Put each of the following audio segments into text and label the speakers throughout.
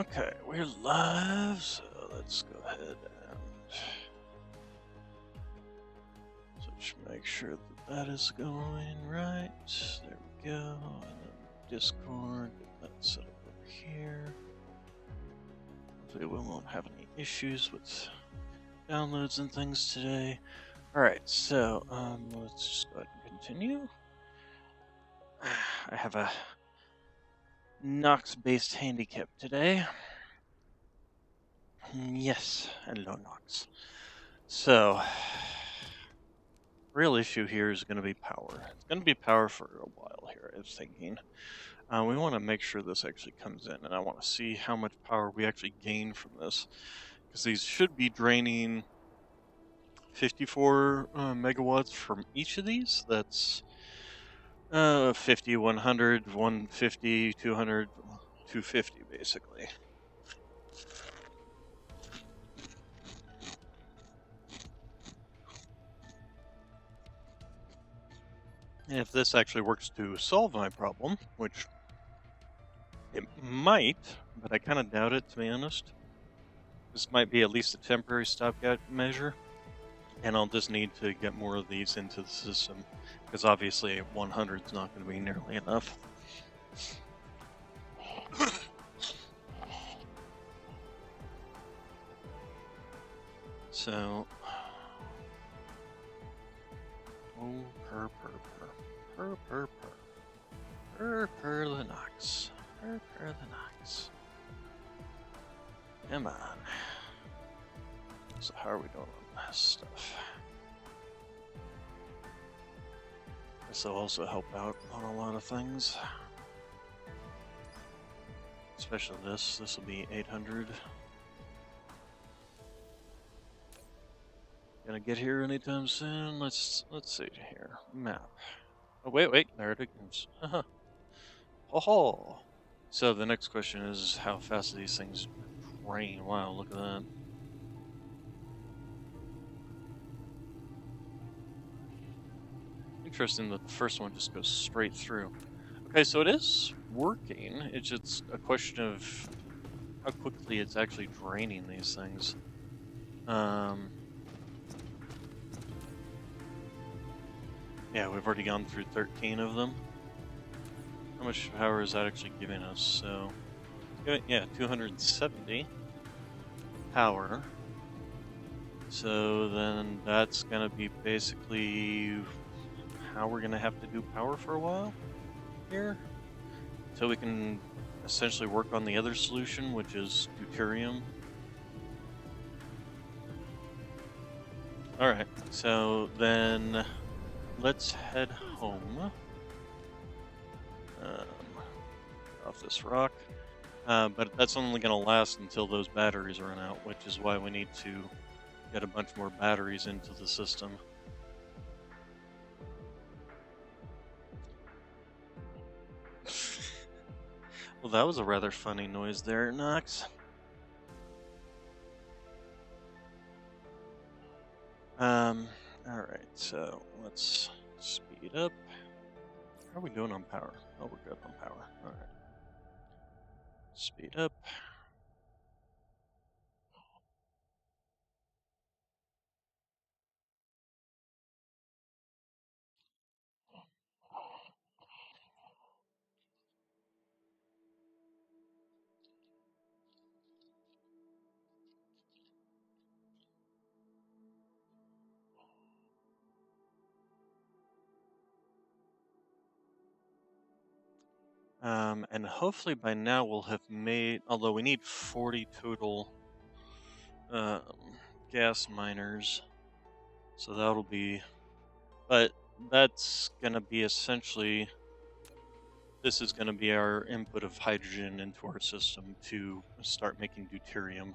Speaker 1: Okay, we're live, so let's go ahead and just make sure that that is going right. There we go. And then Discord, get that set up over here. Hopefully we won't have any issues with downloads and things today. Alright, so let's just go ahead and continue. I have a Nox-based handicap today. Yes, hello Nox. So, real issue here is going to be power. It's going to be power for a while here, I was thinking. We want to make sure this actually comes in, and I want to see how much power we actually gain from this. Because these should be draining 54 megawatts from each of these. That's 50, 100, 150, 200, 250 basically. And if this actually works to solve my problem, which it might, but I kind of doubt it, to be honest. This might be at least a temporary stopgap measure, and I'll just need to get more of these into the system, because obviously 100 is not going to be nearly enough. So, per the Nox. Per the Nox. Come on. So how are we doing on this stuff? This will also help out on a lot of things. Especially this. This will be 800. Gonna get here anytime soon. Let's see here. Map. Oh wait, there it is. Oh. So the next question is how fast these things drain. Wow, look at that. Interesting that the first one just goes straight through. Okay, so it is working. It's just a question of how quickly it's actually draining these things. Yeah, we've already gone through 13 of them. How much power is that actually giving us? So, yeah, 270 power. So then that's going to be basically how we're going to have to do power for a while here. Until we can essentially work on the other solution, which is deuterium. Alright, so then let's head home. Off this rock. But that's only going to last until those batteries run out, which is why we need to get a bunch more batteries into the system. Well, that was a rather funny noise there, Nox. Alright, so let's speed up. How are we doing on power? Oh, we're good on power. Alright. Speed up. And hopefully by now we'll have made, although we need 40 total gas miners, so that'll be, but that's going to be essentially, this is going to be our input of hydrogen into our system to start making deuterium.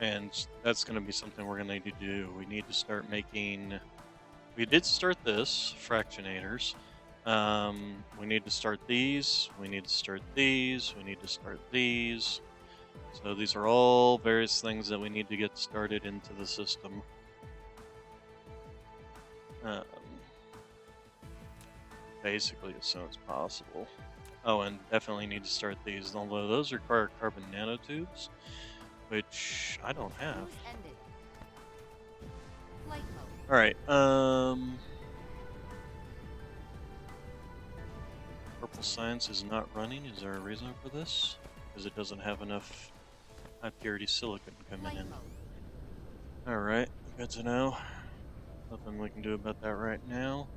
Speaker 1: And that's going to be something we're going to need to do. We need to start making, we did start this, fractionators. We need to start these, we need to start these, we need to start these. So these are all various things that we need to get started into the system. Basically as soon as possible. Oh, and definitely need to start these, although those require carbon nanotubes, which I don't have. Alright, Purple Science is not running. Is there a reason for this? Because it doesn't have enough high purity silicon coming in. Alright, good to know. Nothing we can do about that right now.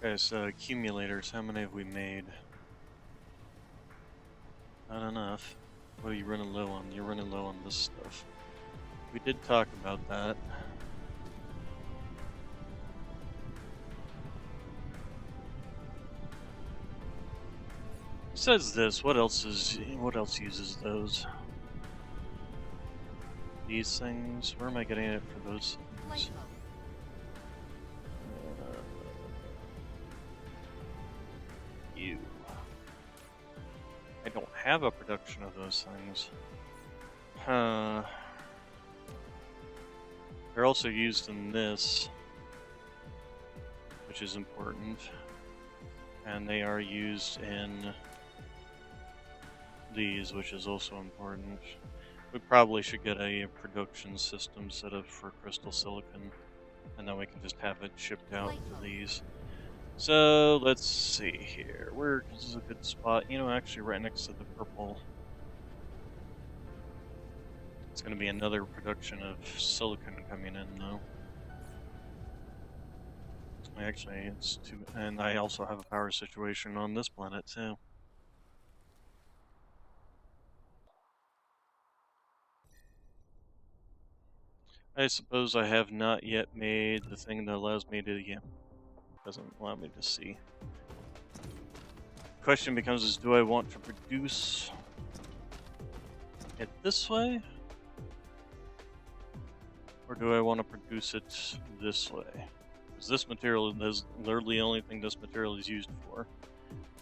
Speaker 1: Okay, so accumulators, how many have we made? Not enough. What are you running low on? You're running low on this stuff. We did talk about that. Besides this, what else uses those? These things? Where am I getting it for those things? You. I don't have a production of those things. They're also used in this, which is important. And they are used in these, which is also important. We probably should get a production system set up for crystal silicon, and then we can just have it shipped out to these. So let's see here. Where this is a good spot? You know, actually, right next to the purple. It's going to be another production of silicon coming in, though. Actually, it's too, and I also have a power situation on this planet too. I suppose I have not yet made the thing that allows me to, doesn't allow me to see. Question becomes is, do I want to produce it this way? Or do I want to produce it this way? Because this material is literally the only thing this material is used for,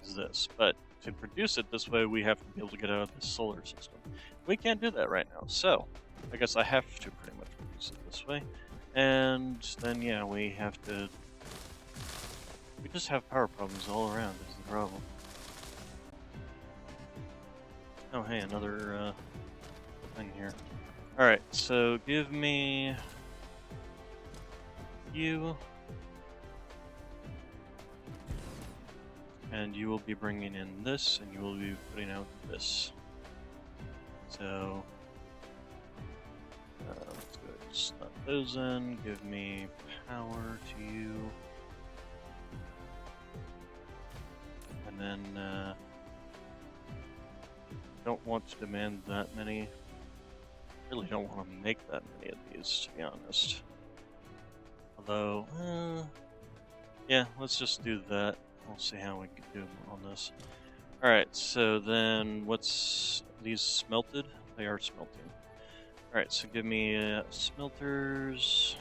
Speaker 1: is this. But to produce it this way, we have to be able to get out of the solar system. We can't do that right now, so I guess I have to pretty much produce it this way. And then, yeah, we have to... We just have power problems all around is the problem. Oh, hey, another thing here. Alright, so give me you, and you will be bringing in this, and you will be putting out this. So, let's go ahead and slot those in, give me power to you, and then, don't want to demand that many. Really don't want to make that many of these, to be honest. Although, yeah, let's just do that. We'll see how we can do on this. Alright, so then what's these smelted? They are smelting. Alright, so give me smelters.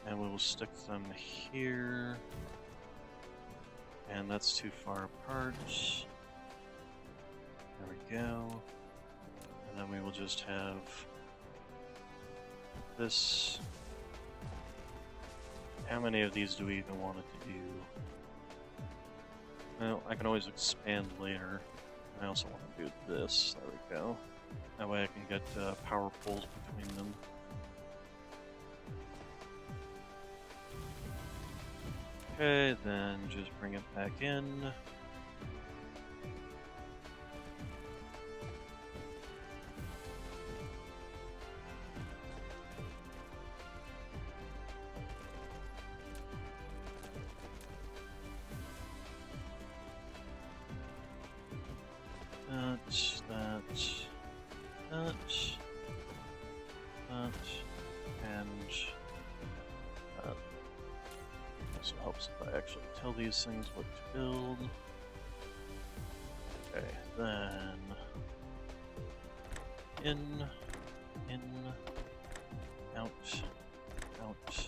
Speaker 1: And we will stick them here. And that's too far apart. There we go. And then we will just have this. How many of these do we even want it to do? Well, I can always expand later. I also want to do this. There we go. That way I can get power poles between them. Okay, then just bring it back in. And also helps if I actually tell these things what to build. Okay, then in, out, out.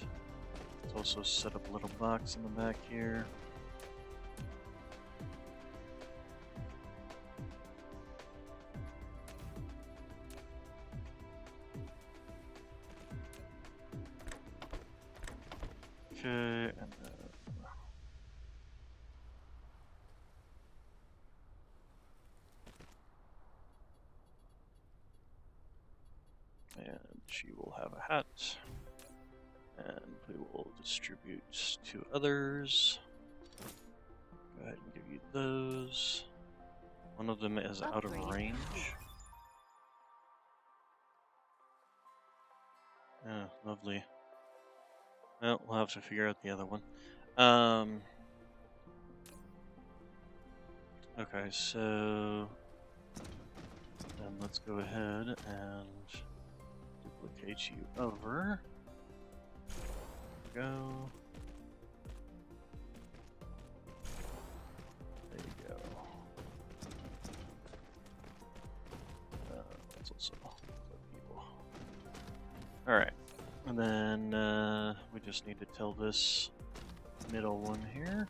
Speaker 1: Let's also set up a little box in the back here. Okay, and she will have a hat. And we will distribute to others. Go ahead and give you those. One of them is out of range. Yeah, lovely. Well, we'll have to figure out the other one. Okay, so then let's go ahead and duplicate you over. Go. There you go. Let's also clip you. Alright. And then we just need to tell this middle one here.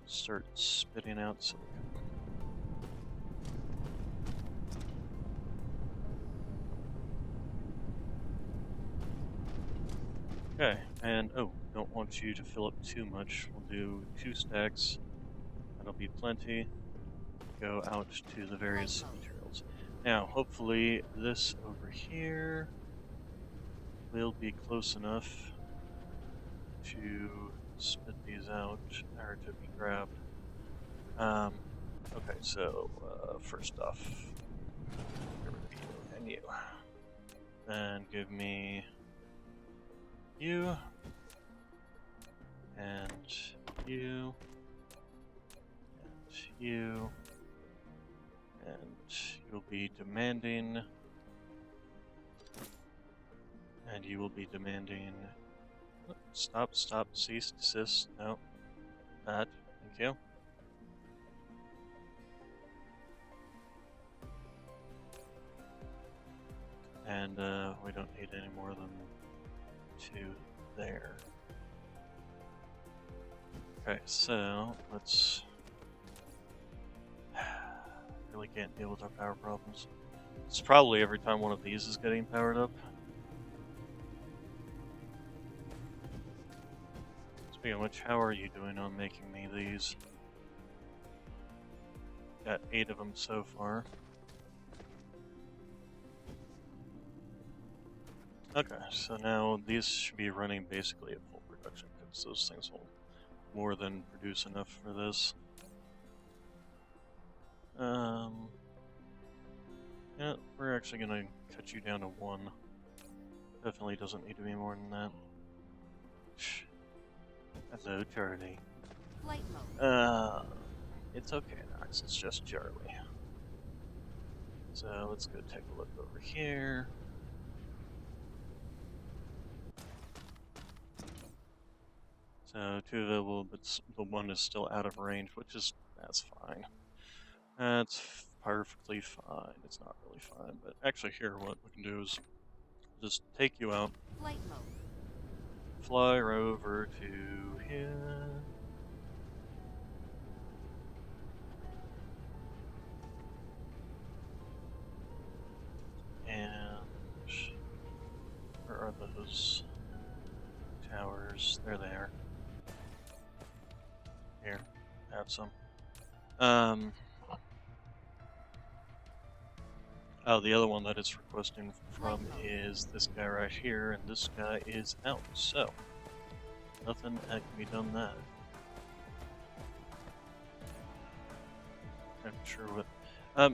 Speaker 1: Start spitting out silicon. Okay, and oh, don't want you to fill up too much. We'll do 2 stacks. That'll be plenty. Go out to the various materials. Now, hopefully this over here will be close enough to spit these out, or to be grabbed. Okay, so first off, get rid of you and you. Then give me you, and you, and you, and you'll be demanding, and you will be demanding. Stop, cease, desist. No, that. Thank you. And we don't need any more than 2 there. Okay, so let's. Really can't deal with our power problems. It's probably every time one of these is getting powered up. Speaking of which, how are you doing on making me these? Got 8 of them so far. Okay, so now these should be running basically at full production because those things will more than produce enough for this. Yeah, we're actually gonna cut you down to 1. Definitely doesn't need to be more than that. Hello, Charlie.
Speaker 2: Flight mode.
Speaker 1: It's okay, Knox. It's just Charlie. So let's go take a look over here. So 2 available, but the 1 is still out of range, that's fine. That's perfectly fine. It's not really fine, but actually here what we can do is just take you out.
Speaker 2: Flight mode.
Speaker 1: Fly right over to here. And where are those towers? There they are. Here, have some. Oh, the other one that it's requesting from is this guy right here, and this guy is out, so nothing that can be done that. I'm sure what.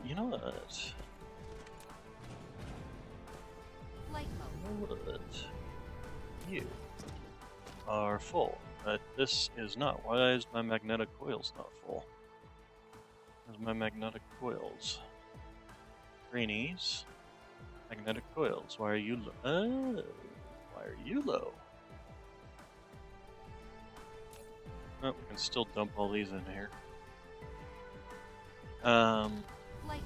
Speaker 1: You know what?
Speaker 2: Flight mode.
Speaker 1: You know what? You are full, but this is not. Why is my magnetic coils not full? Where's my magnetic coils? Greenies. Magnetic coils. Why are you low? Oh, why are you low? Oh, we can still dump all these in here.
Speaker 2: Flight mode.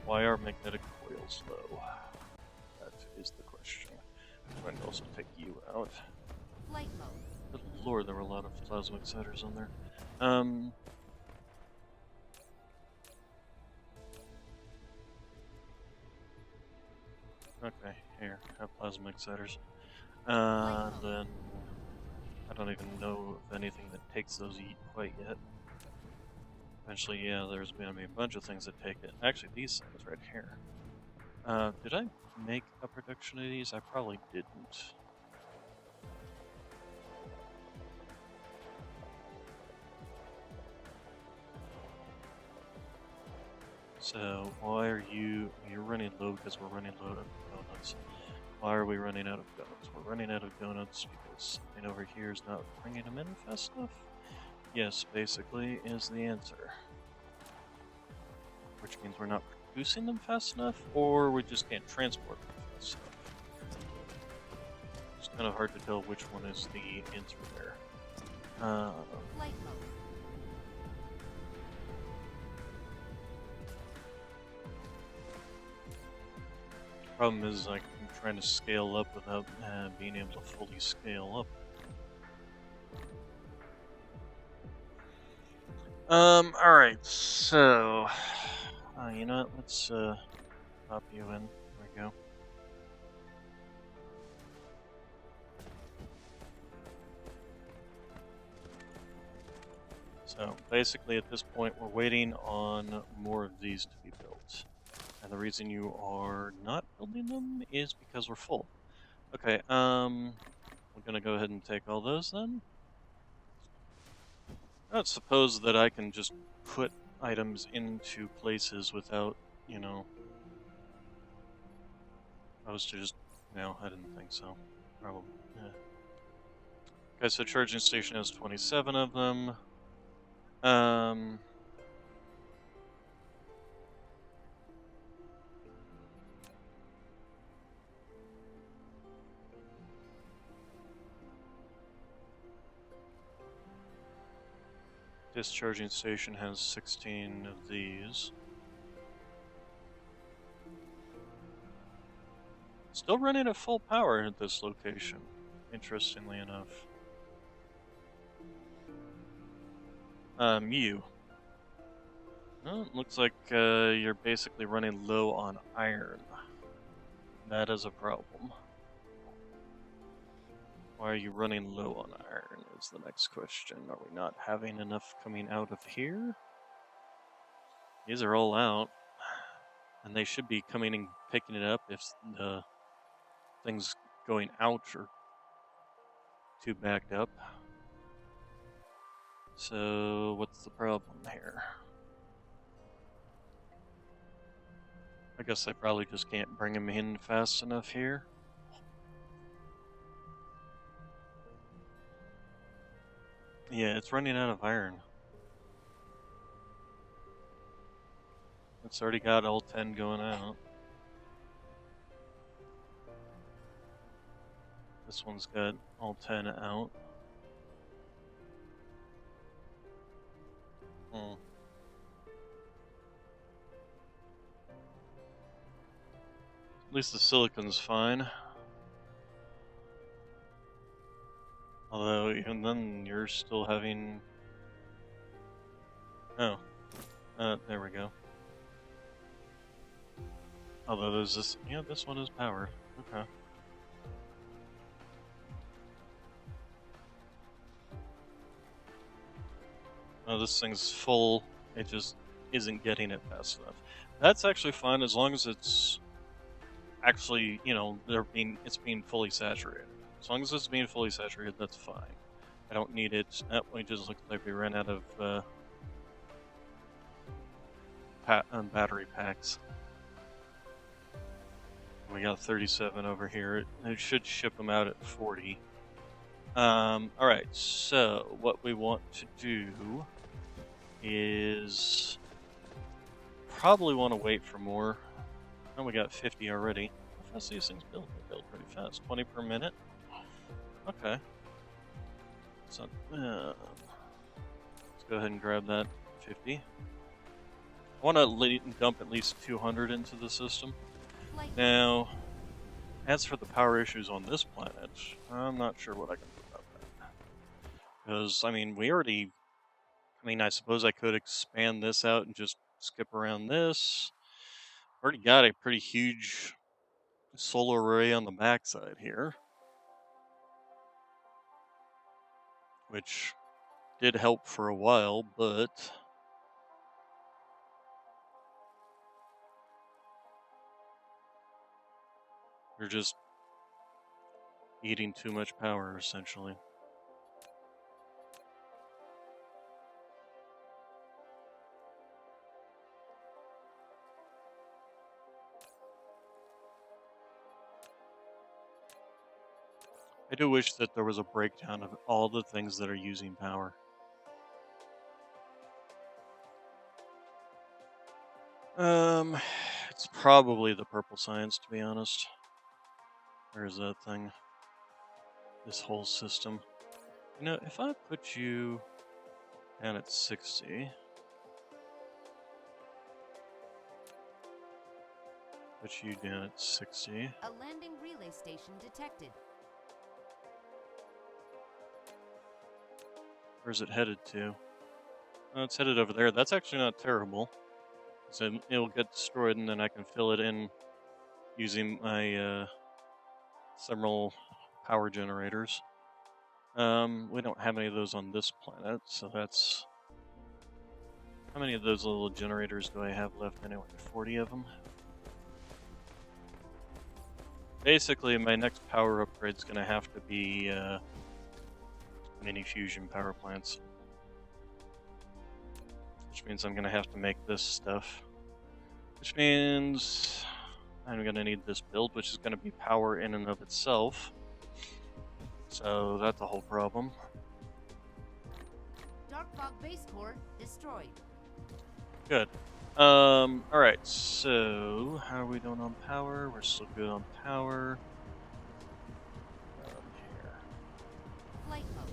Speaker 1: Why are magnetic coils low? That is the question. I'm going to also take you out.
Speaker 2: Flight mode.
Speaker 1: Good lord, there were a lot of plasma exciters on there. Okay, here, have plasma exciters. Then I don't even know of anything that takes those quite yet. Eventually, yeah, there's gonna be a bunch of things that take it. Actually, these things right here. Did I make a production of these? I probably didn't. So, why are you're running low because we're running low on donuts. Why are we running out of donuts? We're running out of donuts because something over here is not bringing them in fast enough? Yes, basically, is the answer. Which means we're not producing them fast enough, or we just can't transport them fast enough. It's kind of hard to tell which one is the answer there.
Speaker 2: Flight mode.
Speaker 1: Problem is, like, I'm trying to scale up without being able to fully scale up. Alright, so... you know what, let's pop you in. There we go. So, basically at this point we're waiting on more of these to be built. And the reason you are not building them is because we're full. Okay, we're gonna go ahead and take all those then. Let's suppose that I can just put items into places without, you know... I was to just... No, I didn't think so. Probably, yeah. Okay, so charging station has 27 of them. Discharging station has 16 of these. Still running at full power at this location, interestingly enough. You. Well, it looks like you're basically running low on iron. That is a problem. Why are you running low on iron is the next question. Are we not having enough coming out of here? These are all out. And they should be coming and picking it up if the things going out are too backed up. So, what's the problem here? I guess I probably just can't bring them in fast enough here. Yeah, it's running out of iron. It's already got all 10 going out. This one's got all 10 out. At least the silicon's fine. Although, even then, you're still having... Oh. There we go. Although there's this... Yeah, this one is powered. Okay. Oh, this thing's full. It just isn't getting it fast enough. That's actually fine as long as it's actually, you know, it's being fully saturated. As long as it's being fully saturated, that's fine. I don't need it. That way just looks like we ran out of battery packs. We got 37 over here. It should ship them out at 40. Alright, so what we want to do is probably want to wait for more. Oh, we got 50 already. How fast do these things build? They build pretty fast. 20 per minute? Okay. So, Let's go ahead and grab that 50. I want to dump at least 200 into the system.
Speaker 2: Flight mode.
Speaker 1: Now, as for the power issues on this planet, I'm not sure what I can do about that. Because, I mean, I suppose I could expand this out and just skip around this. Already got a pretty huge solar array on the backside here, which did help for a while, but they're just eating too much power, essentially. I do wish that there was a breakdown of all the things that are using power. It's probably the purple science, to be honest. Where's that thing? This whole system. You know, if I put you down at 60, put you down at 60.
Speaker 2: A landing relay station detected.
Speaker 1: Where's it headed to? Oh, it's headed over there. That's actually not terrible. So it'll get destroyed, and then I can fill it in using my several power generators. We don't have any of those on this planet, so that's... How many of those little generators do I have left anyway? 40 of them? Basically, my next power upgrade is going to have to be mini fusion power plants. Which means I'm going to have to make this stuff. Which means I'm going to need this build, which is going to be power in and of itself. So that's a whole problem.
Speaker 2: Dark fog base core destroyed.
Speaker 1: Good. Alright, so how are we doing on power? We're still good on power. Here.
Speaker 2: Flight mode.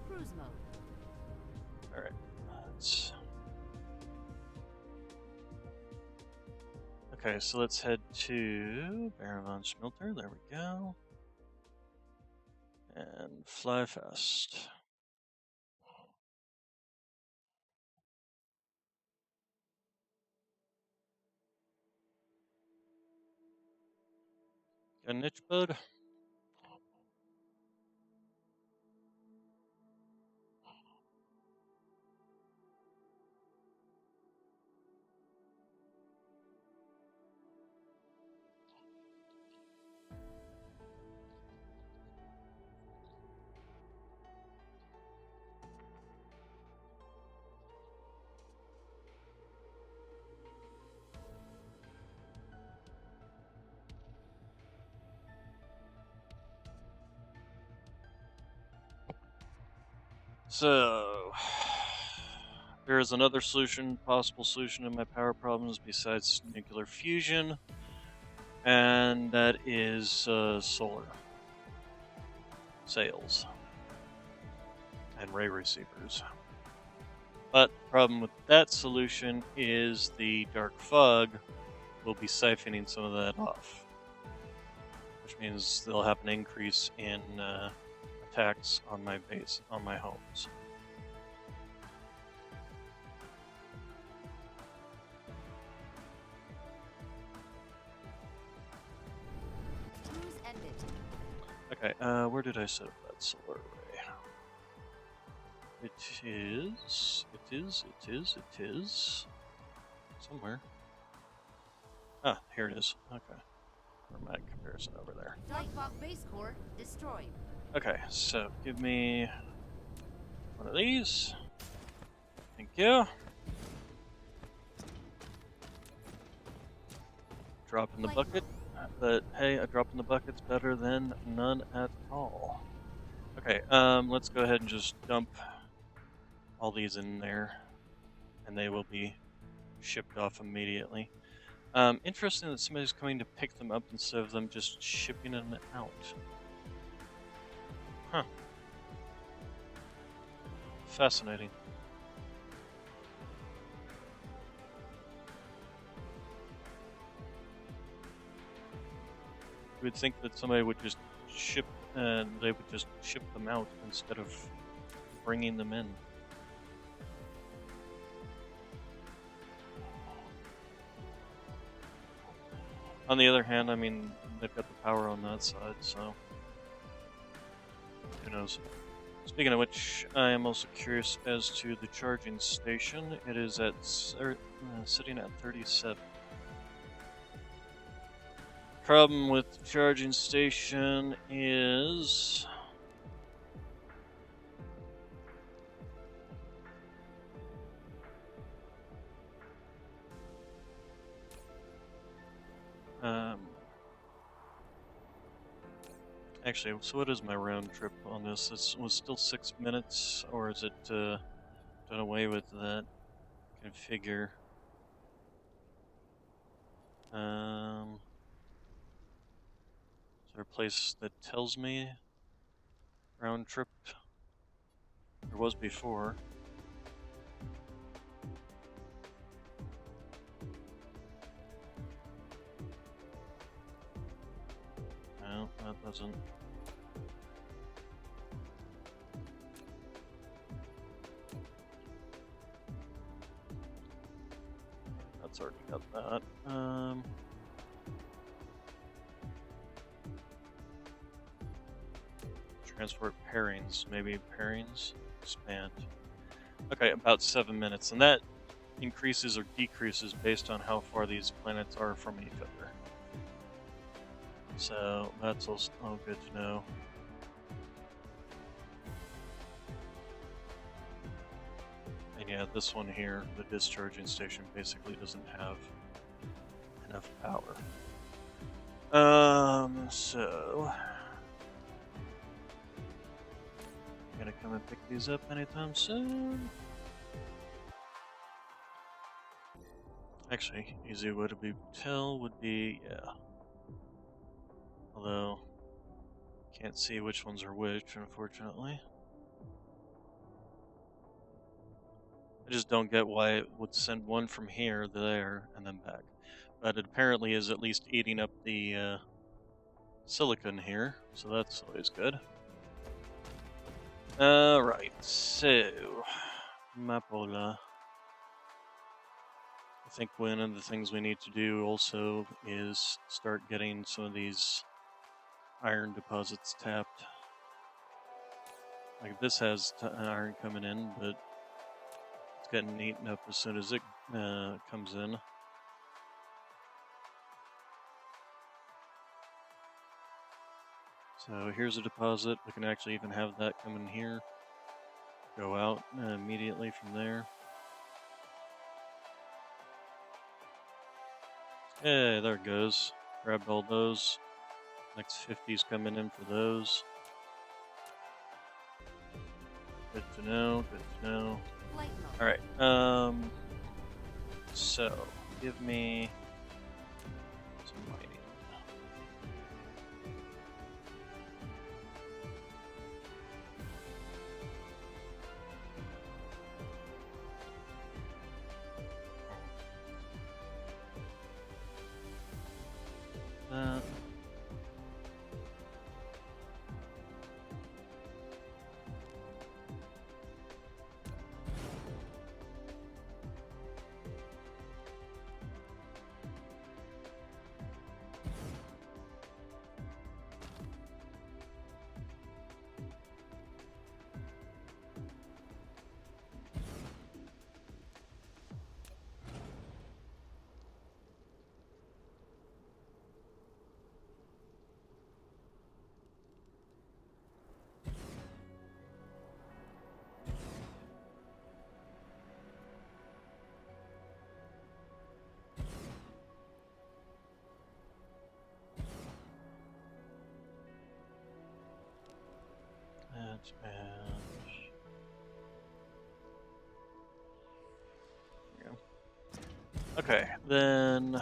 Speaker 2: Cruise mode.
Speaker 1: Alright, let's... Okay, so let's head to Baron Schmelter. There we go. And fly fast. Got an itch, bud? So, there is another solution, possible solution to my power problems besides nuclear fusion, and that is solar sails and ray receivers. But the problem with that solution is the dark fog will be siphoning some of that off, which means they'll have an increase in attacks on my base, on my homes.
Speaker 2: Cruise ended.
Speaker 1: Okay, where did I set up that solar array? It is somewhere. Ah, here it is. Okay. Dramatic comparison over there.
Speaker 2: Dark fog base core destroyed.
Speaker 1: Okay, so give me one of these. Thank you. Drop in the bucket. But hey, a drop in the bucket's better than none at all. Okay, let's go ahead and just dump all these in there, and they will be shipped off immediately. Interesting that somebody's coming to pick them up instead of them just shipping them out. Huh. fascinating. You would think that somebody would just ship, they would just ship them out instead of bringing them in. On the other hand, I mean, they've got the power on that side, so who knows. Speaking of which, I am also curious as to the charging station. It is at sitting at 37. Problem with the charging station is actually, so what is my round trip on this? This was still 6 minutes, or is it done away with that configure? Is there a place that tells me round trip? There was before. No, that doesn't. That's already got that. Transport pairings, maybe pairings, expand. Okay, about 7 minutes, and that increases or decreases based on how far these planets are from each other. So that's also good to know. And yeah, this one here, the discharging station, basically doesn't have enough power. So gonna come and pick these up anytime soon. Actually, easy way to tell would be, yeah. Although, can't see which ones are which, unfortunately. I just don't get why it would send one from here to there and then back. But it apparently is at least eating up the silicon here, so that's always good. Right, so Mapola. I think one of the things we need to do also is start getting some of these iron deposits tapped. Like this has iron coming in, but it's getting eaten up as soon as it comes in. So here's a deposit. We can actually even have that come in here. Go out immediately from there. Hey, there it goes. Grabbed all those. Next 50's coming in for those. Good to know, good to know. Alright, so, give me some lighting. Okay, then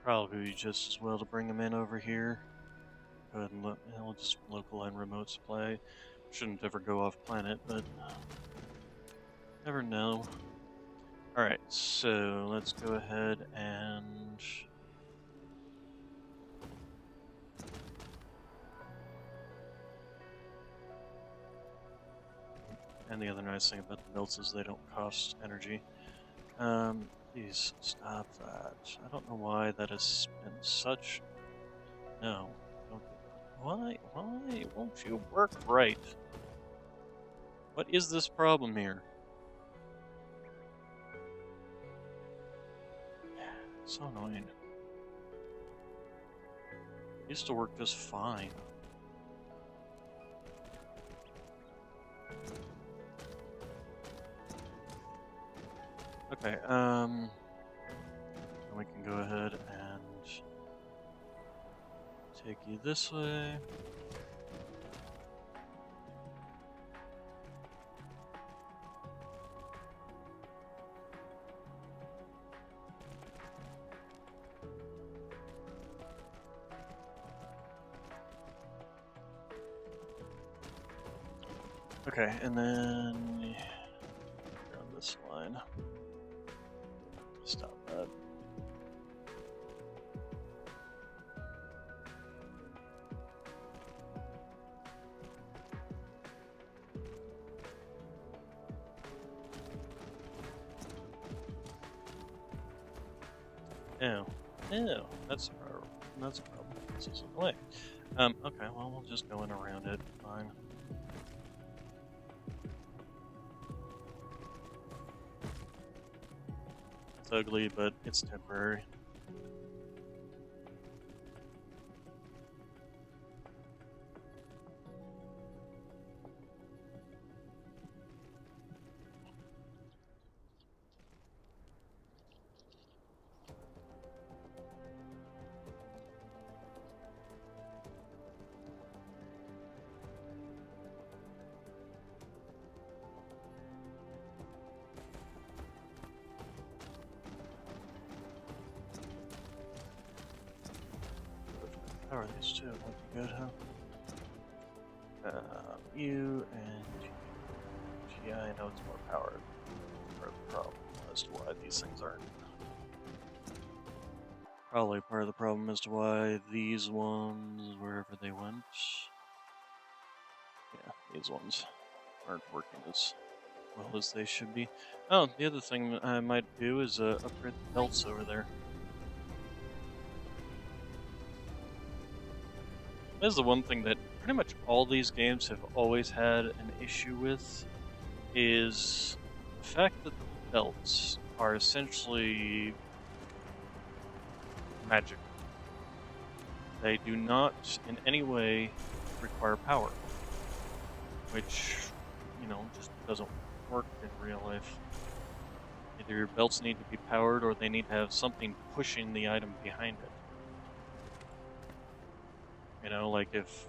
Speaker 1: probably just as well to bring them in over here. Go ahead and we'll just local and remote supply. Shouldn't ever go off planet, but never know. Alright, so let's go ahead and... And the other nice thing about the belts is they don't cost energy. Please stop that. I don't know why that has been such... No, don't do that. Why won't you work right? What is this problem here? So annoying. Used to work just fine. Okay, we can go ahead and take you this way. Okay, and then on this line. Stop that. Ew. Ew. That's a problem. That's a problem. This isn't the way. Okay, well, we'll just go in around it. Fine. It's ugly, but it's temporary. How are these two? Looking good, huh? You and yeah, I know it's more powered. Part of the problem as to why these things aren't. Probably part of the problem as to why these ones, wherever they went, yeah, these ones aren't working as well as they should be. Oh, the other thing I might do is upgrade the belts over there. This is the one thing that pretty much all these games have always had an issue with, is the fact that the belts are essentially magic. They do not in any way require power, which, you know, just doesn't work in real life. Either your belts need to be powered or they need to have something pushing the item behind it. You know, like if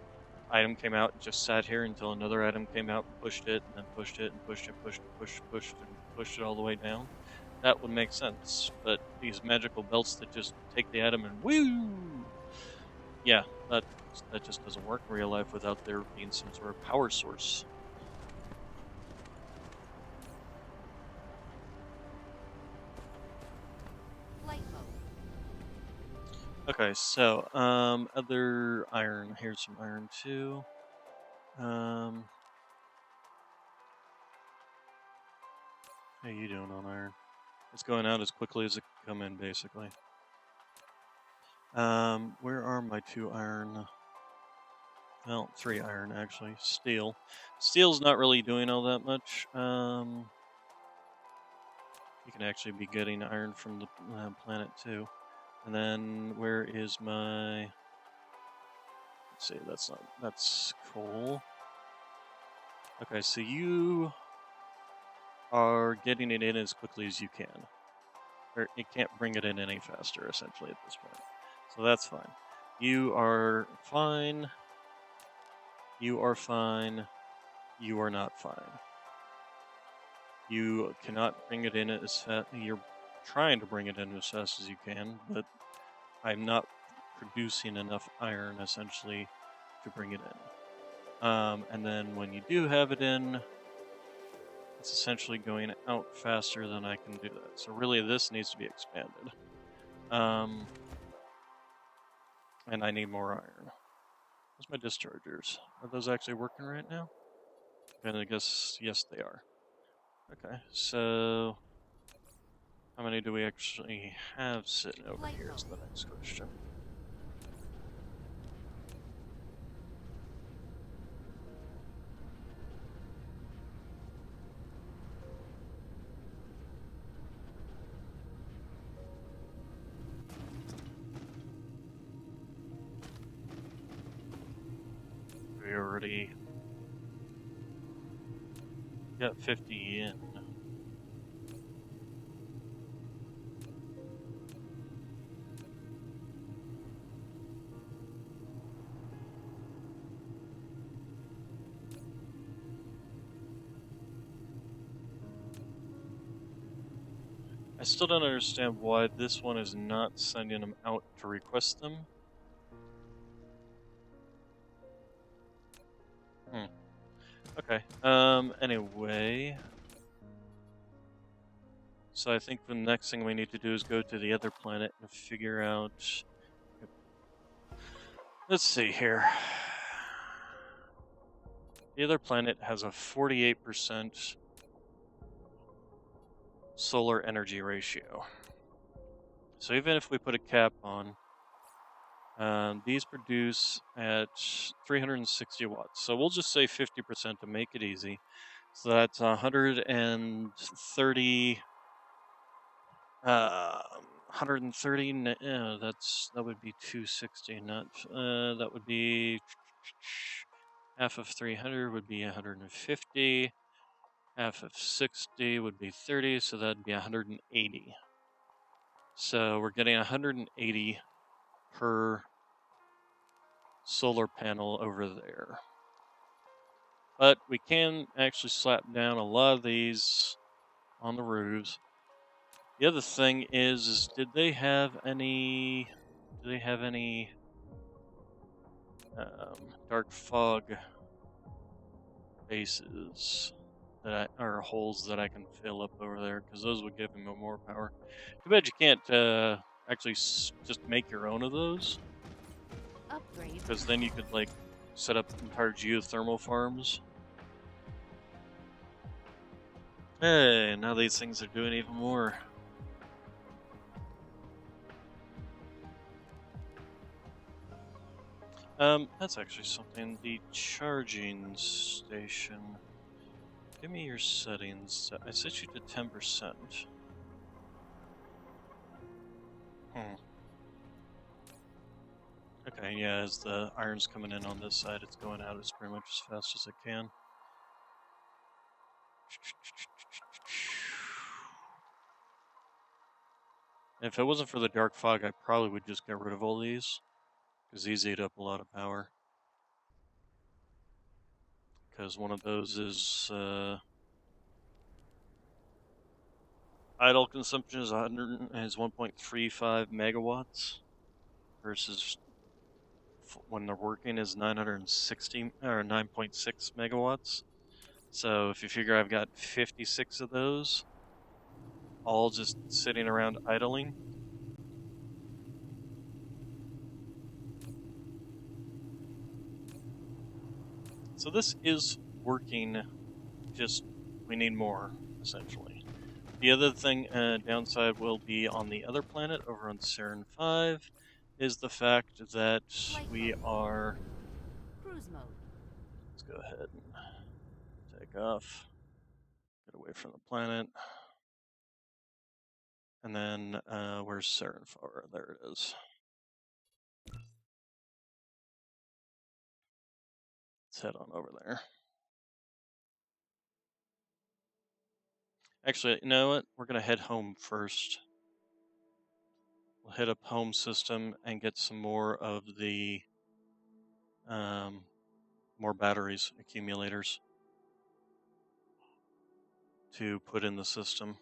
Speaker 1: item came out and just sat here until another item came out and pushed it, and then pushed it, and pushed it, pushed it, pushed and pushed it all the way down, that would make sense. But these magical belts that just take the item and woo! Yeah, that just doesn't work in real life without there being some sort of power source.
Speaker 2: Flight mode.
Speaker 1: Okay, so, other iron. Here's some iron too. How you doing on iron? It's going out as quickly as it can come in, basically. Where are my 2 iron? Well, 3 iron, actually. Steel. Steel's not really doing all that much. You can actually be getting iron from the planet, too. And then, where is my... Let's see, that's coal. Okay, so you are getting it in as quickly as you can. Or it can't bring it in any faster, essentially, at this point. So that's fine. You are fine. You are fine. You are not fine. You cannot bring it in as fast. You're trying to bring it in as fast as you can, but I'm not producing enough iron, essentially, to bring it in. And then when you do have it in, it's essentially going out faster than I can do that. So really, this needs to be expanded. And I need more iron. Where's my dischargers? Are those actually working right now? And I guess, yes, they are. Okay, so how many do we actually have sitting over
Speaker 2: Flight
Speaker 1: here is
Speaker 2: mode.
Speaker 1: the next question. We already got 50 in. I still don't understand why this one is not sending them out to request them. Okay. Anyway. So I think the next thing we need to do is go to the other planet and figure out... Let's see here. The other planet has a 48% solar energy ratio. So even if we put a cap on, these produce at 360 watts. So we'll just say 50% to make it easy. So that's 130. 130. That would be 260. Not that would be half of 300 would be 150. Half of 60 would be 30, so that'd be 180. So we're getting 180 per solar panel over there. But we can actually slap down a lot of these on the roofs. The other thing is did they have any dark fog bases or holes that I can fill up over there? Because those would give him more power. Too bad you can't actually just make your own of those.
Speaker 2: Upgrade.
Speaker 1: Because then you could like set up entire geothermal farms. Hey, now these things are doing even more. That's actually something. The charging station. Give me your settings. I set you to 10%. Okay, yeah, as the iron's coming in on this side, it's going out as pretty much as fast as it can. If it wasn't for the dark fog, I probably would just get rid of all these, because these eat up a lot of power. Because one of those is idle consumption is 1.35 megawatts versus when they're working is 960 or 9.6 megawatts. So if you figure I've got 56 of those, all just sitting around idling. So this is working, just we need more, essentially. The other thing, downside will be on the other planet over on Saturn 5, is the fact that we are...
Speaker 2: Cruise mode.
Speaker 1: Let's go ahead and take off, get away from the planet. And then, where's Saturn 4? There it is. Let's head on over there. Actually, you know what? We're going to head home first. We'll hit up home system and get some more of the more batteries, accumulators to put in the system.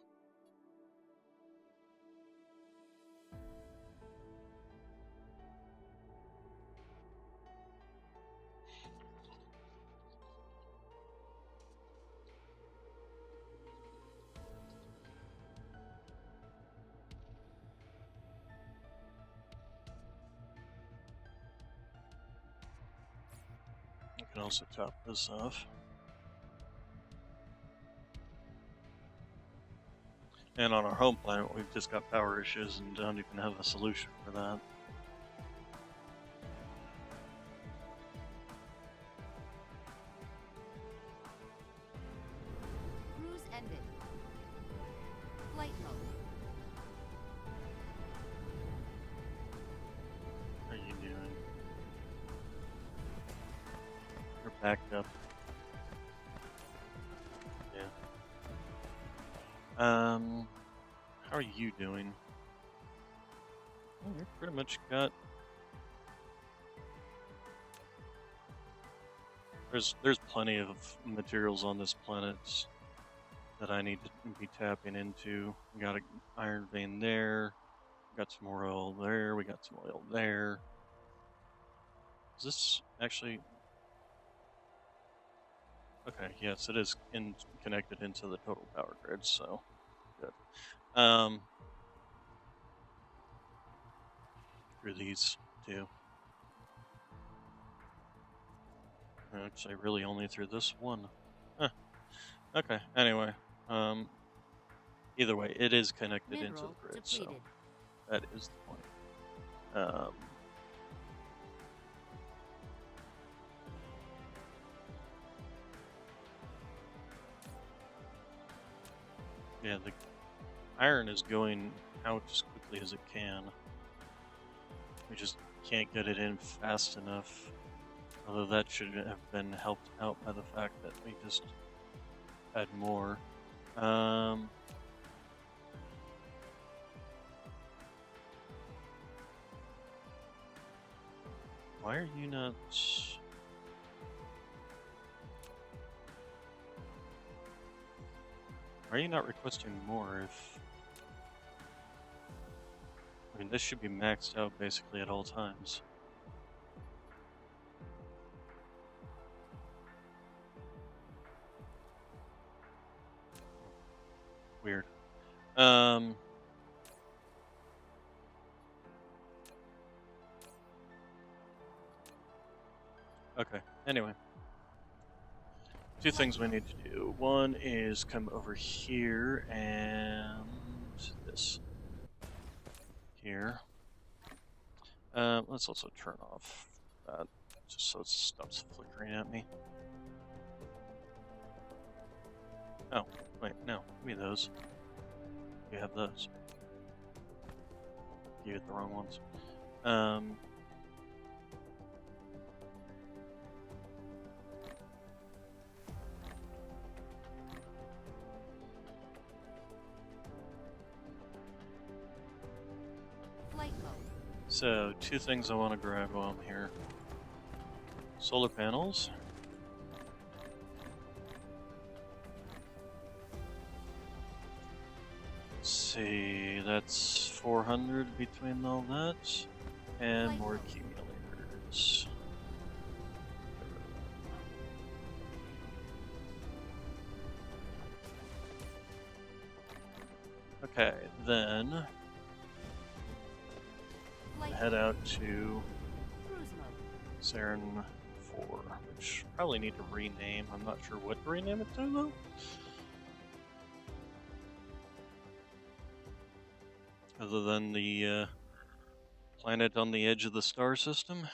Speaker 1: can also top this off. And on our home planet, we've just got power issues and don't even have a solution for that.
Speaker 2: Cruise ended. Flight mode.
Speaker 1: What are you doing? You're backed up. Yeah. How are you doing? Well, you're pretty much got. There's plenty of materials on this planet that I need to be tapping into. We got an iron vein there. We got some more oil there. We got some oil there. Is this actually? Okay, yes, it is connected into the total power grid, so good. Through these two. Actually, really only through this one. Huh. Okay, anyway. Either way, it is connected into the
Speaker 2: Mineral
Speaker 1: grid,
Speaker 2: depleted.
Speaker 1: so that is the point. Yeah, the iron is going out as quickly as it can. We just can't get it in fast enough. Although that should have been helped out by the fact that we just had more. Why are you not? Why are you not requesting more? I mean, this should be maxed out basically at all times. Weird. Okay, anyway. Two things we need to do. One is come over here and this. Here. Let's also turn off that, just so it stops flickering at me. Oh, wait, no, give me those. You have those. You get the wrong ones.
Speaker 2: Flight mode.
Speaker 1: So, two things I want to grab while I'm here. Solar panels. Let's see, that's 400 between all that. And
Speaker 2: Flight
Speaker 1: more
Speaker 2: mode.
Speaker 1: accumulators. Okay, then
Speaker 2: Flight
Speaker 1: head
Speaker 2: mode.
Speaker 1: out to
Speaker 2: Cruise mode.
Speaker 1: Saren 4, which probably need to rename. I'm not sure what to rename it to though. Other than the planet on the edge of the star system.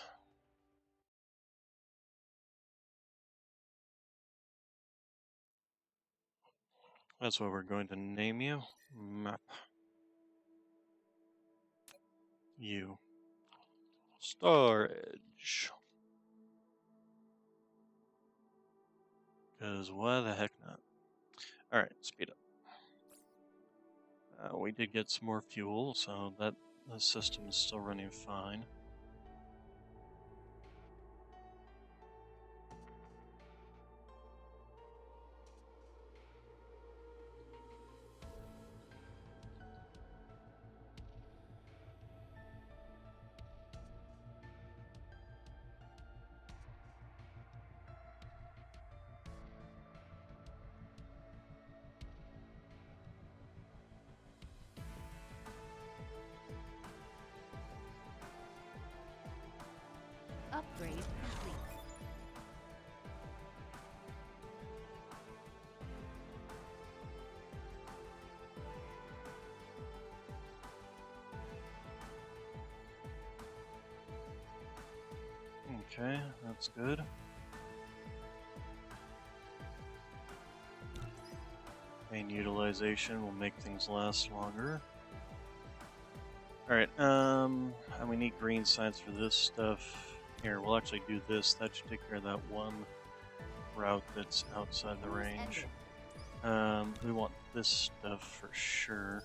Speaker 1: That's what we're going to name you. Map. You. Star Edge. Because why the heck not? Alright, speed up. We did get some more fuel, so that the system is still running fine. Okay, that's good. Main utilization will make things last longer. Alright, and we need green signs for this stuff. Here, we'll actually do this. That should take care of that one route that's outside the
Speaker 2: Cruise
Speaker 1: range.
Speaker 2: ended.
Speaker 1: We want this stuff for sure.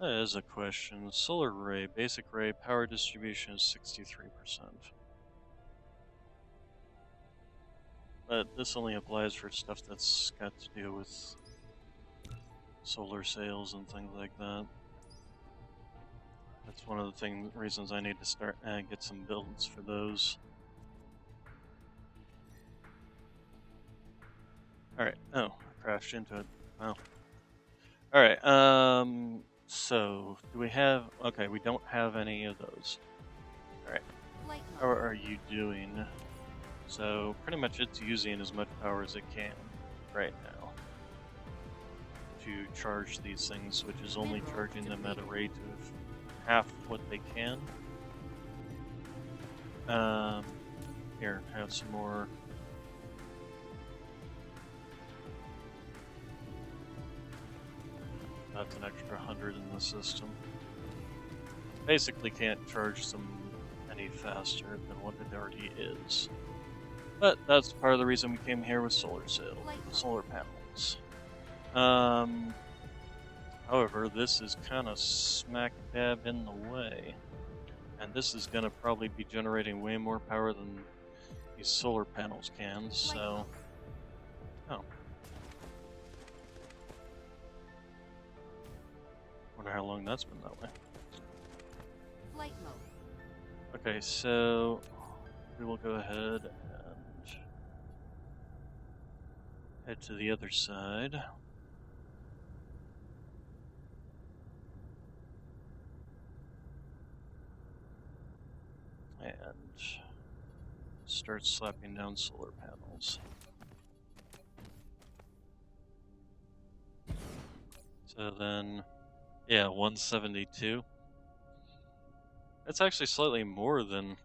Speaker 1: That is a question. Solar array, basic array, power distribution is 63%. But this only applies for stuff that's got to do with solar sails and things like that. That's one of the reasons I need to start get some builds for those. Alright, oh, I crashed into it. Wow. Alright, so, do we have... Okay, we don't have any of those. Alright,
Speaker 2: Flight
Speaker 1: how
Speaker 2: mode.
Speaker 1: are you doing? So, pretty much it's using as much power as it can right now to charge these things, which is only
Speaker 2: Mineral
Speaker 1: charging them at a
Speaker 2: depleted.
Speaker 1: rate of half what they can. Here, have some more. That's an extra 100 in the system. Basically can't charge them any faster than what it already is. But that's part of the reason we came here with solar solar panels. However, this is kind of smack dab in the way. And this is going to probably be generating way more power than these solar panels can, so... Oh. Wonder how long that's been that way.
Speaker 2: Flight mode.
Speaker 1: Okay, so we will go ahead and head to the other side. And start slapping down solar panels. So then, yeah, 172. That's actually slightly more than...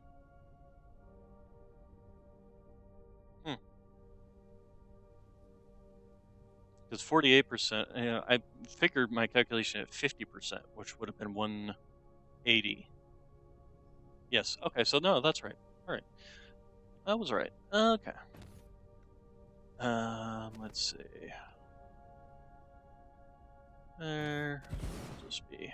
Speaker 1: Because 48%, I figured my calculation at 50%, which would have been 180. Yes, okay, so no, that's right. Alright. That was right. Okay. Let's see. There. Will just be...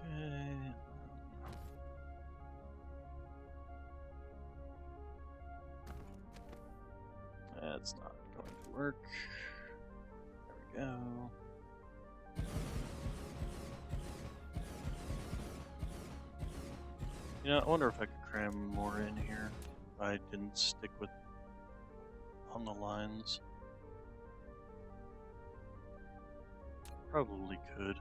Speaker 1: Okay. That's not going to work. There we go. You know, I wonder if I could cram more in here if I didn't stick with on the lines. Probably could.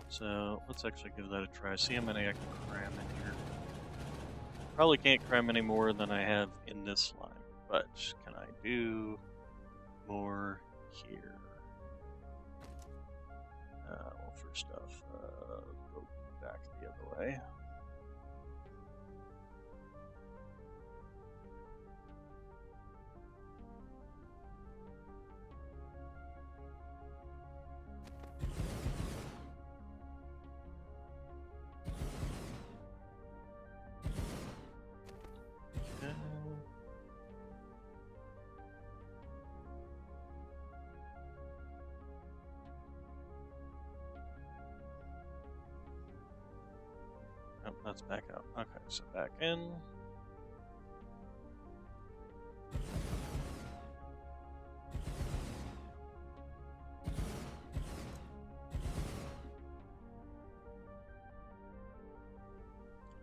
Speaker 1: So let's actually give that a try. See how many I can cram in here. Probably can't cram any more than I have in this line, but can I do more here? Well, first off, go back the other way. Okay. Oh, that's back out. Okay, so back in.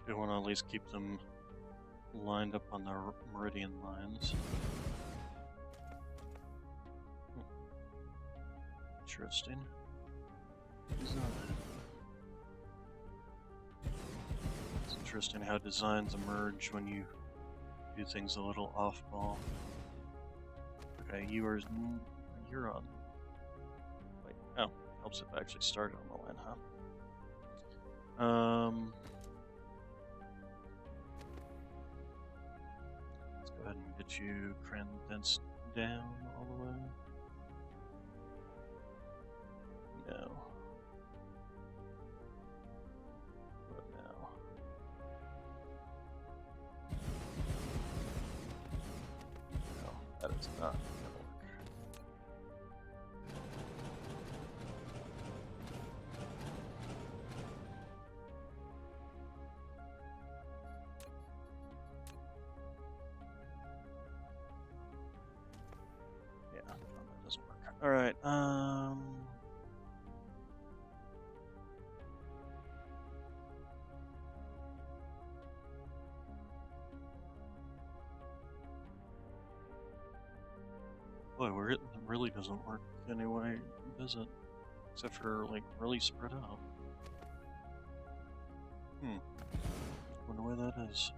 Speaker 1: We want to at least keep them lined up on the meridian lines. Interesting. Design. It's interesting how designs emerge when you do things a little off-ball. Okay, you're on. Wait, oh, helps if I actually started on the line, huh? Let's go ahead and get you condensed down all the way. No. What now? No, that is not gonna work. Yeah, no, that doesn't work. All right. Boy, where it really doesn't work anyway, does it? Except for, like, really spread out. Wonder why that is.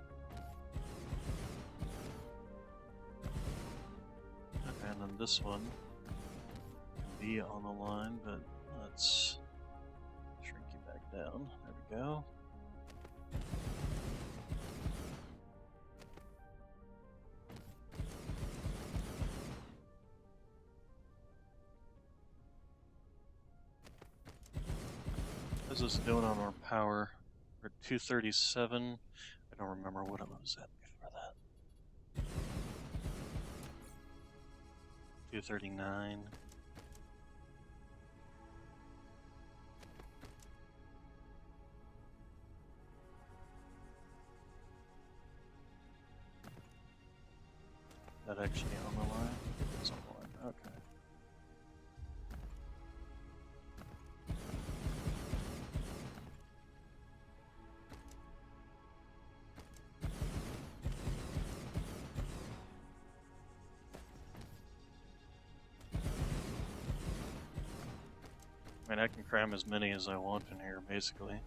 Speaker 1: Okay, and then this one can be on the line, but let's shrink you back down. There we go. How's this doing on our power? We're 237. I don't remember what it was at before that. 239. That actually on the line? It's on the line. Okay. I mean, I can cram as many as I want in here, basically,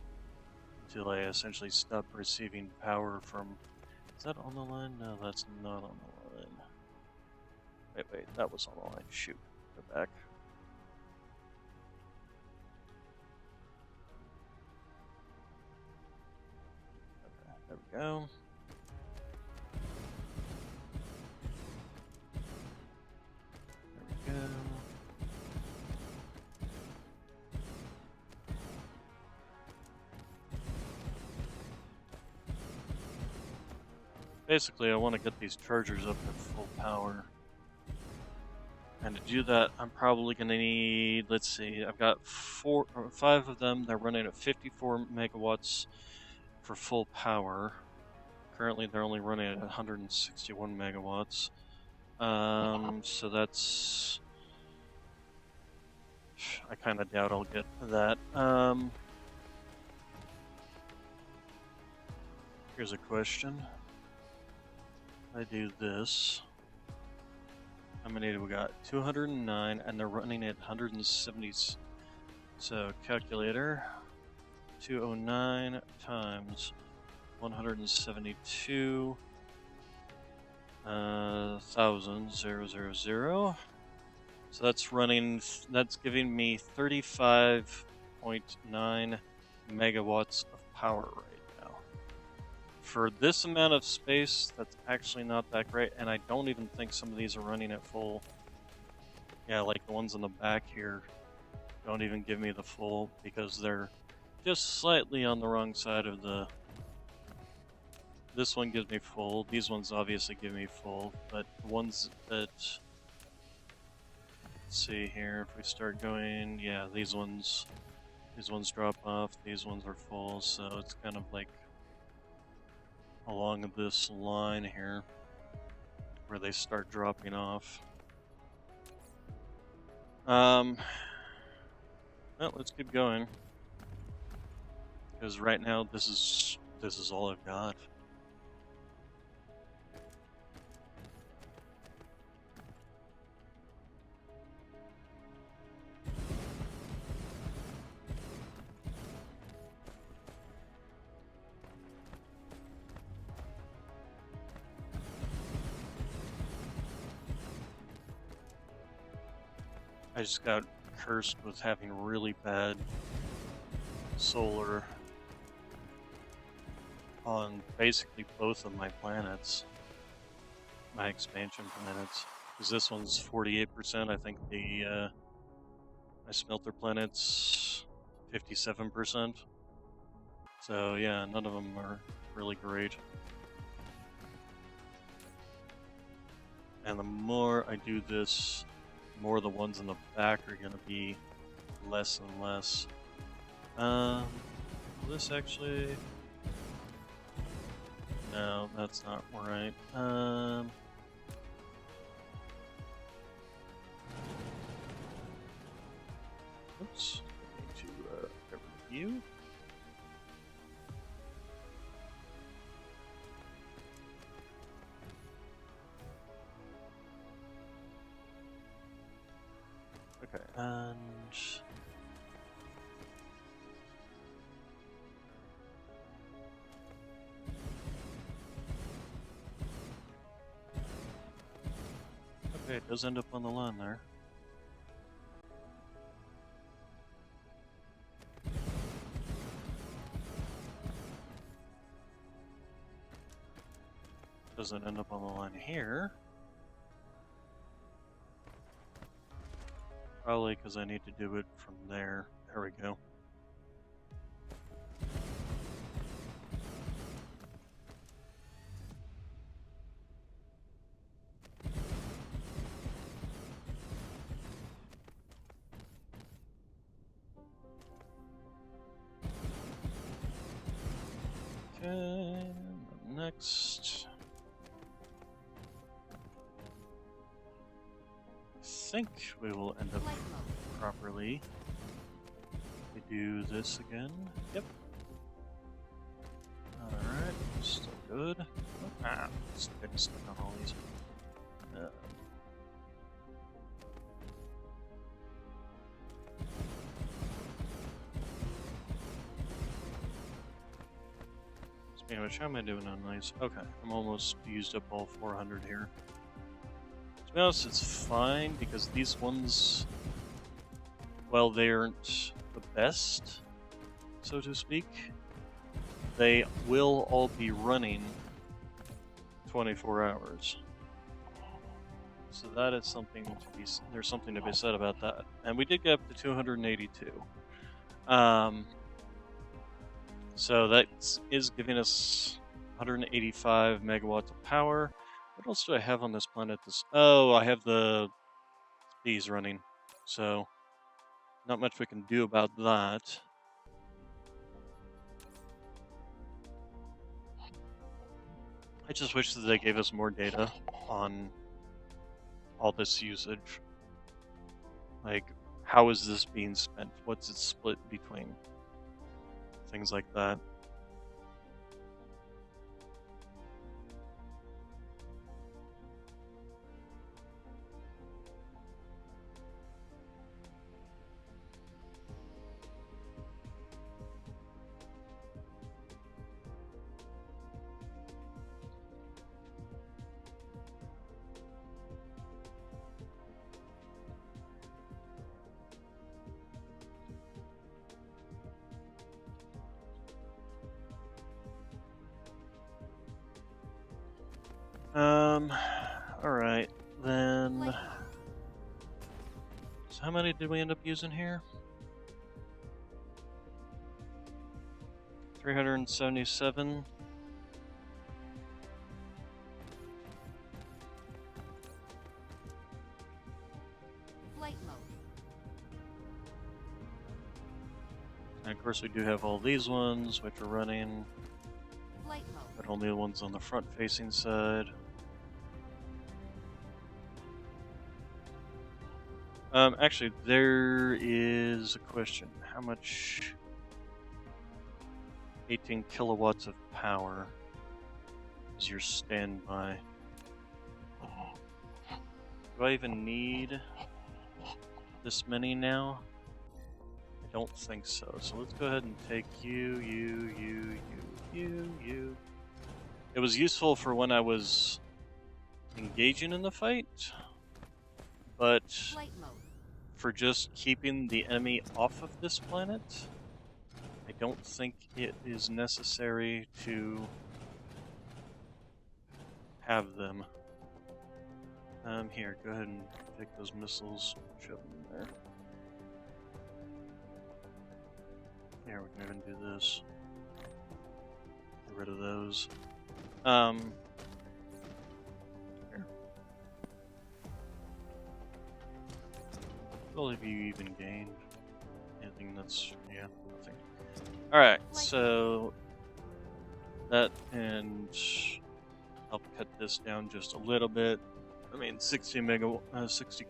Speaker 1: until I essentially stop receiving power from... Is that on the line? No, that's not on the line. Wait, that was on the line. Shoot. Go back. Okay, there we go. There we go. Basically, I want to get these chargers up to full power. And to do that, I'm probably going to need, let's see, I've got 5 of them. They're running at 54 megawatts for full power. Currently, they're only running at 161 megawatts. So that's... I kind of doubt I'll get that. Here's a question. I do this. How many do we got? 209, and they're running at 170. So calculator, 209 times 172 thousand 000. So that's running. That's giving me 35.9 megawatts of power right now. For this amount of space, that's actually not that great, and I don't even think some of these are running at full. Yeah, like the ones on the back here don't even give me the full because they're just slightly on the wrong side of the... This one gives me full, these ones obviously give me full, but the ones that... Let's see here, if we start going, yeah, these ones drop off, these ones are full, so it's kind of like along this line here where they start dropping off. Well, let's keep going because right now this is all I've got. I just got cursed with having really bad solar on basically both of my planets, my expansion planets. Because this one's 48%, I think the my smelter planet's 57%. So yeah, none of them are really great. And the more I do this, the more the ones in the back are going to be less and less. Will this actually... No, that's not right. Oops. I need to get rid of you. Okay, and... Okay, it does end up on the line there. Doesn't end up on the line here. Probably because I need to do it from there. There we go. Okay, next. I think we will end up properly. We do this again. Yep. Alright, still good. Ah, still getting stuck on all these. Speaking of which, how am I doing on these? Okay, I'm almost used up all 400 here. To be honest, it's fine because these ones, well, they aren't the best, so to speak. They will all be running 24 hours. So that is something to be, there's something to be said about that. And we did get up to 282. So that is giving us 185 megawatts of power. What else do I have on this planet? Oh, I have these running. So not much we can do about that. I just wish that they gave us more data on all this usage. Like, how is this being spent? What's it split between? Things like that. Alright, then... So how many did we end up using here? 377.
Speaker 2: Flight mode.
Speaker 1: And of course we do have all these ones, which are running.
Speaker 2: Flight mode.
Speaker 1: But only the ones on the front-facing side. Actually, there is a question. How much... 18 kilowatts of power is your standby? Do I even need this many now? I don't think so. So let's go ahead and take you. It was useful for when I was engaging in the fight, but
Speaker 2: Flight mode.
Speaker 1: for just keeping the enemy off of this planet, I don't think it is necessary to have them. Here, go ahead and take those missiles, shove them in there. Here, we can even do this. Get rid of those. Here. What have you even gained? Anything that's, yeah, nothing. Alright, so that, and help cut this down just a little bit. I mean, 60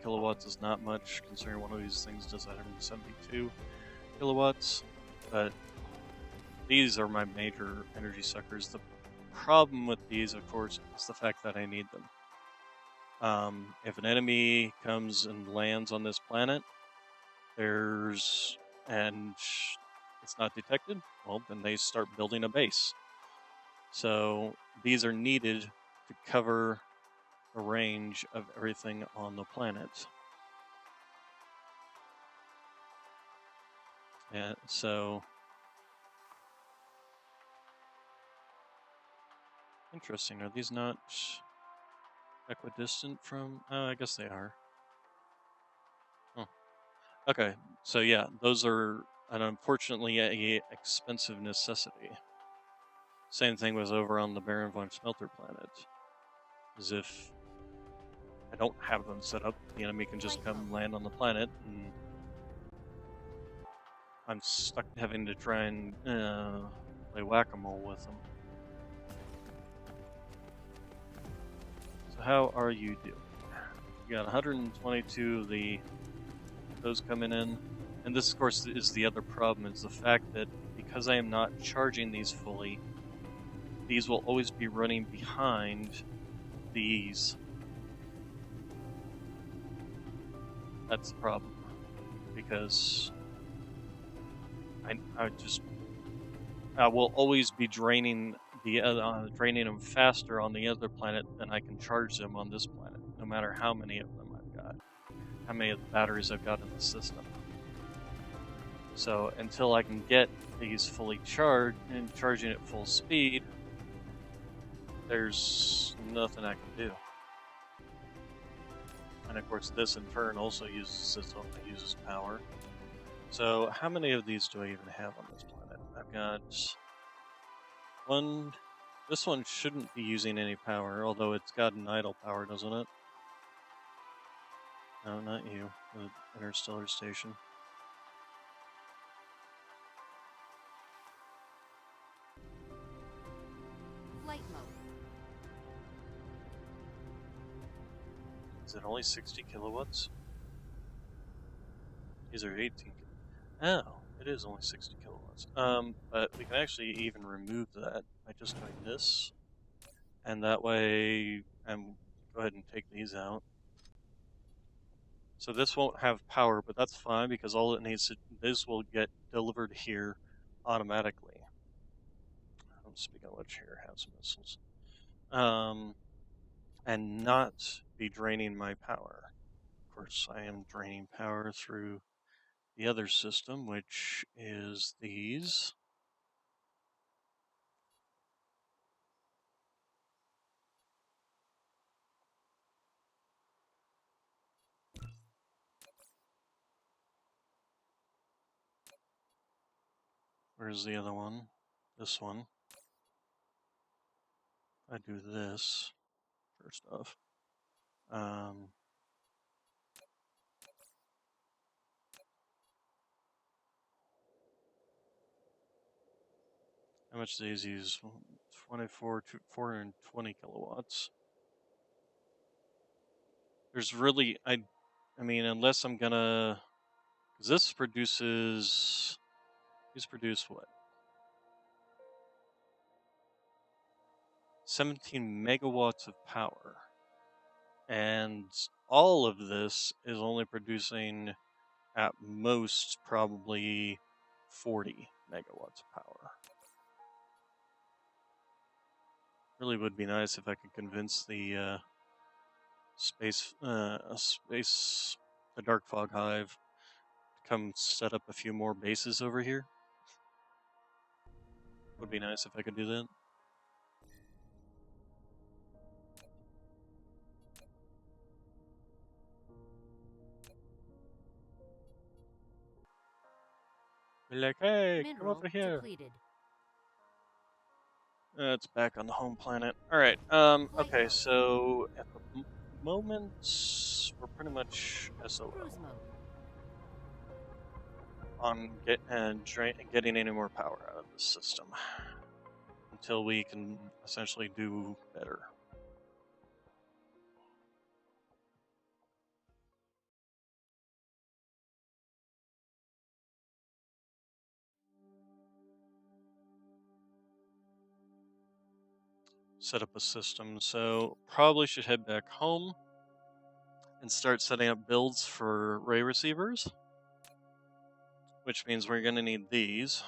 Speaker 1: kilowatts is not much, considering one of these things does 172 kilowatts, but these are my major energy suckers. The problem with these, of course, is the fact that I need them. If an enemy comes and lands on this planet, and it's not detected, well, then they start building a base. So these are needed to cover the range of everything on the planet. And so, interesting. Are these not equidistant from? Oh, I guess they are. Oh, okay. So yeah, those are unfortunately a expensive necessity. Same thing was over on the Baron von Smelter planet. As if I don't have them set up, the enemy can just come land on the planet, and I'm stuck having to try and play whack-a-mole with them. So how are you doing? You got 122 of those coming in, and this, of course, is the other problem: is the fact that because I am not charging these fully, these will always be running behind these. That's the problem, because I will always be draining draining them faster on the other planet than I can charge them on this planet, no matter how many of them I've got, how many of the batteries I've got in the system. So until I can get these fully charged and charging at full speed, there's nothing I can do. And of course, this in turn also uses power. So how many of these do I even have on this planet? I've got one. This one shouldn't be using any power, although it's got an idle power, doesn't it? No, not you. The interstellar station.
Speaker 2: Flight mode.
Speaker 1: Is it only 60 kilowatts? These are 18. Oh, it is only 60 kilowatts. But we can actually even remove that by just doing this. And that way, go ahead and take these out. So this won't have power, but that's fine because all it needs to, this will get delivered here automatically. Speaking of which, here, have some missiles. And not be draining my power. Of course, I am draining power through the other system, which is these. Where's the other one? This one. I do this first off. How much do these use? 24 to 420 kilowatts. There's really, I mean, unless I'm gonna, because this produces, these produce what? 17 megawatts of power. And all of this is only producing at most probably 40 megawatts of power. Really would be nice if I could convince the the Dark Fog Hive come set up a few more bases over here. Would be nice if I could do that. Be like, hey, come
Speaker 2: Mineral
Speaker 1: over here.
Speaker 2: depleted.
Speaker 1: It's back on the home planet. All right.
Speaker 2: Flight
Speaker 1: Okay.
Speaker 2: mode.
Speaker 1: So at the moment, we're pretty much SOL
Speaker 2: Cruise mode.
Speaker 1: on getting any more power out of this system until we can essentially do better. Set up a system. So probably should head back home and start setting up builds for ray receivers, which means we're going to need these.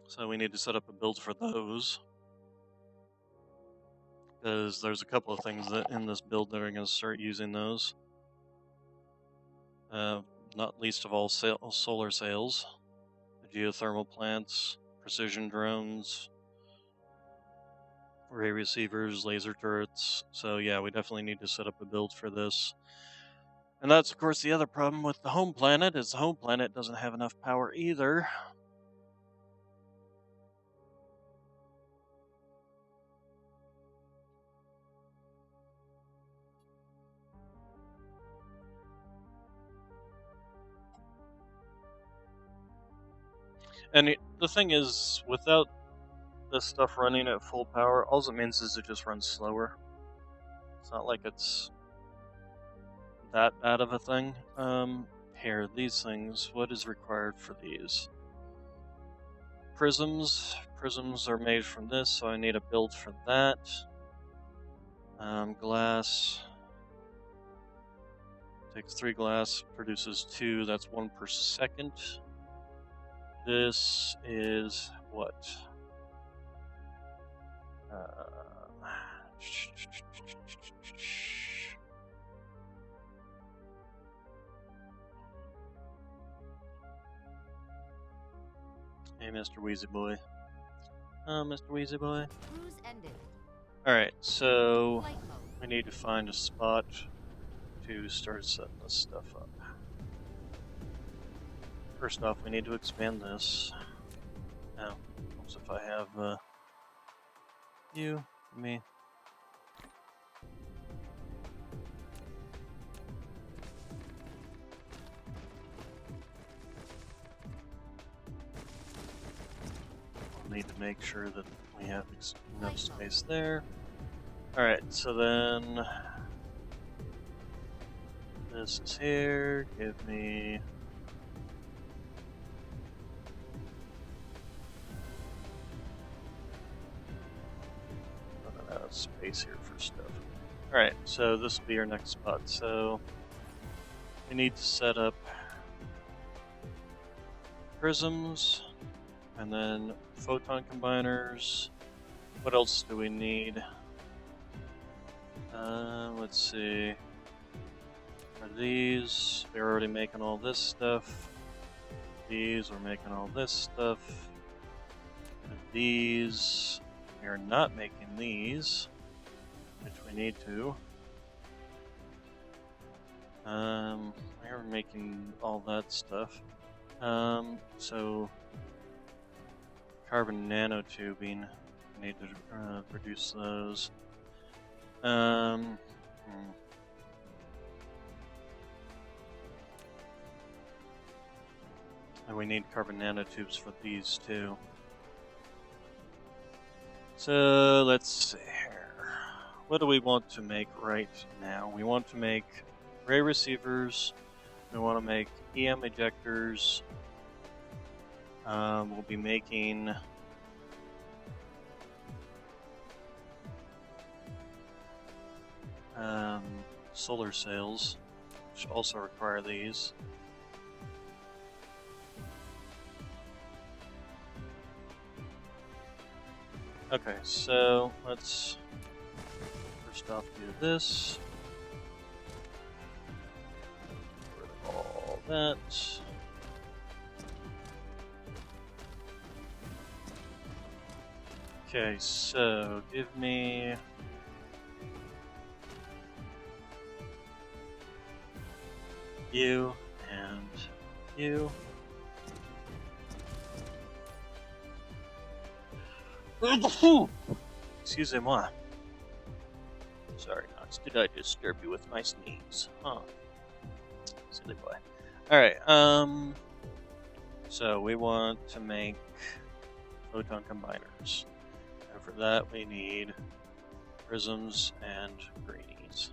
Speaker 1: So we need to set up a build for those, because there's a couple of things that in this build that are going to start using those. Not least of all solar sails, the geothermal plants, precision drones, ray receivers, laser turrets. So yeah, we definitely need to set up a build for this. And that's of course the other problem with the home planet, is the home planet doesn't have enough power either. And the thing is, without this stuff running at full power, all it means is it just runs slower. It's not like it's that bad of a thing. Here, these things, what is required for these? Prisms. Prisms are made from this, so I need a build for that. Glass. Takes 3 glass, produces 2, that's 1 per second. This is what? Hey, Mr. Wheezy Boy. Mr. Wheezy Boy.
Speaker 2: Cruise ended.
Speaker 1: Alright, so
Speaker 2: Flight mode.
Speaker 1: we need to find a spot to start setting this stuff up. First off, we need to expand this. Now, helps if I have you, me. We'll need to make sure that we have enough space there. Alright, so then this is here. Give me space here for stuff. Alright, so this will be our next spot. So we need to set up prisms and then photon combiners. What else do we need? Let's see. For these, we're already making all this stuff. These, we're making all this stuff. And these, we are not making these, which we need to. We're making all that stuff. So carbon nanotubing, we need to produce those. And we need carbon nanotubes for these too. So let's see here. What do we want to make right now? We want to make ray receivers. We want to make EM ejectors. We'll be making solar sails, which also require these. Okay, so let's first off do this. Get rid of all that. Okay, so give me you and you. Excusez-moi. Sorry, Knox. Did I disturb you with my sneeze? Huh. Silly boy. Alright, so we want to make photon combiners. And for that we need prisms and greenies.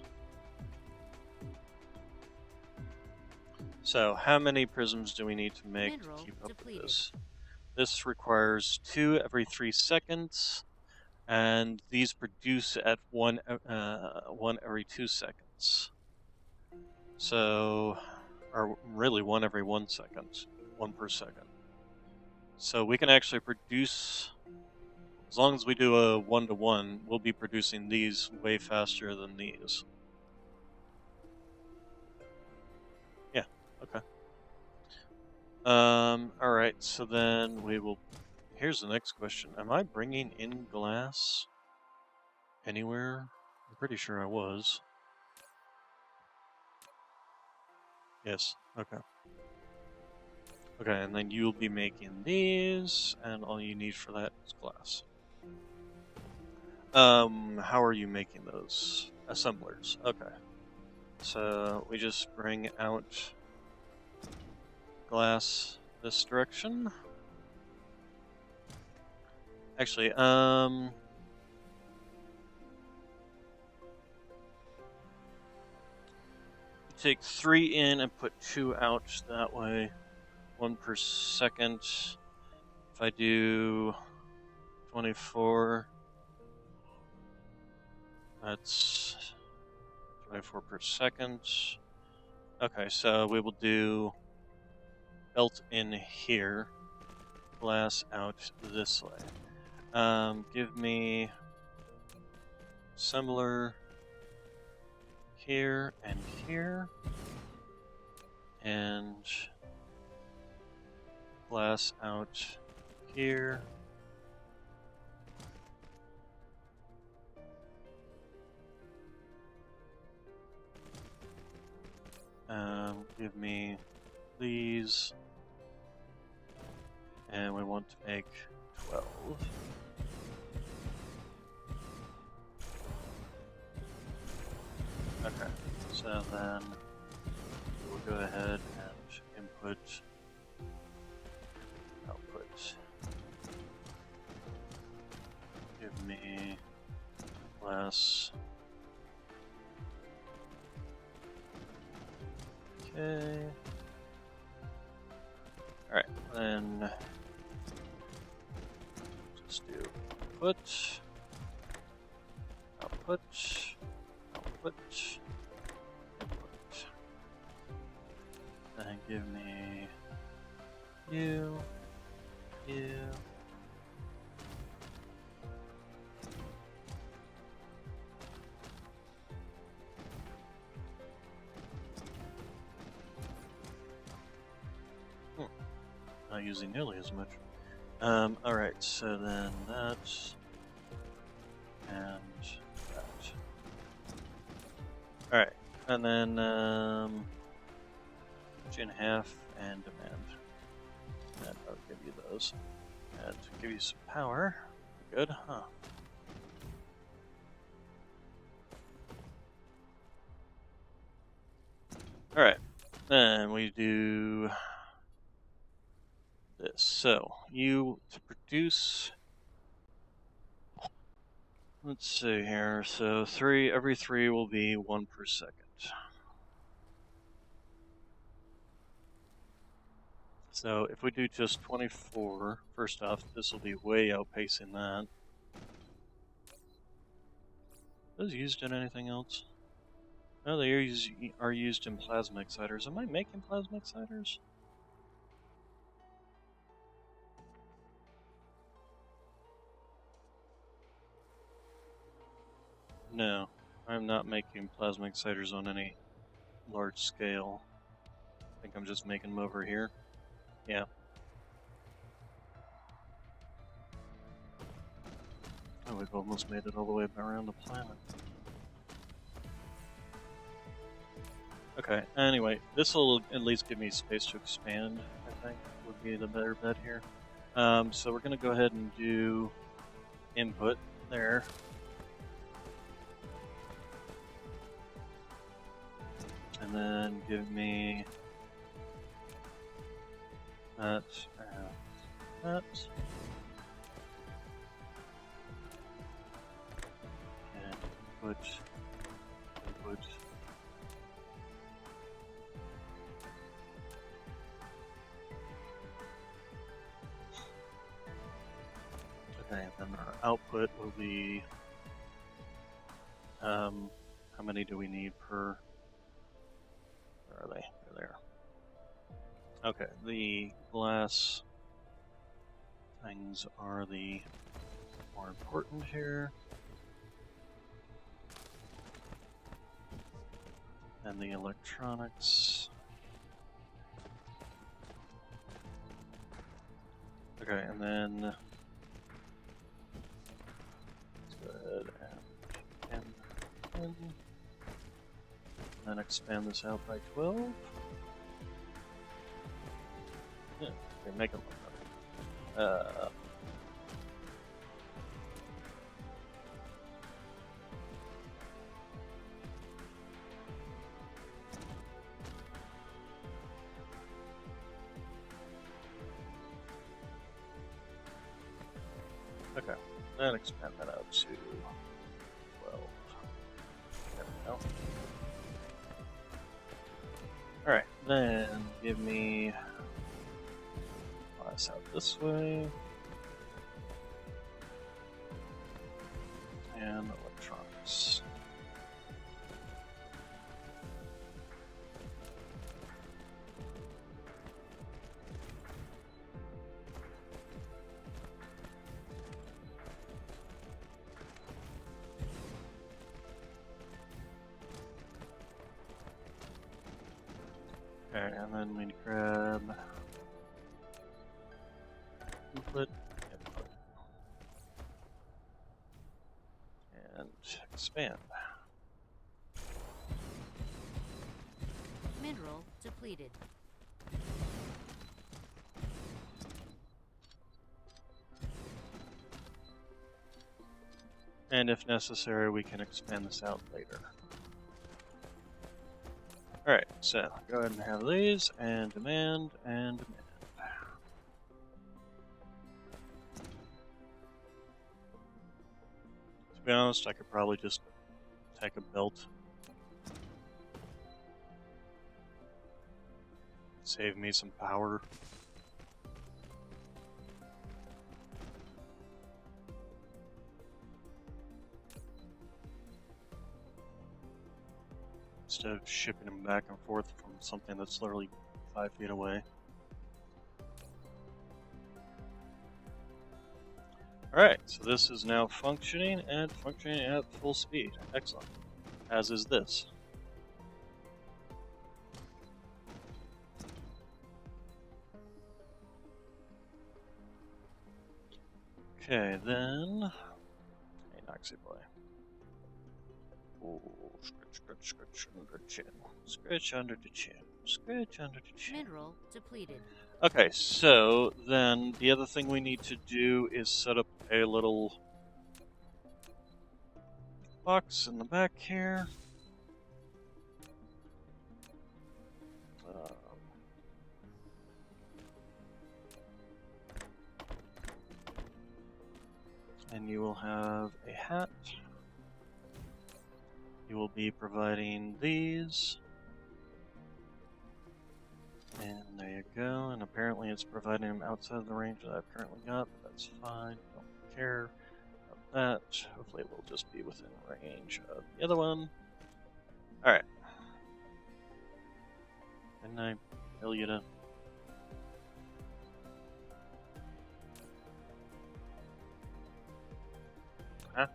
Speaker 1: So how many prisms do we need to make
Speaker 2: Mineral
Speaker 1: to keep up
Speaker 2: depleted.
Speaker 1: with this? This requires 2 every 3 seconds, and these produce at one every 2 seconds. So, or really 1 every 1 second, 1 per second. So we can actually produce, as long as we do a 1-to-1, we'll be producing these way faster than these. Yeah, okay. Alright, so then we will, here's the next question. Am I bringing in glass anywhere? I'm pretty sure I was. Yes, okay. Okay, and then you'll be making these, and all you need for that is glass. How are you making those? Assemblers, okay. So, we just bring out glass this direction. Actually, take 3 in and put 2 out that way. 1 per second. If I do 24, that's 24 per second. Okay, so we will do belt in here, glass out this way. Give me assembler here and here, and glass out here. Give me these, and we want to make 12. Okay, so then we'll go ahead and input, output. Give me glass. Okay. Alright, then just do output, output, output, input. Then give me you. Not using nearly as much. Alright, so then that and that. Alright, and then in half and demand. And I'll give you those. And give you some power. Good, huh? Alright, then we do this. So, you to produce, let's see here, so every 3 will be 1 per second. So if we do just 24, first off, this will be way outpacing that. Are those used in anything else? No, they are used in plasma exciters. Am I making plasma exciters? No, I'm not making plasma exciters on any large scale. think I'm just making them over here. Yeah. Oh, we've almost made it all the way around the planet. Okay, anyway, this will at least give me space to expand, I think, would be the better bet here. So we're going to go ahead and do input there. And then give me that and that. And input. Okay, and then our output will be, how many do we need per, where are they? They're there. Okay, the glass things are the more important here. And the electronics. Okay, and then let's go ahead and then expand this out by 12. Yeah, okay, make it look better. Okay, then expand that out to 12. There we go. Alright, then give me glass out this way. And electronics. Okay, and then we grab input, and expand.
Speaker 2: Mineral depleted.
Speaker 1: And if necessary, we can expand this out later. Alright, so go ahead and have these, and demand, and demand. To be honest, I could probably just take a belt. Save me some power. Instead of shipping them back and forth from something that's literally 5 feet away. Alright, so this is now functioning and functioning at full speed. Excellent. As is this. Okay, then. Hey, Noxy boy. Ooh, scratch under the chin. Scratch under the chin. Scratch under the chin.
Speaker 2: Mineral depleted.
Speaker 1: Okay, so then the other thing we need to do is set up a little box in the back here. And you will have a hat. You will be providing these. And there you go. And apparently it's providing them outside the range that I've currently got, but that's fine. Don't care about that. Hopefully it will just be within range of the other one. Alright. And I tell you to... Huh?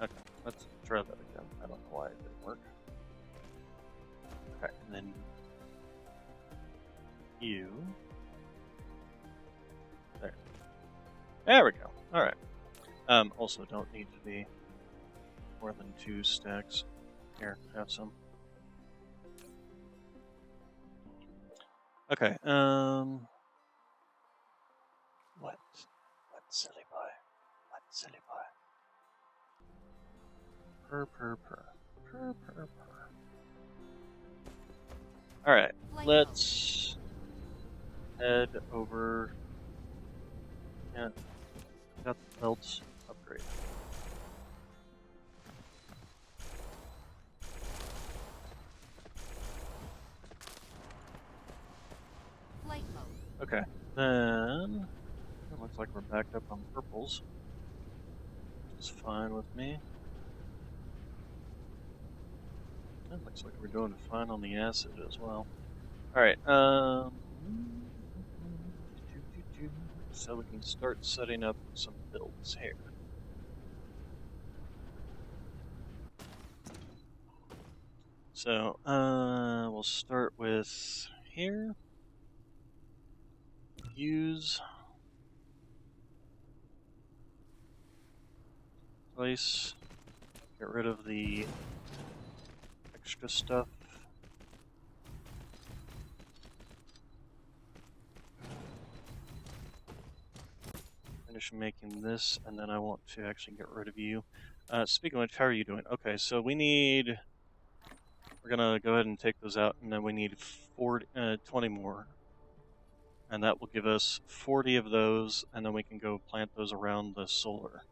Speaker 1: Okay, let's try that again. I don't know why it didn't work. you. There we go. Alright. Also don't need to be more than 2 stacks. Here, have some. Okay, what silly boy? What silly boy? Purr. Alright, let's head over. Yeah, got the belts upgrade.
Speaker 2: Flight mode.
Speaker 1: Okay, then it looks like we're backed up on purples, which is fine with me. It looks like we're doing fine on the acid as well. Alright, so we can start setting up some builds here. So, we'll start with here. Use. Place. Get rid of the extra stuff. Finish making this, and then I want to actually get rid of you. Speaking of which, how are you doing? Okay, so we need... We're gonna go ahead and take those out, and then we need 20 more. And that will give us 40 of those, and then we can go plant those around the solar.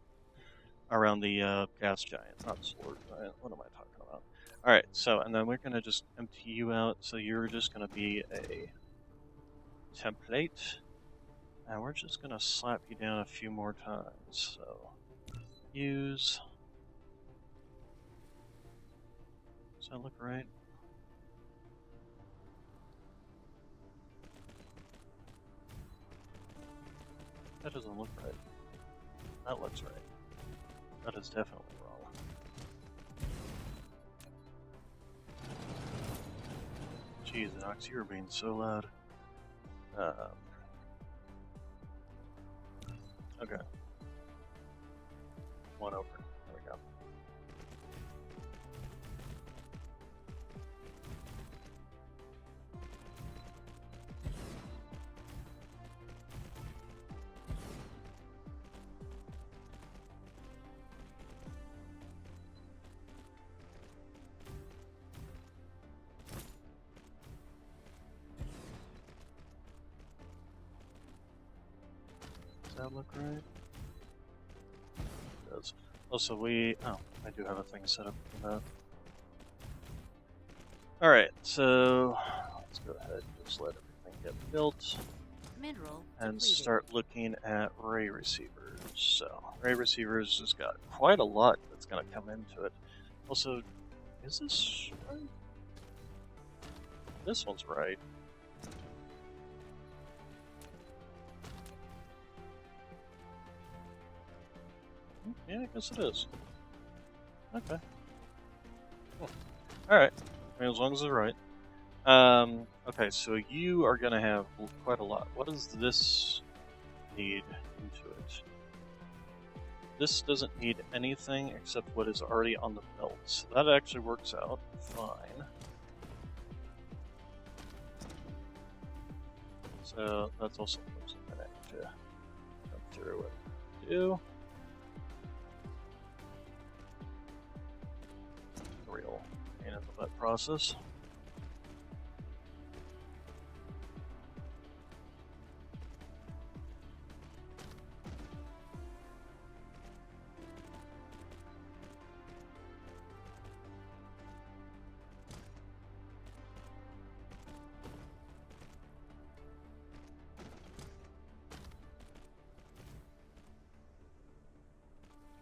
Speaker 1: Around the gas giant, not solar giant. What am I talking about? Alright, so, and then we're gonna just empty you out, so you're just gonna be a template. And we're just gonna slap you down a few more times. So, use. Does that look right? That doesn't look right. That looks right. That is definitely wrong. Jeez, Nox, you're being so loud. Okay. One over. There we go. Does that look right? It does. Also, I do have a thing set up for that. Alright, so let's go ahead and just let everything get built.
Speaker 2: Mineral
Speaker 1: And
Speaker 2: depleted.
Speaker 1: start looking at ray receivers. So, ray receivers has got quite a lot that's going to come into it. Also, is this right? This one's right. Yeah, I guess it is. Okay. Cool. Alright. I mean, as long as it's right. Okay, so you are going to have quite a lot. What does this need into it? This doesn't need anything except what is already on the belt. So that actually works out fine. So that's also something I need to come through and do. Real pain in the butt process.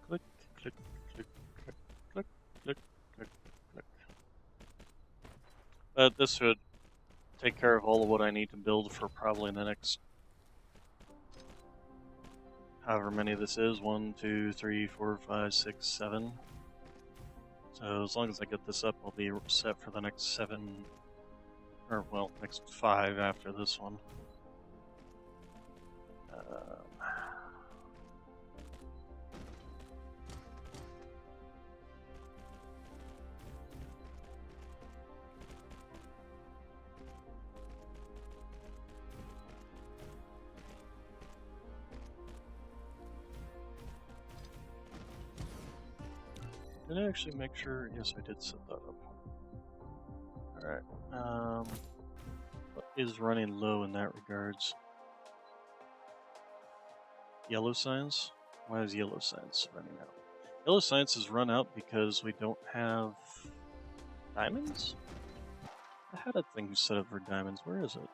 Speaker 1: Click, click, click, click, click, click, click, click. This should take care of all of what I need to build for probably the next however many this is. 1, 2, 3, 4, 5, 6, 7. So as long as I get this up, I'll be set for the next 7 Or, well, next 5 after this one. Did I actually make sure? Yes, I did set that up. Alright. What is running low in that regards? Yellow signs? Why is yellow signs running out? Yellow signs is run out because we don't have diamonds? I had a thing set up for diamonds. Where is it?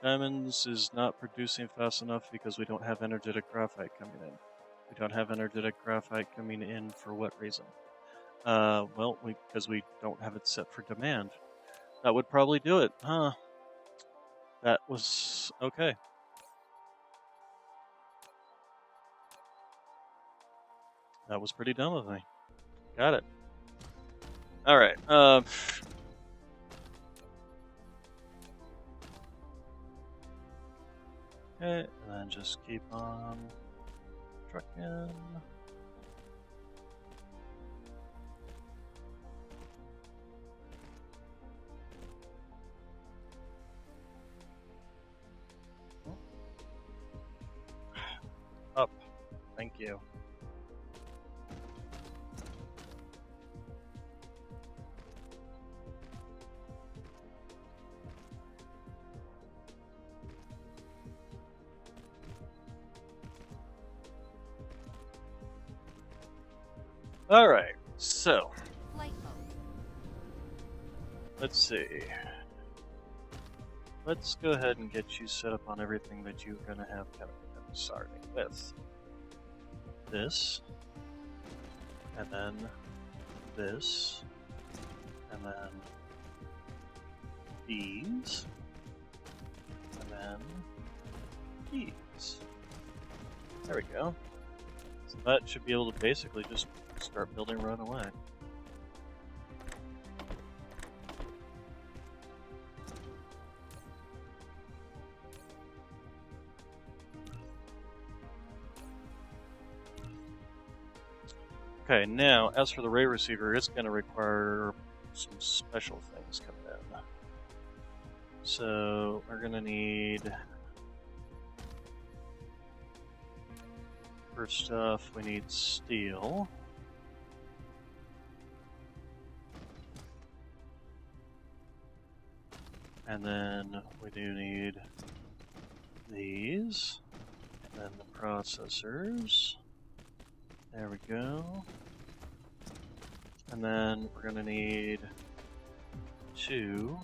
Speaker 1: Diamonds is not producing fast enough because we don't have energetic graphite coming in. We don't have energetic graphite coming in for what reason? Well, because we don't have it set for demand. That would probably do it, huh? That was okay. That was pretty dumb of me. Got it. Alright, okay, and then just keep on trucking. Up. Thank you. Alright, so
Speaker 2: Flight mode.
Speaker 1: let's see. Let's go ahead and get you set up on everything that you're going to have coming in, starting with this, and then this, and then these, and then these. There we go. So that should be able to basically just start building right away. Okay, now as for the ray receiver, it's going to require some special things coming in. So we're going to need, first off, we need steel. And then we do need these, and then the processors. There we go. And then we're gonna need 2,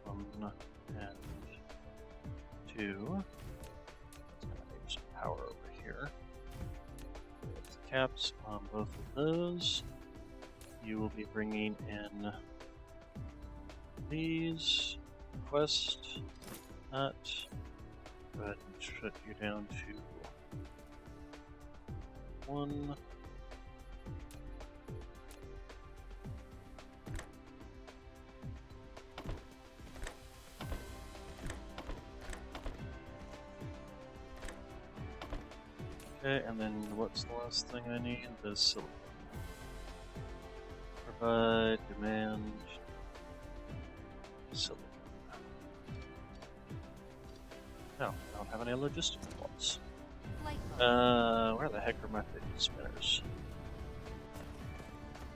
Speaker 1: 1 and 2. That's gonna need some power over here. There's caps on both of those. You will be bringing in these. Quest that. Go ahead and shut you down to 1. Okay, and then what's the last thing I need? The silicon. Provide, demand, silicon. No, I don't have any logistical plots. Where the heck are my fidget spinners?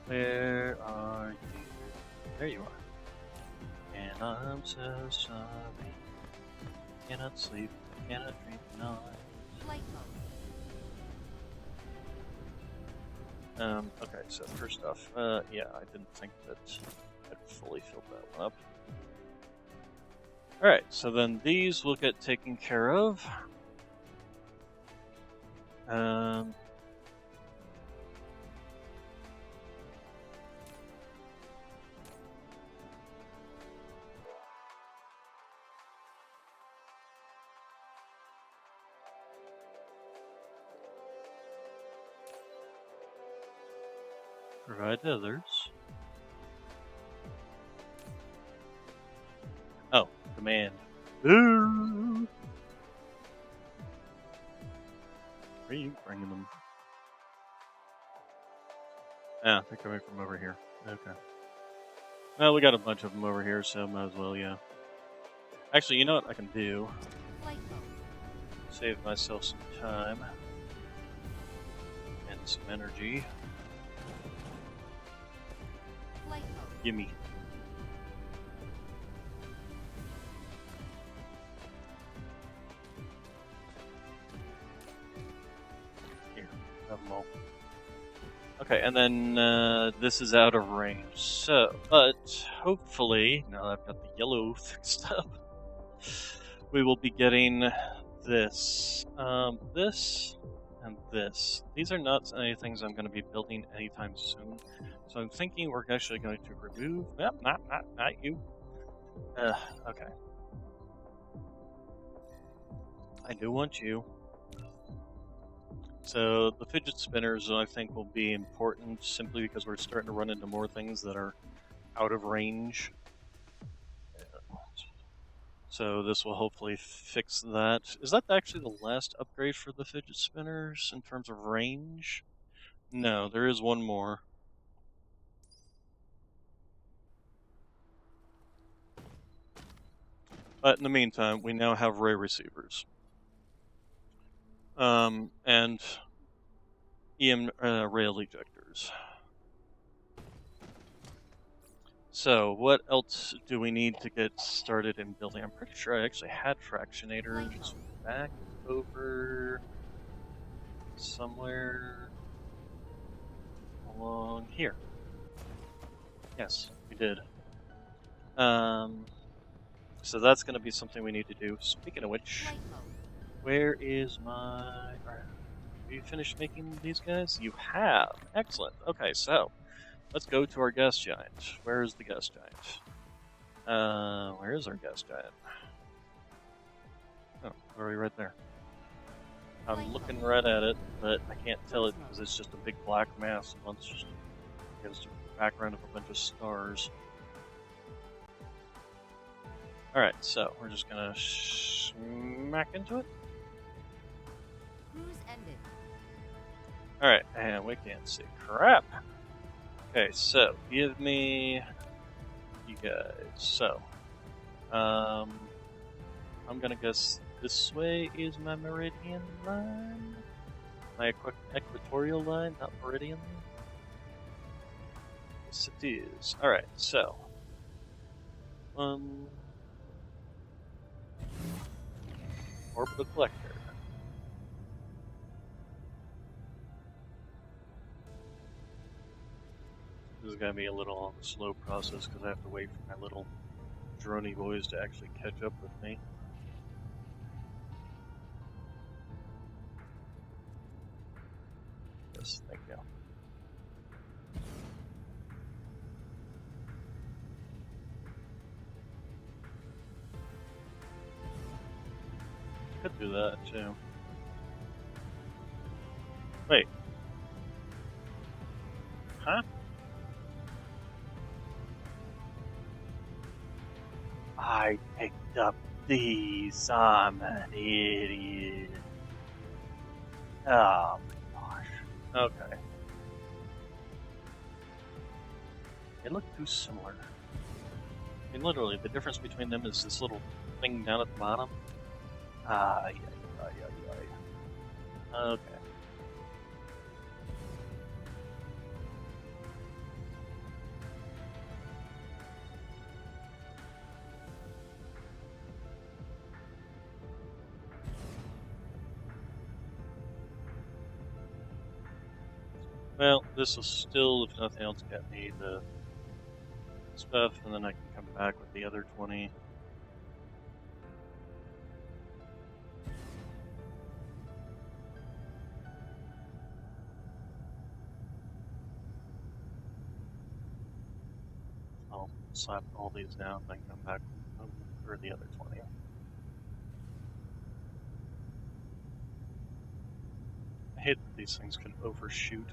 Speaker 1: Where are you? There you are. And I'm so sorry. Cannot sleep, cannot dream tonight.
Speaker 2: Flight mode.
Speaker 1: Okay, so first off, yeah, I didn't think that I'd fully filled that one up. Alright, so then these will get taken care of. Provide to others. command. Where are you bringing them? Ah, they're coming from over here. Okay. Well, we got a bunch of them over here, so might as well, yeah. Actually, you know what I can do?
Speaker 2: Flight mode.
Speaker 1: Save myself some time. And some energy.
Speaker 2: Flight mode.
Speaker 1: Gimme. Here, have them all. Okay, and then this is out of range. So, but hopefully, now that I've got the yellow fixed up, we will be getting this, this, and this. These are not any things I'm going to be building anytime soon. So I'm thinking we're actually going to remove. Yep, not you. Okay. I do want you. So the fidget spinners, I think, will be important simply because we're starting to run into more things that are out of range. So this will hopefully fix that. Is that actually the last upgrade for the fidget spinners in terms of range? No, there is one more. But in the meantime, we now have ray receivers. And EM rail ejectors. So, what else do we need to get started in building? I'm pretty sure I actually had fractionators back over somewhere along here. Yes, we did. So that's going to be something we need to do. Speaking of which,
Speaker 2: Flight mode.
Speaker 1: where is my... Have you finished making these guys? You have. Excellent. Okay, so let's go to our gas giant. Where is the gas giant? Where is our gas giant? Oh, already right there. I'm looking right at it, but I can't tell it because it's just a big black mass amongst against a background of a bunch of stars. Alright, so we're just gonna smack into it.
Speaker 2: Cruise ended.
Speaker 1: Alright, and we can't see crap. Okay, so give me you guys. So, I'm gonna guess this way is my meridian line? My equatorial line, not meridian? Yes, it is. Alright, so. Orbital collector. This is gonna be a little slow process because I have to wait for my little droney boys to actually catch up with me. Yes, thank you. Could do that too. Wait. Huh? I picked up these. I'm an idiot. Oh my gosh. Okay. They look too similar. I mean, literally, the difference between them is this little thing down at the bottom. Yeah. Okay. Well, this will still, if nothing else, get me the stuff, and then I can come back with the other 20. I'll slap all these down, then come back for the other 20. I hate that these things can overshoot.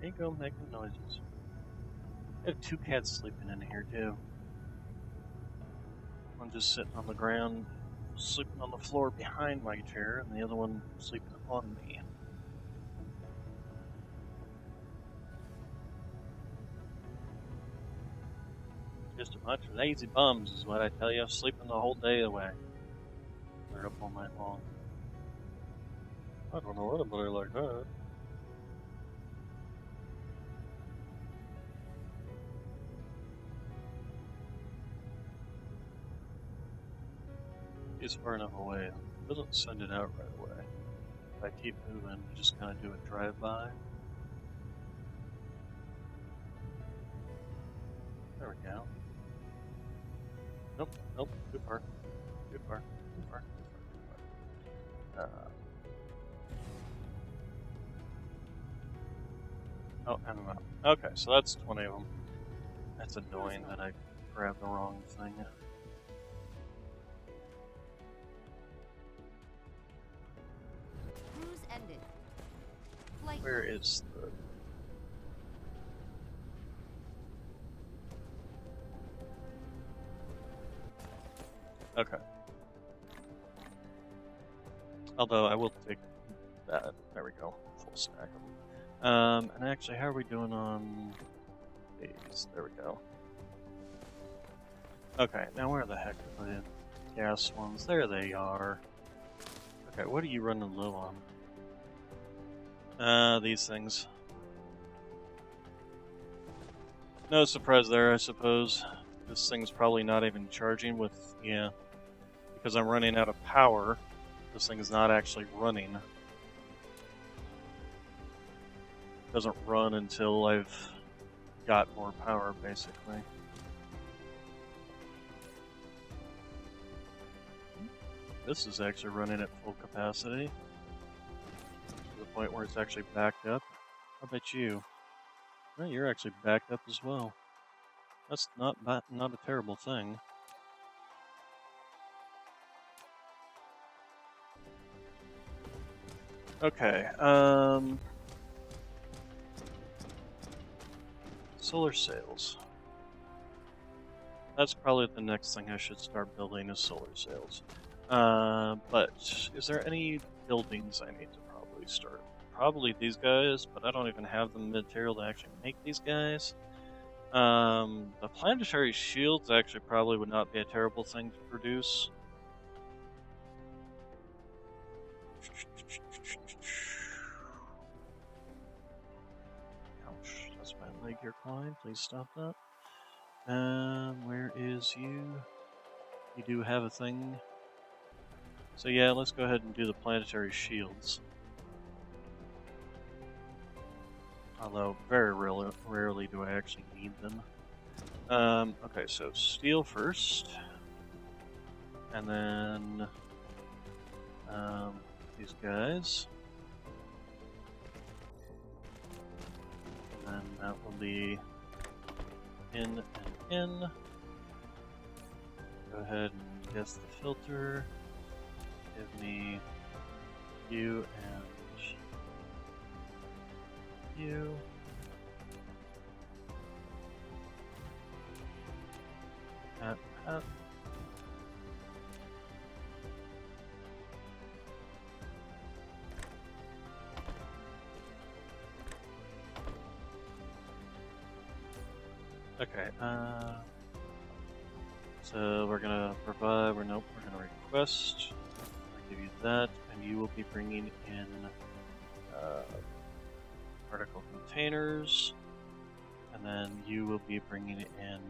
Speaker 1: There you go, making noises. I have two cats sleeping in here too. One just sitting on the ground, sleeping on the floor behind my chair, and the other one sleeping on me. Just a bunch of lazy bums is what I tell you, sleeping the whole day away. They're up all night long. I don't know anybody like that. It's far enough away. It doesn't send it out right away. If I keep moving, you just kind of do a drive-by. There we go. Nope, nope, too far. Too far, too far, too far, too far. Oh, I don't know. Okay, so that's 20 of them. That's annoying that I grabbed the wrong thing.
Speaker 2: Cruise ended. Flight
Speaker 1: Where
Speaker 2: mode.
Speaker 1: is the... Okay. Although I will take that. There we go. Full stack of them. And actually, how are we doing on these? There we go. Okay, now where the heck are the gas ones? There they are. Okay, what are you running low on? These things. No surprise there, I suppose. This thing's probably not even charging with, yeah, because I'm running out of power. This thing is not actually running. It doesn't run until I've got more power, basically. This is actually running at full capacity, to the point where it's actually backed up. How about you? No, you're actually backed up as well. That's not a terrible thing. Okay, solar sails. That's probably the next thing I should start building is solar sails. But is there any buildings I need to probably start? Probably these guys, but I don't even have the material to actually make these guys. The planetary shields actually probably would not be a terrible thing to produce. Ouch, that's my leg here, Klein. Please stop that. Where is you? You do have a thing. So yeah, let's go ahead and do the planetary shields. Although, very rarely do I actually need them. Okay, so steel first. And then these guys. And then that will be in and in. Go ahead and guess the filter. Give me you and you. That. Okay, so we're gonna provide, we're gonna request, I'll give you that, and you will be bringing in particle containers, and then you will be bringing in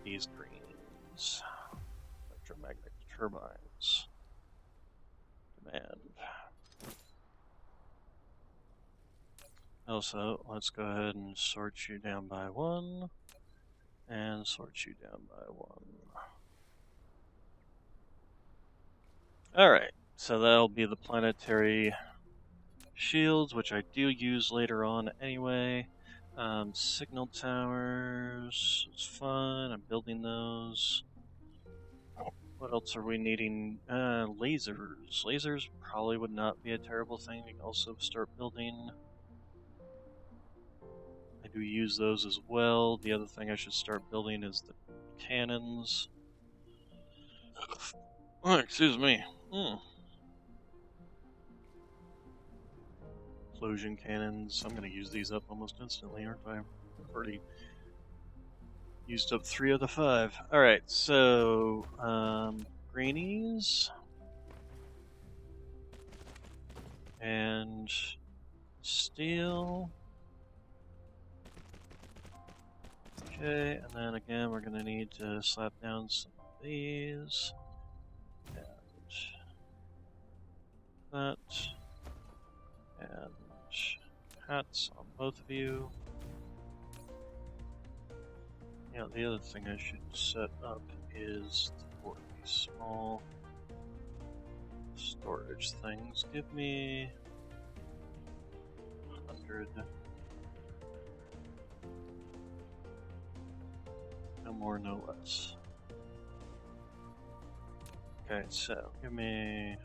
Speaker 1: these greens, electromagnetic turbines. Demand. Also, let's go ahead and sort you down by one, and sort you down by one. Alright, so that'll be the planetary shields, which I do use later on anyway. Signal towers, it's fun, I'm building those. What else are we needing? Lasers. Lasers probably would not be a terrible thing to also start building. do use those as well. The other thing I should start building is the cannons. Oh, excuse me. Explosion cannons. I'm going to use these up almost instantly, aren't I? I've already used up 3 of the 5. Alright, so, greenies. And steel. Okay, and then again, we're going to need to slap down some of these. And that. And hats on both of you. Yeah, the other thing I should set up is for the small storage things. Give me 100. No more, no less. Okay, so give me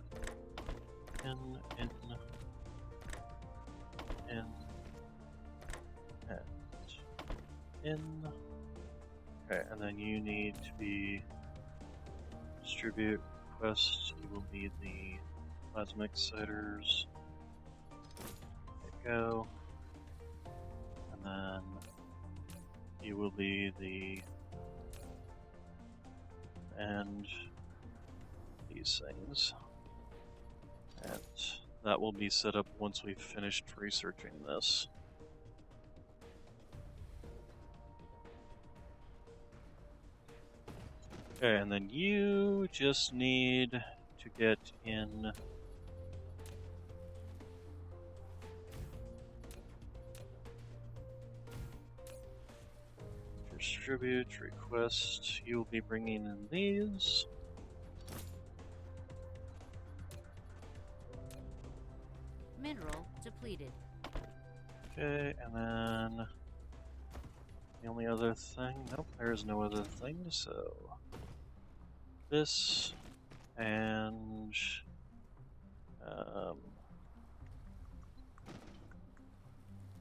Speaker 1: in, and in. Okay, and then you need to be distribute request. You will need the plasma exciters. There you go. And then you will be the and these things. And that will be set up once we've finished researching this. Okay, and then you just need to get in distribute request. You will be bringing in these.
Speaker 2: Mineral depleted.
Speaker 1: Okay, and then the only other thing, nope, there's no other thing, so this and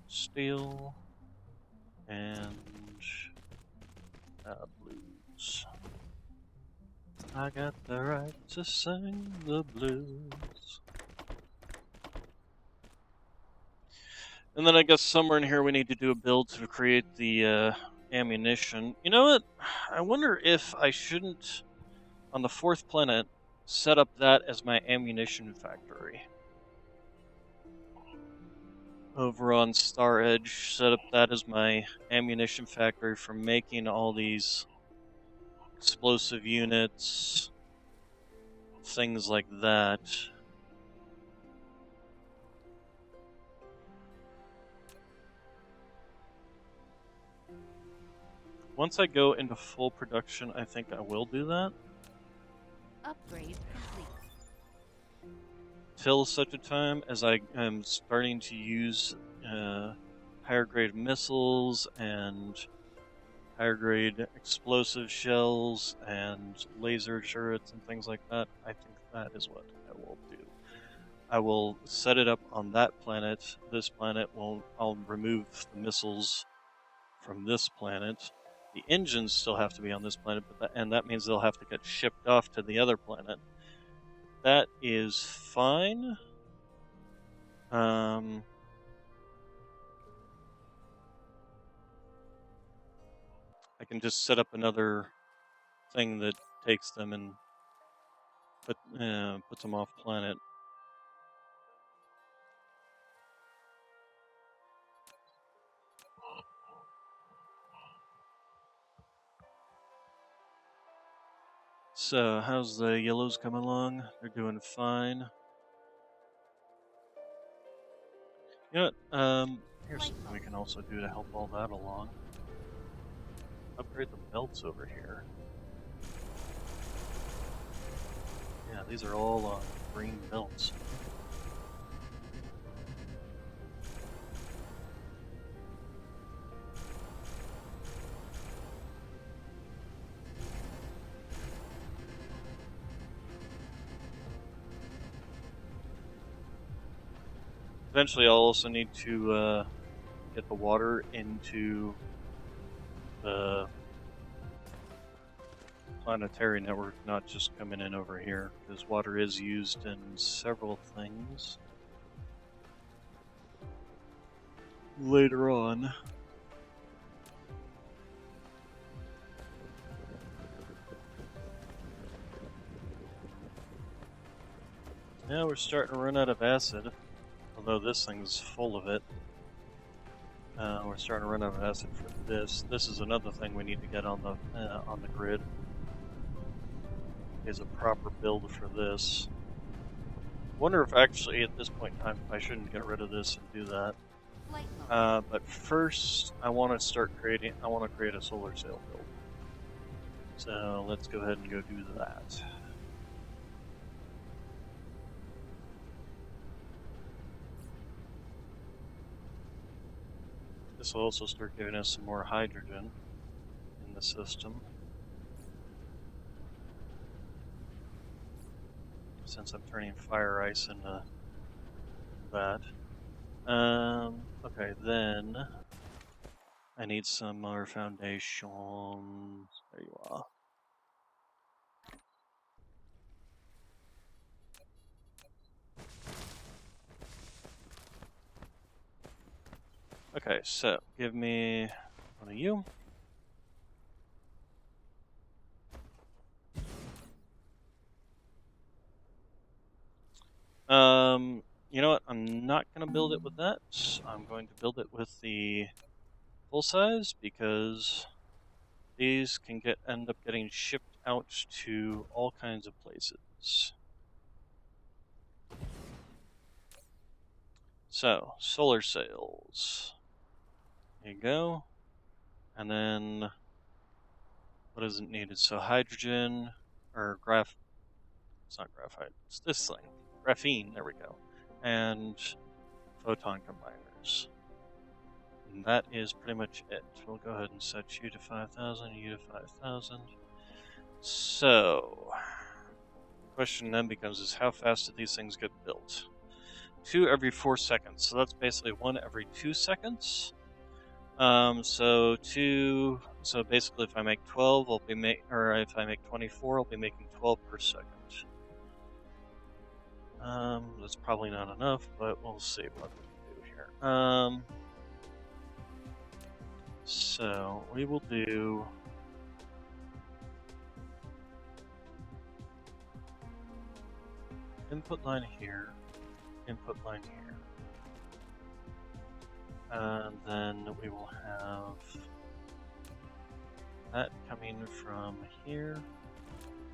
Speaker 1: steel and blues. I got the right to sing the blues. And then I guess somewhere in here we need to do a build to create the ammunition. You know what? I wonder if I shouldn't, on the 4th planet, set up that as my ammunition factory. Over on Star Edge, set up that as my ammunition factory for making all these explosive units, things like that. Once I go into full production, I think I will do that.
Speaker 2: Upgrade complete.
Speaker 1: Till such a time as I am starting to use higher grade missiles and higher grade explosive shells and laser turrets and things like that, I think that is what I will do. I will set it up on that planet. This planet I'll remove the missiles from this planet. The engines still have to be on this planet, and that means they'll have to get shipped off to the other planet. That is fine. I can just set up another thing that takes them and puts them off planet. So, how's the yellows coming along? They're doing fine. You know what? Here's something we can also do to help all that along. Upgrade the belts over here. Yeah, these are all green belts. Eventually I'll also need to get the water into the planetary network, not just coming in over here, because water is used in several things later on. Now we're starting to run out of acid, although this thing's full of it. We're starting to run out of acid for this. This is another thing we need to get on the grid. Is a proper build for this. Wonder if actually at this point in time I shouldn't get rid of this and do that. But first I want to start creating. I want to create a solar sail build. So let's go ahead and go do that. This will also start giving us some more hydrogen in the system, since I'm turning fire ice into that. Okay, then I need some more foundations. There you are. Okay, so give me one of you. You know what? I'm not going to build it with that. I'm going to build it with the full size because these can end up getting shipped out to all kinds of places. So, solar sails. There you go. And then, what isn't needed? So hydrogen, or it's not graphite, it's this thing. Graphene, there we go. And photon combiners. And that is pretty much it. We'll go ahead and set you to 5,000, you to 5,000. So, the question then becomes is how fast do these things get built? 2 every 4 seconds, so that's basically 1 every 2 seconds. So basically if I make 12, or if I make 24, I'll be making 12 per second. That's probably not enough, but we'll see what we can do here. So we will do input line here, input line here. And then we will have that coming from here.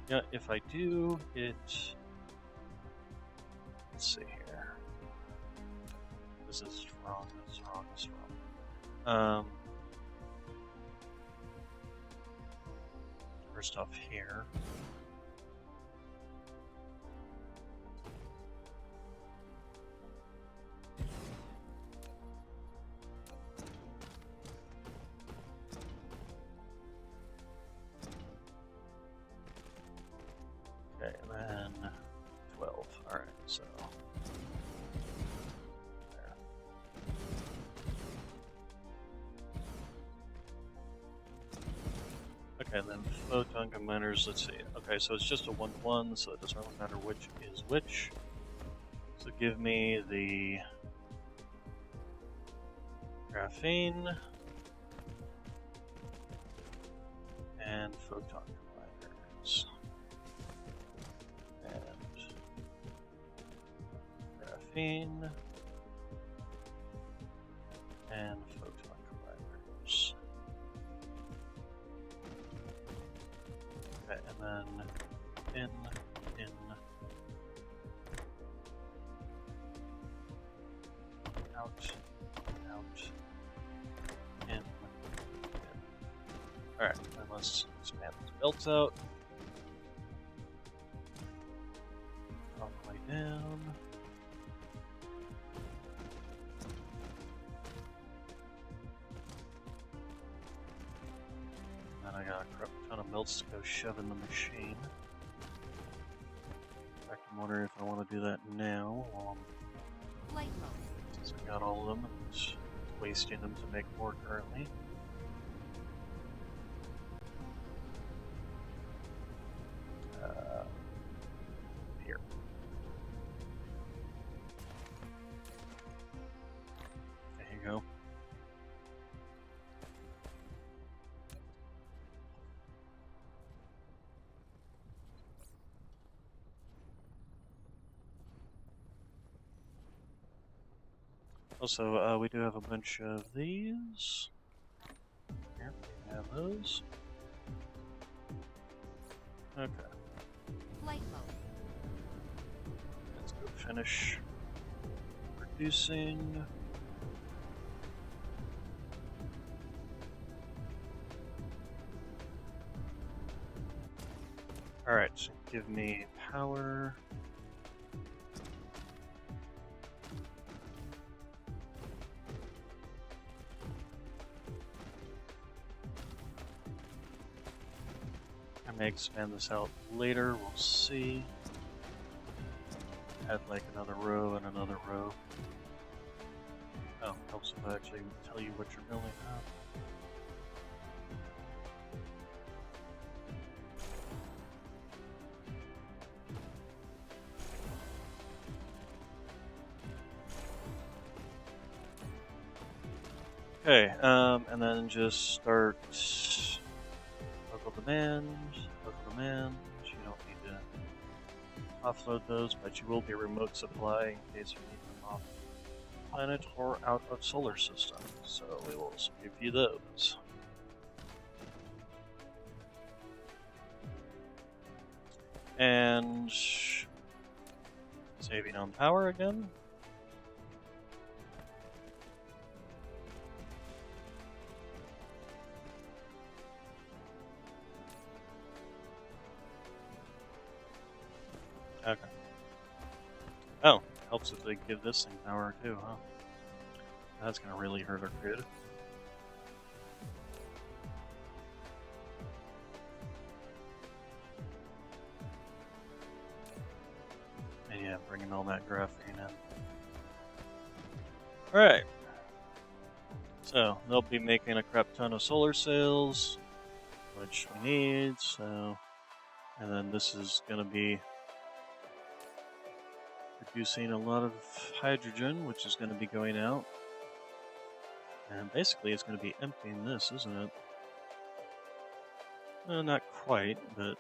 Speaker 1: Yeah, if I do it, let's see here. This is wrong, this is wrong, this is wrong. First off here. Okay, and then 12. Alright, so there. Okay, then photon combiners, let's see. Okay, so it's just a 1-1, so it doesn't really matter which is which. So give me the graphene and photon combiners. And graphene and photon combiners. Okay, and then in, out, in. Alright, then let's expand these belts out. All the way down. And then I got a crap ton of belts to go shove in the machine. In fact, I'm wondering if I want to do that now.
Speaker 2: Flight mode.
Speaker 1: Since I got all of them, and wasting them to make more currently. Here. There you go. Also, we do have a bunch of these. Here, we have those. Okay.
Speaker 2: Flight mode.
Speaker 1: Let's go finish producing. Alright, so give me power. I may expand this out later, we'll see. Add like another row and another row. Oh, helps if I actually tell you what you're building now. Okay, and then just start local demand. You don't need to offload those, but you will be remote supply in case you need them off planet or out of solar system. So we will give you those. And saving on power again. Okay. Oh, helps if they give this thing power too, huh? That's gonna really hurt our grid. And yeah, bringing all that graphene in. Alright. So, they'll be making a crap ton of solar sails, which we need, so... And then this is gonna be producing a lot of hydrogen, which is going to be going out. And basically it's going to be emptying this, isn't it? Not quite, but...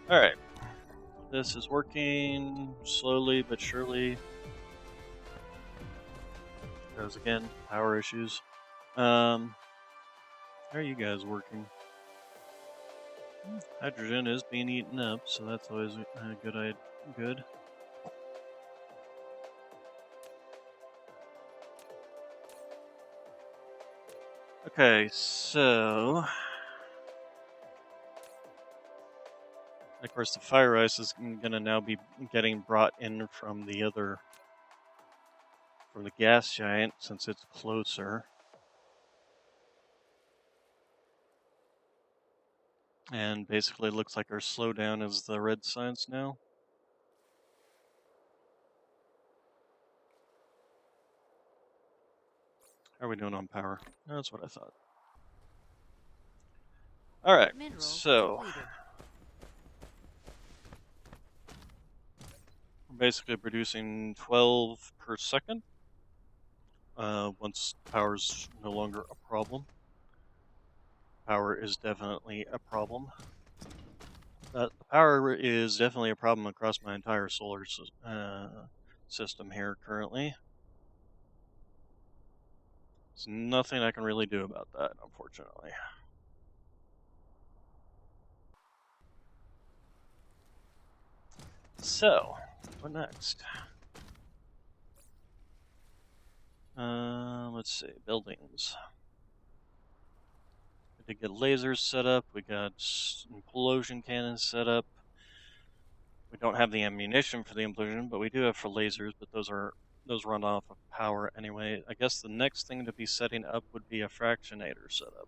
Speaker 1: Alright. This is working slowly but surely. Because again, power issues. How are you guys working? Hydrogen is being eaten up, so that's always a good. Okay, so of course the fire ice is gonna now be getting brought in from the gas giant since it's closer. And basically it looks like our slowdown is the red signs now. How are we doing on power? That's what I thought. Alright, so...
Speaker 2: Depleted.
Speaker 1: We're basically producing 12 per second. Once power's no longer a problem. Power is definitely a problem. The power is definitely a problem across my entire solar system here currently. There's nothing I can really do about that, unfortunately. So, what next? Let's see, buildings. We did get lasers set up, we got implosion cannons set up. We don't have the ammunition for the implosion, but we do have for lasers, but those run off of power anyway. I guess the next thing to be setting up would be a fractionator setup.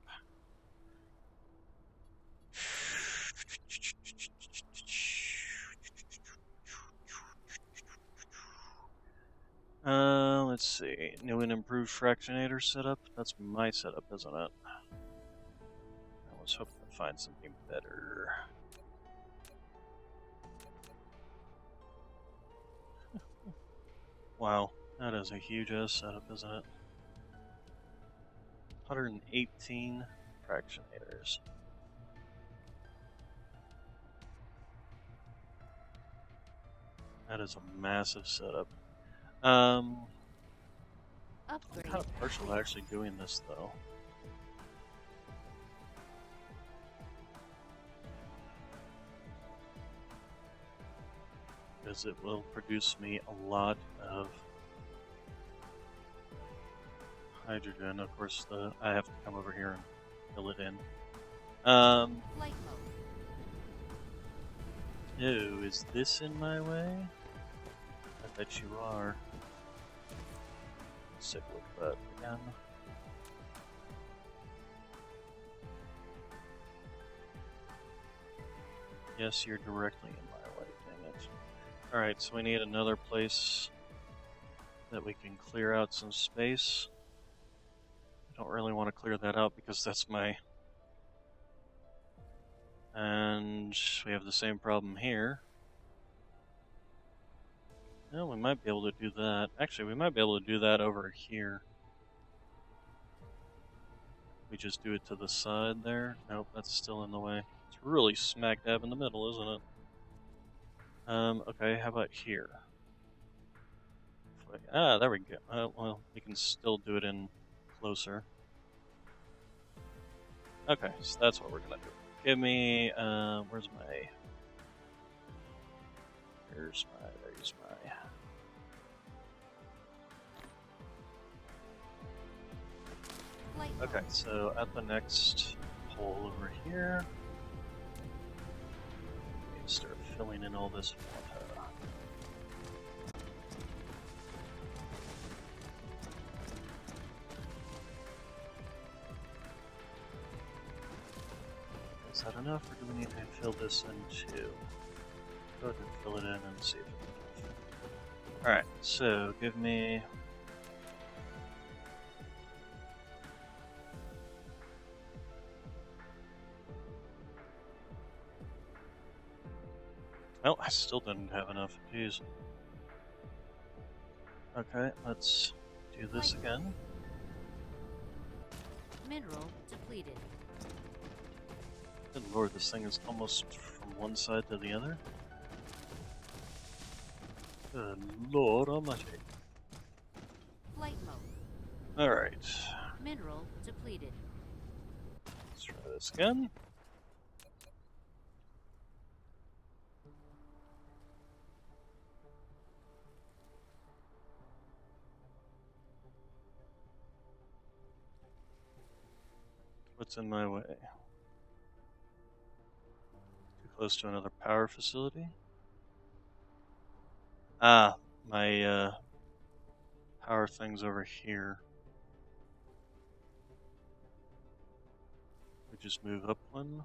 Speaker 1: Let's see. New and improved fractionator setup. That's my setup, isn't it? I was hoping to find something better. Wow, that is a huge ass setup, isn't it? 118 fractionators. That is a massive setup. I'm
Speaker 2: Upgrade.
Speaker 1: kind of partial to actually doing this though. Because it will produce me a lot of hydrogen. Of course, I have to come over here and fill it in.
Speaker 2: Flight mode.
Speaker 1: Oh, is this in my way? I bet you are. Sick with that again. Yes, you're directly in my way, dang it. Alright, so we need another place that we can clear out some space. I don't really want to clear that out because that's my... And we have the same problem here. No, we might be able to do that. Actually, we might be able to do that over here. We just do it to the side there. Nope, that's still in the way. It's really smack dab in the middle, isn't it? Okay, how about here? There we go. Well, we can still do it in closer. Okay, so that's what we're gonna do. Give me, there's my, there's my.
Speaker 2: Flight
Speaker 1: Okay,
Speaker 2: mode.
Speaker 1: so at the next hole over here, we need to start filling in all this water. Is that enough, or do we need to fill this in too? Go ahead and fill it in and see if it's enough. Alright, so give me... Oh, I still didn't have enough. Jeez. Okay, let's do this again.
Speaker 2: Mineral depleted.
Speaker 1: Good lord, this thing is almost from one side to the other. Good lord almighty.
Speaker 2: Flight mode.
Speaker 1: Alright,
Speaker 2: Mineral depleted.
Speaker 1: let's try this again. What's in my way? Too close to another power facility? Ah, my power thing's over here. We just move up one.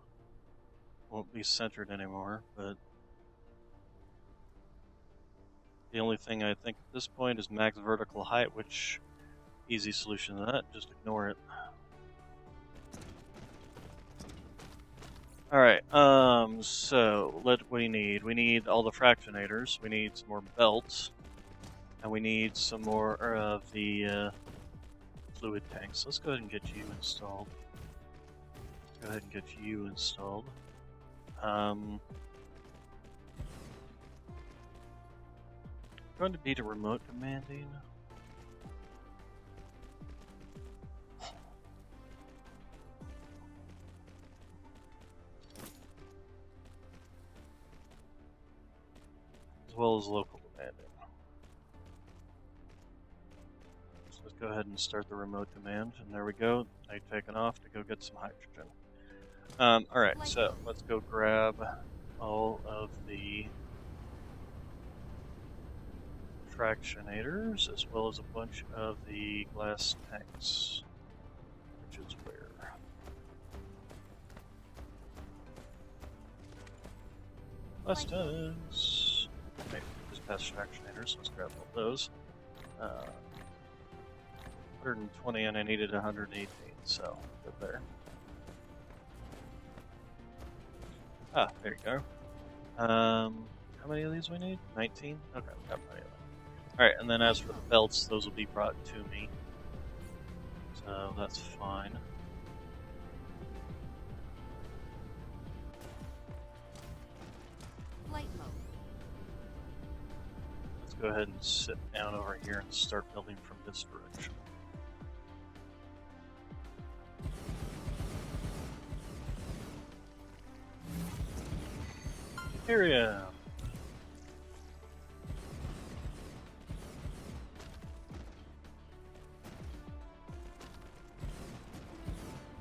Speaker 1: Won't be centered anymore, but the only thing I think at this point is max vertical height, which easy solution to that, just ignore it. Alright, so what we need all the fractionators, we need some more belts, and we need some more of the fluid tanks. Let's go ahead and get you installed. Go ahead and get you installed. Going to need a remote commanding. As well as local commanding. So let's go ahead and start the remote command, and there we go. Now you're taking off to go get some hydrogen. Alright, so let's go grab all of the fractionators, as well as a bunch of the glass tanks, which is where. Glass tanks. Wait, just past fractionators, let's grab all those. 120 and I needed 118, so good there. Ah, there you go. How many of these we need? 19? Okay, got plenty of them. Alright, and then as for the belts, those will be brought to me. So that's fine.
Speaker 2: Flight mode.
Speaker 1: Let's go ahead and sit down over here and start building from this direction. Deuterium.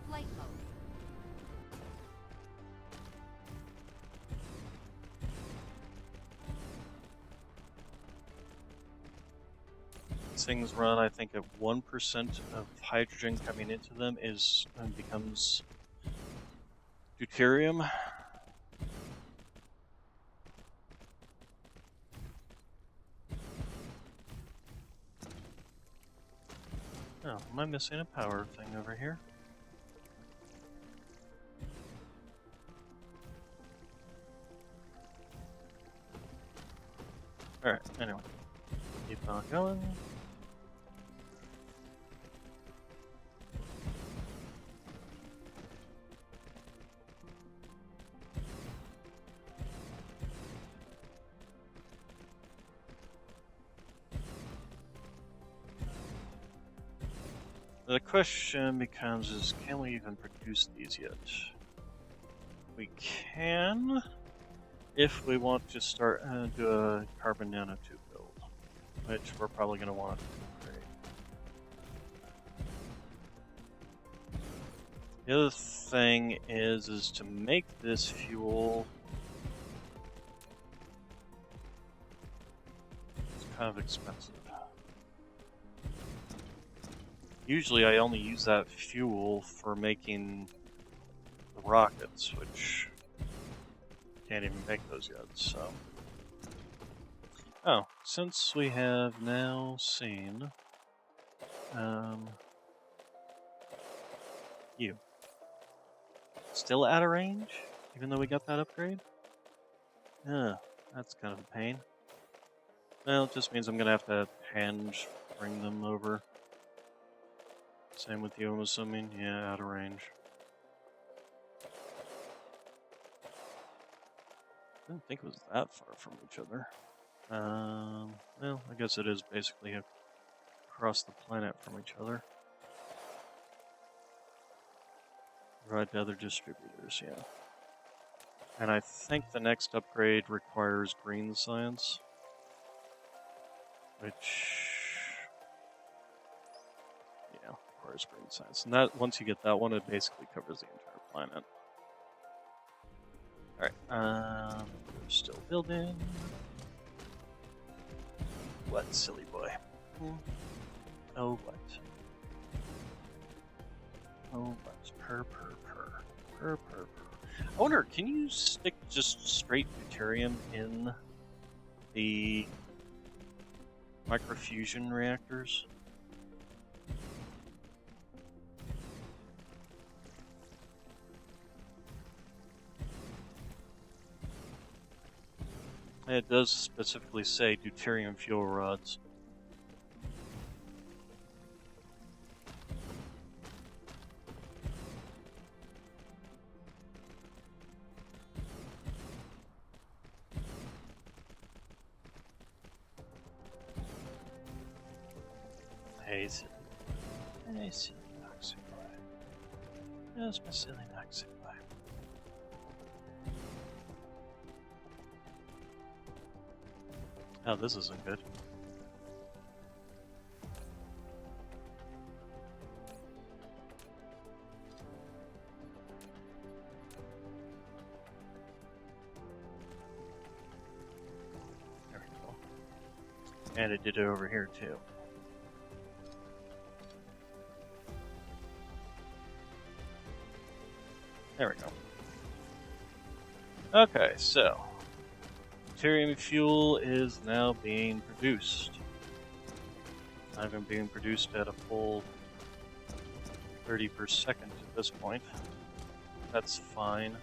Speaker 2: Flight mode.
Speaker 1: These things run, I think, at 1% of hydrogen coming into them becomes deuterium. Oh, am I missing a power thing over here? Alright, anyway. Keep on going. The question becomes can we even produce these yet? We can, if we want to start do a carbon nanotube build, which we're probably going to want to upgrade. The other thing is to make this fuel, it's kind of expensive. Usually I only use that fuel for making the rockets, which can't even make those yet, so. Oh, since we have now seen you still out of range, even though we got that upgrade? That's kind of a pain. Well, it just means I'm gonna have to hand bring them over. Same with you, I'm assuming. Yeah, out of range. I didn't think it was that far from each other. Well, I guess it is basically across the planet from each other. Right to other distributors, yeah. And I think the next upgrade requires green science, which, yeah, requires green science. And that once you get that one, it basically covers the entire planet. Alright, we're still building. What, silly boy? Oh, what? Oh, what? Purr. I wonder, can you stick just straight deuterium in the microfusion reactors? It does specifically say deuterium fuel rods. Hey, silly toxic boy. That's my silly toxic boy. Oh, this isn't good. There we go. And it did it over here too. There we go. Okay, so deuterium fuel is now being produced. Not even being produced at a full 30 per second at this point. That's fine.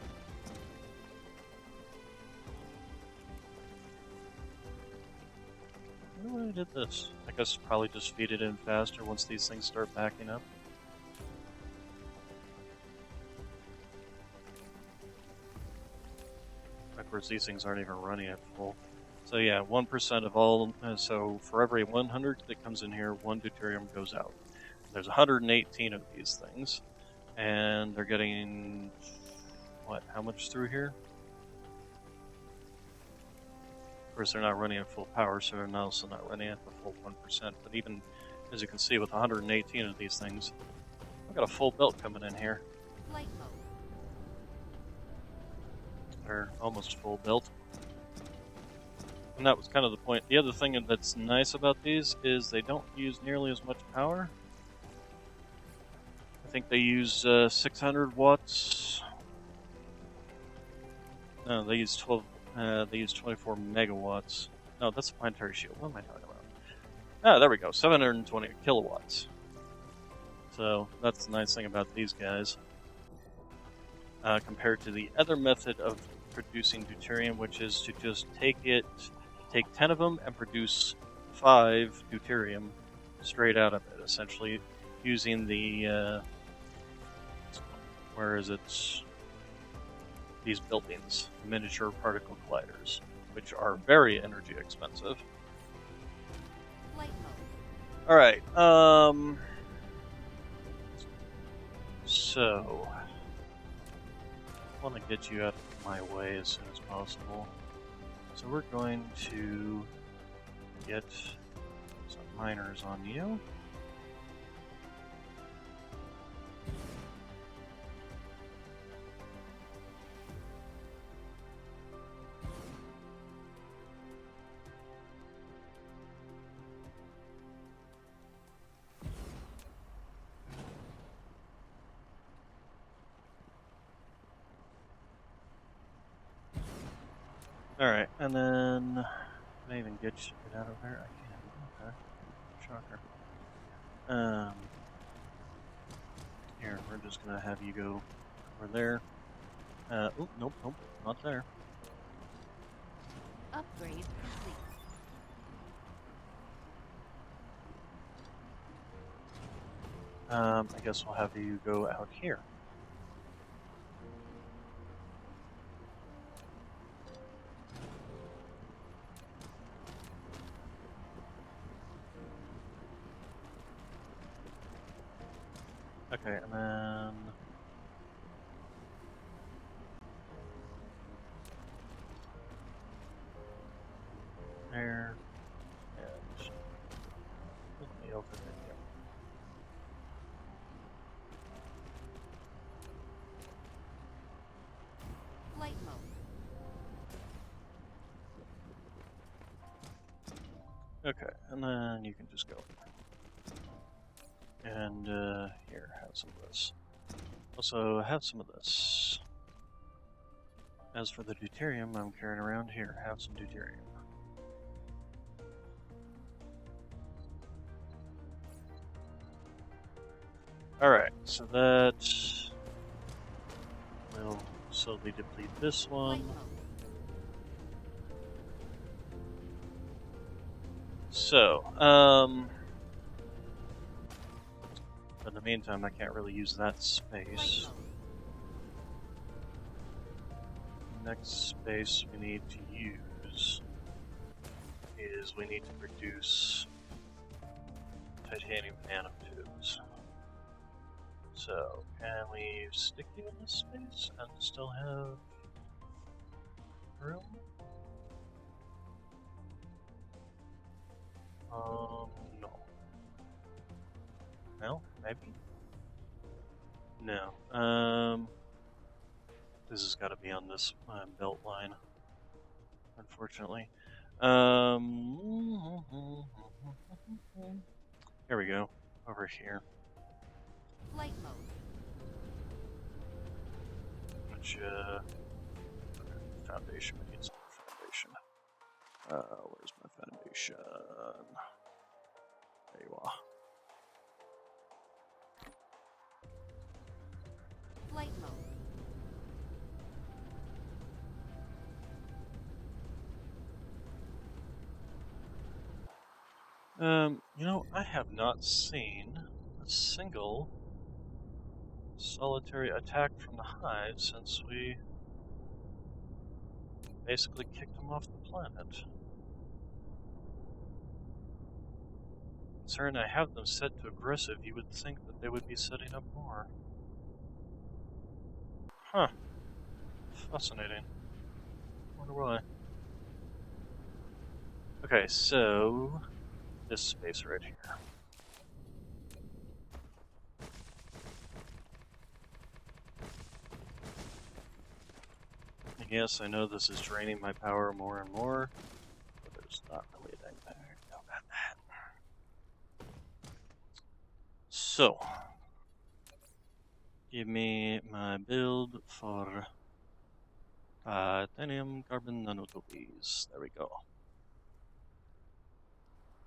Speaker 1: I wonder why I did this. I guess probably just feed it in faster once these things start backing up. Of course, these things aren't even running at full. So yeah, 1% of all, so for every 100 that comes in here, 1 deuterium goes out. There's 118 of these things, and they're getting, what, how much through here? Of course, they're not running at full power, so they're also not running at the full 1%, but even, as you can see, with 118 of these things, I've got a full belt coming in here.
Speaker 2: Flight mode.
Speaker 1: Or almost full belt. And that was kind of the point. The other thing that's nice about these is they don't use nearly as much power. I think they use 600 watts. No, they use 12. They use 24 megawatts. No, that's a planetary shield. What am I talking about? Ah, there we go. 720 kilowatts. So that's the nice thing about these guys. Compared to the other method of producing deuterium, which is to just take 10 of them and produce 5 deuterium straight out of it, essentially using the, where is it? These buildings, miniature particle colliders, which are very energy expensive.
Speaker 2: Flight mode.
Speaker 1: Alright, so I want to get you out of my way as soon as possible. So we're going to get some miners on you. Alright, and then can I even get out of there? I can. Okay. Shocker. Here, we're just gonna have you go over there. Oh, nope, not there.
Speaker 2: Upgrade complete.
Speaker 1: I guess we'll have you go out here. Okay, and then there, and let me open it here.
Speaker 2: Flight mode.
Speaker 1: Okay, and then you can just go. And here, have some of this. Also, have some of this. As for the deuterium I'm carrying around, here, have some deuterium. Alright, so that will slowly deplete this one.
Speaker 2: Flight mode.
Speaker 1: So, in the meantime, I can't really use that
Speaker 2: Flight
Speaker 1: space.
Speaker 2: mode.
Speaker 1: Next space we need to use is we need to produce titanium nanotubes. So, can we stick you in this space and still have room? No. No? Maybe? No. This has got to be on this belt line, unfortunately. Here we go. Over here.
Speaker 2: Flight mode.
Speaker 1: Which, foundation. We need some foundation. Where's my foundation? There you are.
Speaker 2: Flight mode.
Speaker 1: You know, I have not seen a single solitary attack from the hive since we basically kicked them off the planet. Considering I have them set to aggressive, you would think that they would be setting up more. Huh. Fascinating. Wonder why. Okay, so this space right here. And yes, I know this is draining my power more and more, but there's not really anything I can do about that. So, give me my build for titanium carbon nanotubes. There we go.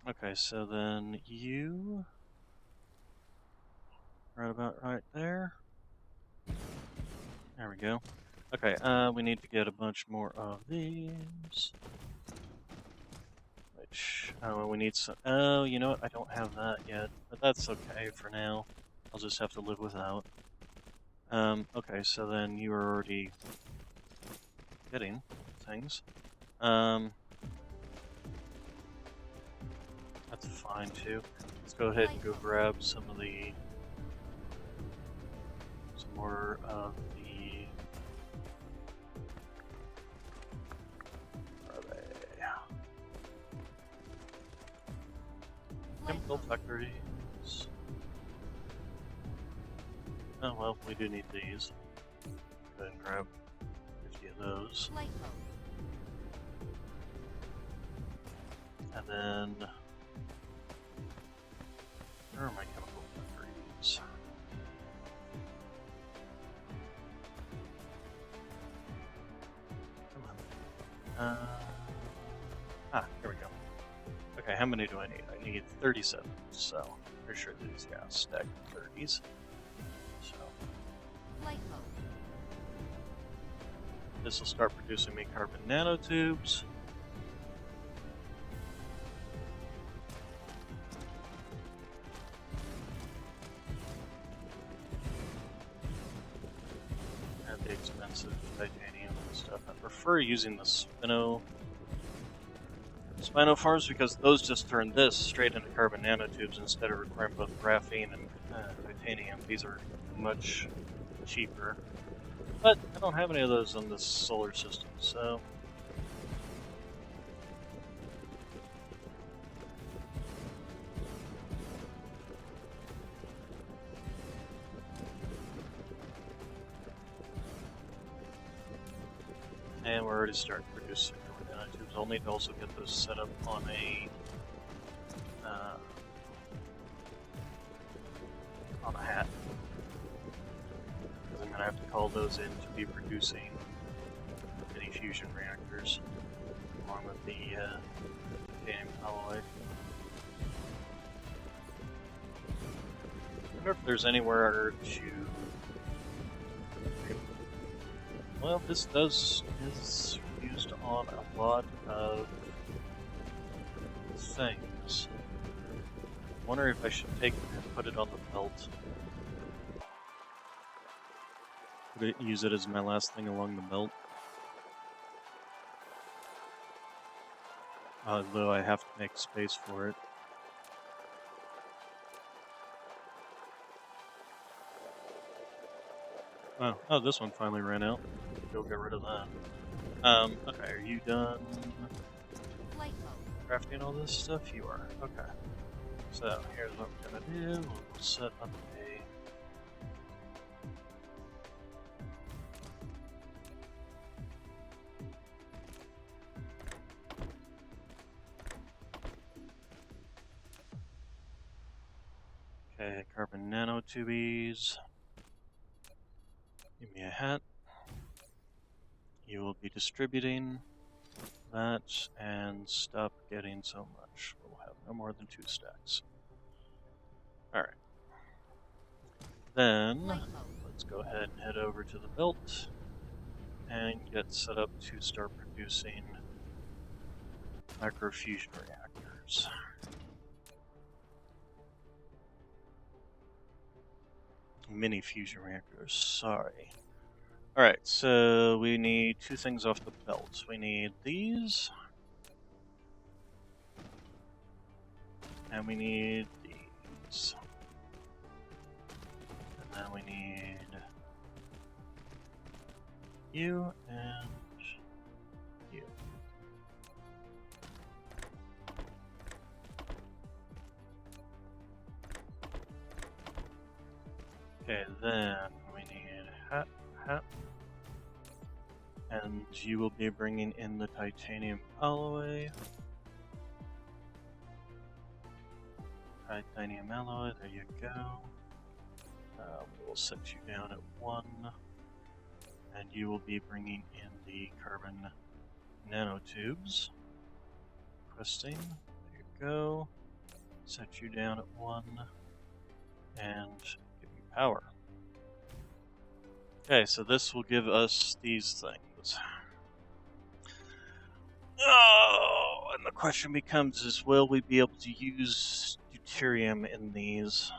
Speaker 1: Okay, so then you right about right there. There we go. Okay, we need to get a bunch more of these. Which, oh, we need some, oh, you know what, I don't have that yet, but that's okay for now. I'll just have to live without. Okay, so then you are already getting things. That's fine too. Let's go ahead and go grab some more of the, where are they? Chemical factories. Oh well, we do need these. Go ahead and grab 50 of those.
Speaker 2: Flight mode.
Speaker 1: And then, where are my chemical factories? Come on. Here we go. Okay, how many do I need? I need 37, so pretty sure these, yeah, stack 30s. So,
Speaker 2: Flight mode.
Speaker 1: this will start producing me carbon nanotubes. And the expensive titanium and stuff. I prefer using the spinoforms because those just turn this straight into carbon nanotubes instead of requiring both graphene and titanium. These are much cheaper. But I don't have any of those on this solar system, so... And we're already starting to produce carbon nanotubes. I'll need to also get those set up on a hat. Because I'm going to have to call those in to be producing mini fusion reactors along with the titanium alloy. I wonder if there's anywhere to... Well, this is used on a lot of things. I wonder if I should take it and put it on the belt. Use it as my last thing along the belt. Although I have to make space for it. Oh, this one finally ran out. Go get rid of that. Okay, are you done
Speaker 2: Flight mode.
Speaker 1: crafting all this stuff? You are. Okay. So, here's what we're gonna do. We'll set up a... Okay, carbon nanotubies. Give me a hat. You will be distributing that and stop getting so much. We'll have no more than 2 stacks. then,
Speaker 2: Flight mode.
Speaker 1: let's go ahead and head over to the belt and get set up to start producing microfusion reactors. Mini fusion reactors, sorry. Alright, so we need two things off the belt. We need these. And we need these. And then we need you and you. Okay, then we need hat. And you will be bringing in the titanium alloy. Titanium alloy, there you go. We'll set you down at 1. And you will be bringing in the carbon nanotubes. Requesting, there you go. Set you down at 1. And give you power. Okay, so this will give us these things. Oh, and the question becomes: is will we be able to use deuterium in these?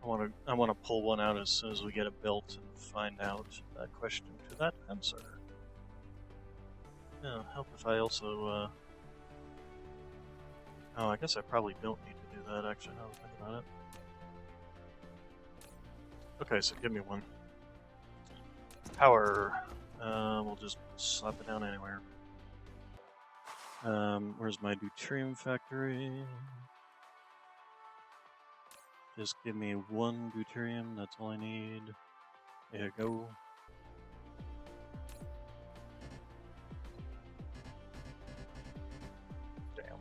Speaker 1: I want to pull one out as soon as we get it built and find out that question to that answer. Yeah, help if I also. Oh, I guess I probably don't need to do that. Actually, now that I think about it. Okay, so give me one. Power. We'll just slap it down anywhere. Where's my deuterium factory? Just give me 1 deuterium, that's all I need. There you go. Damn.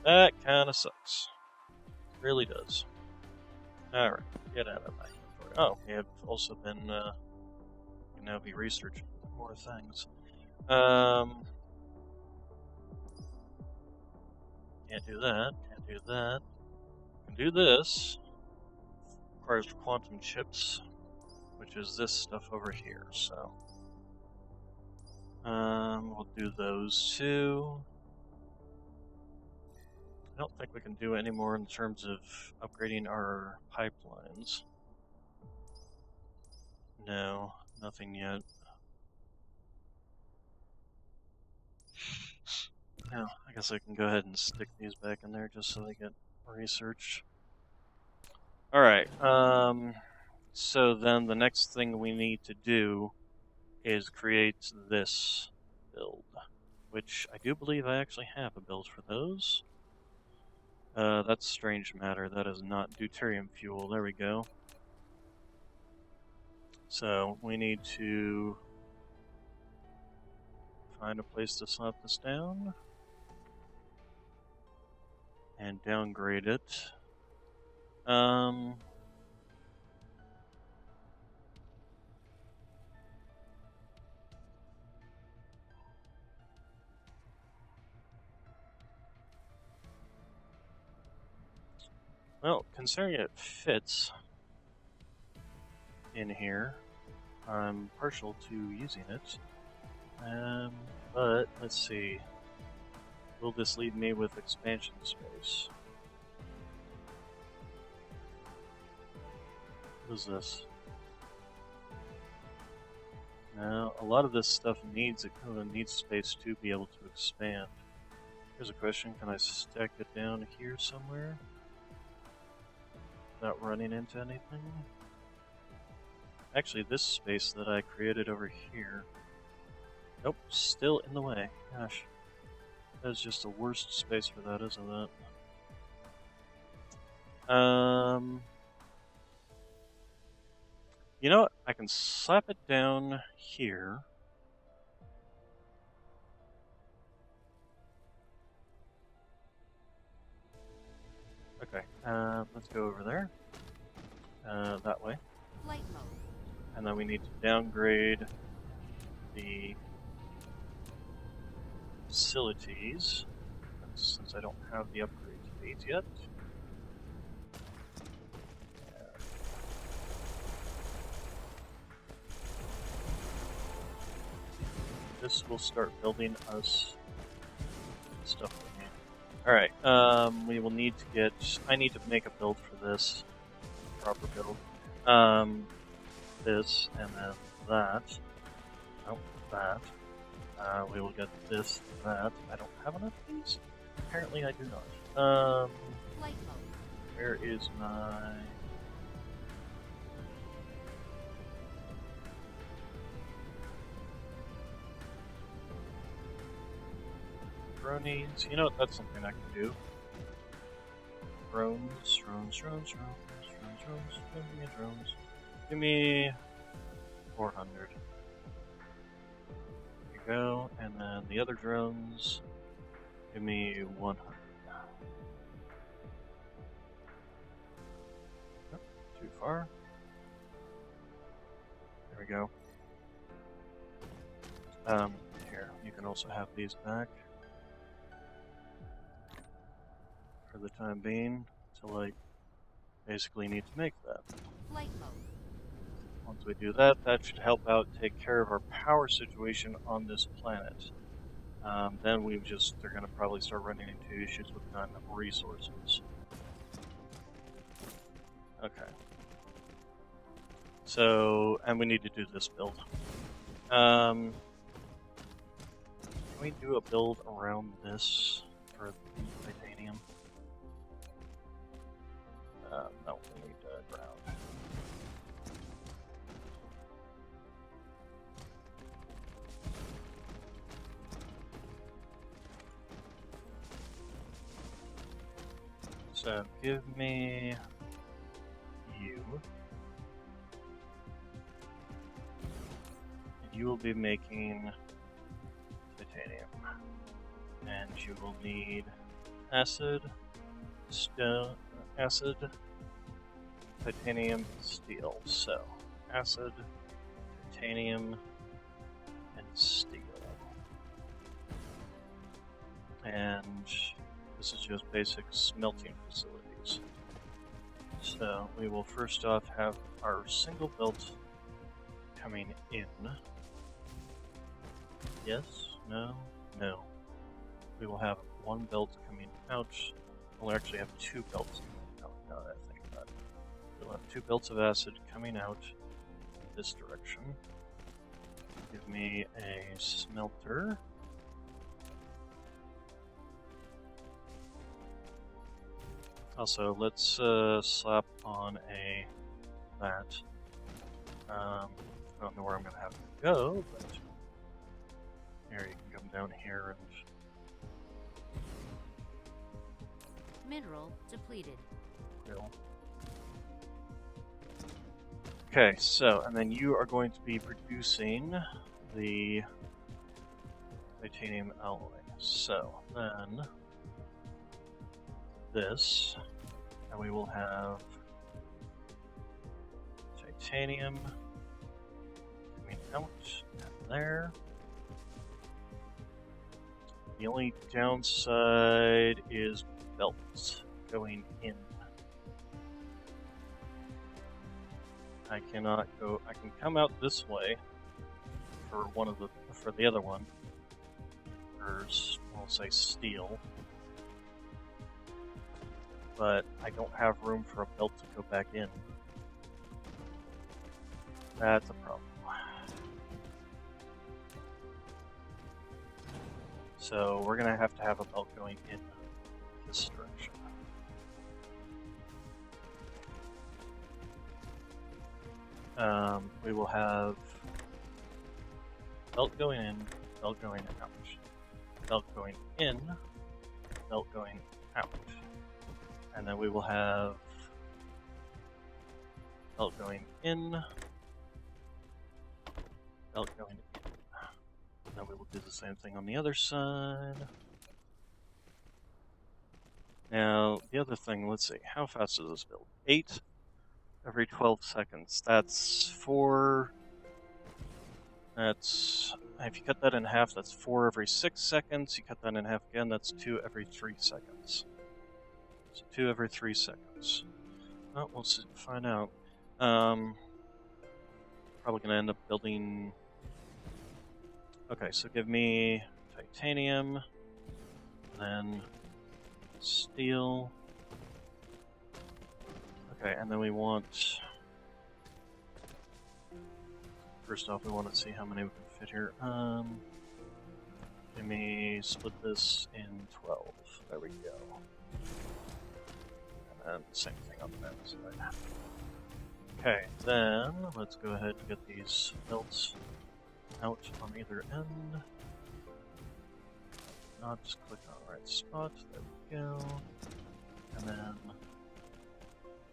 Speaker 1: That kinda sucks. Really does. Alright, get out of my inventory. Oh, we have also been, can now be researching more things. Can't do that, can't do that. Can do this. Requires quantum chips, which is this stuff over here, so. We'll do those two. I don't think we can do any more in terms of upgrading our pipelines. No, nothing yet. No, I guess I can go ahead and stick these back in there just so they get researched. Alright, so then the next thing we need to do is create this build, which I do believe I actually have a build for those. That's strange matter, that is not deuterium fuel, there we go. So we need to find a place to slap this down and downgrade it. Well, considering it fits in here, I'm partial to using it. But let's see. Will this leave me with expansion space? What is this? Now, a lot of this stuff needs space to be able to expand. Here's a question: can I stack it down here somewhere without running into anything? Actually, this space that I created over here. Nope, still in the way. Gosh. That is just the worst space for that, isn't it? You know what? I can slap it down here. Okay, let's go over there. That way.
Speaker 2: Flight mode.
Speaker 1: And then we need to downgrade the facilities, since I don't have the upgrade to these yet. this will start building us stuff we need. Alright, we will need to get... I need to make a build for this. Proper build. This, and then that. Nope, that. We will get this, that. I don't have enough of these? Apparently I do not.
Speaker 2: Flight mode.
Speaker 1: Where is my... Bronies. You know what? That's something I can do. Drones. Give me 400. There you go. And then the other drones, give me 100. Oh, too far. There we go. Here, you can also have these back for the time being, until I basically need to make that.
Speaker 2: Flight mode.
Speaker 1: Once we do that, that should help out take care of our power situation on this planet. Then they're going to probably start running into issues with not enough resources. Okay. So, and we need to do this build. Can we do a build around this for titanium? No, we need ground. So give me you. You will be making titanium. And you will need acid, stone, acid, titanium, steel. So, acid, titanium, and steel. And this is just basic smelting facilities. So, we will first off have our single belt coming in. Yes? No? No. We will have one belt coming out. We'll actually have two belts coming out, now that I think about it. We'll have two belts of acid coming out this direction. Give me a smelter. Also, let's slap on a that. I don't know where I'm going to have to go, but here you can come down here and...
Speaker 2: Mineral depleted.
Speaker 1: Cool. Okay, so, and then you are going to be producing the titanium alloy. So, then this, and we will have titanium coming out there. The only downside is belts going in. I cannot go. I can come out this way for the other one. We'll say steel, but I don't have room for a belt to go back in. That's a problem. So we're gonna have to have a belt going in this direction. We will have belt going in, belt going out, belt going in, belt going out, and then we will have belt going in, belt going in. Then we will do the same thing on the other side. Now, the other thing, let's see, how fast does this build? 8 every 12 seconds. That's 4. That's, if you cut that in half, that's 4 every 6 seconds. You cut that in half again, that's 2 every 3 seconds. So 2 every 3 seconds. Well, we'll see, find out. Probably going to end up building Okay, so give me titanium, then steel. Okay, and then we want... First off, we want to see how many we can fit here. Let me split this in 12. There we go. And then same thing on the other side. Okay, then let's go ahead and get these belts out on either end. Not just click on the right spot. There we go. And then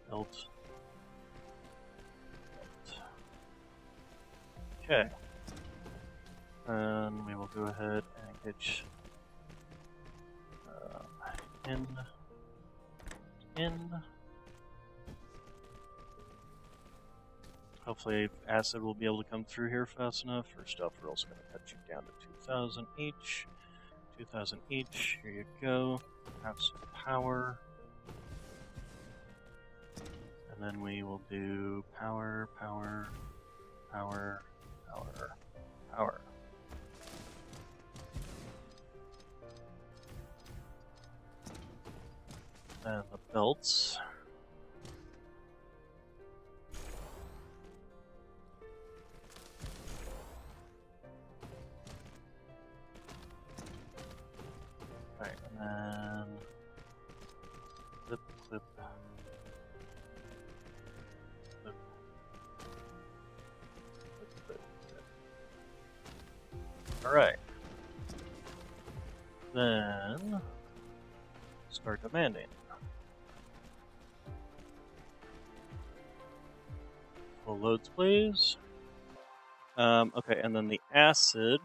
Speaker 1: belt. Okay. And we will go ahead and get in. Hopefully acid will be able to come through here fast enough. First off, we're also going to cut you down to 2,000 each. 2,000 each. Here you go. Have some power. And then we will do power, power, power, power, power. And the belts. Right, and then clip, clip, clip, clip, clip, clip. All right. Then start demanding. Full loads, please. Okay, and then the acid.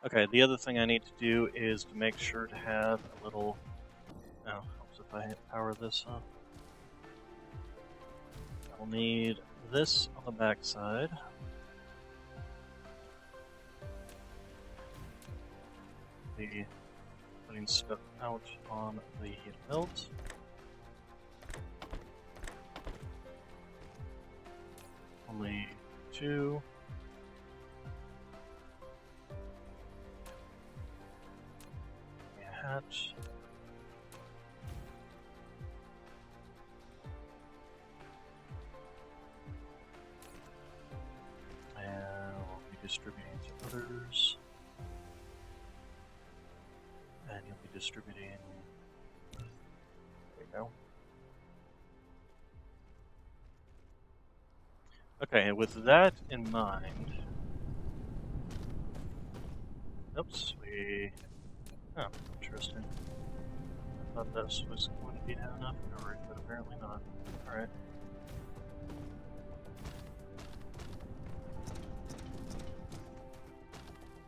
Speaker 1: Okay, the other thing I need to do is to make sure to have a little... Oh, helps if I power this up. I'll need this on the back side. Be putting stuff out on the belt. Only 2. Hatch. And we'll be distributing to others. And you'll be distributing. There we go. Okay, and with that in mind. Oops, oh, interesting. I thought this was going to be enough coverage, but apparently not. Alright.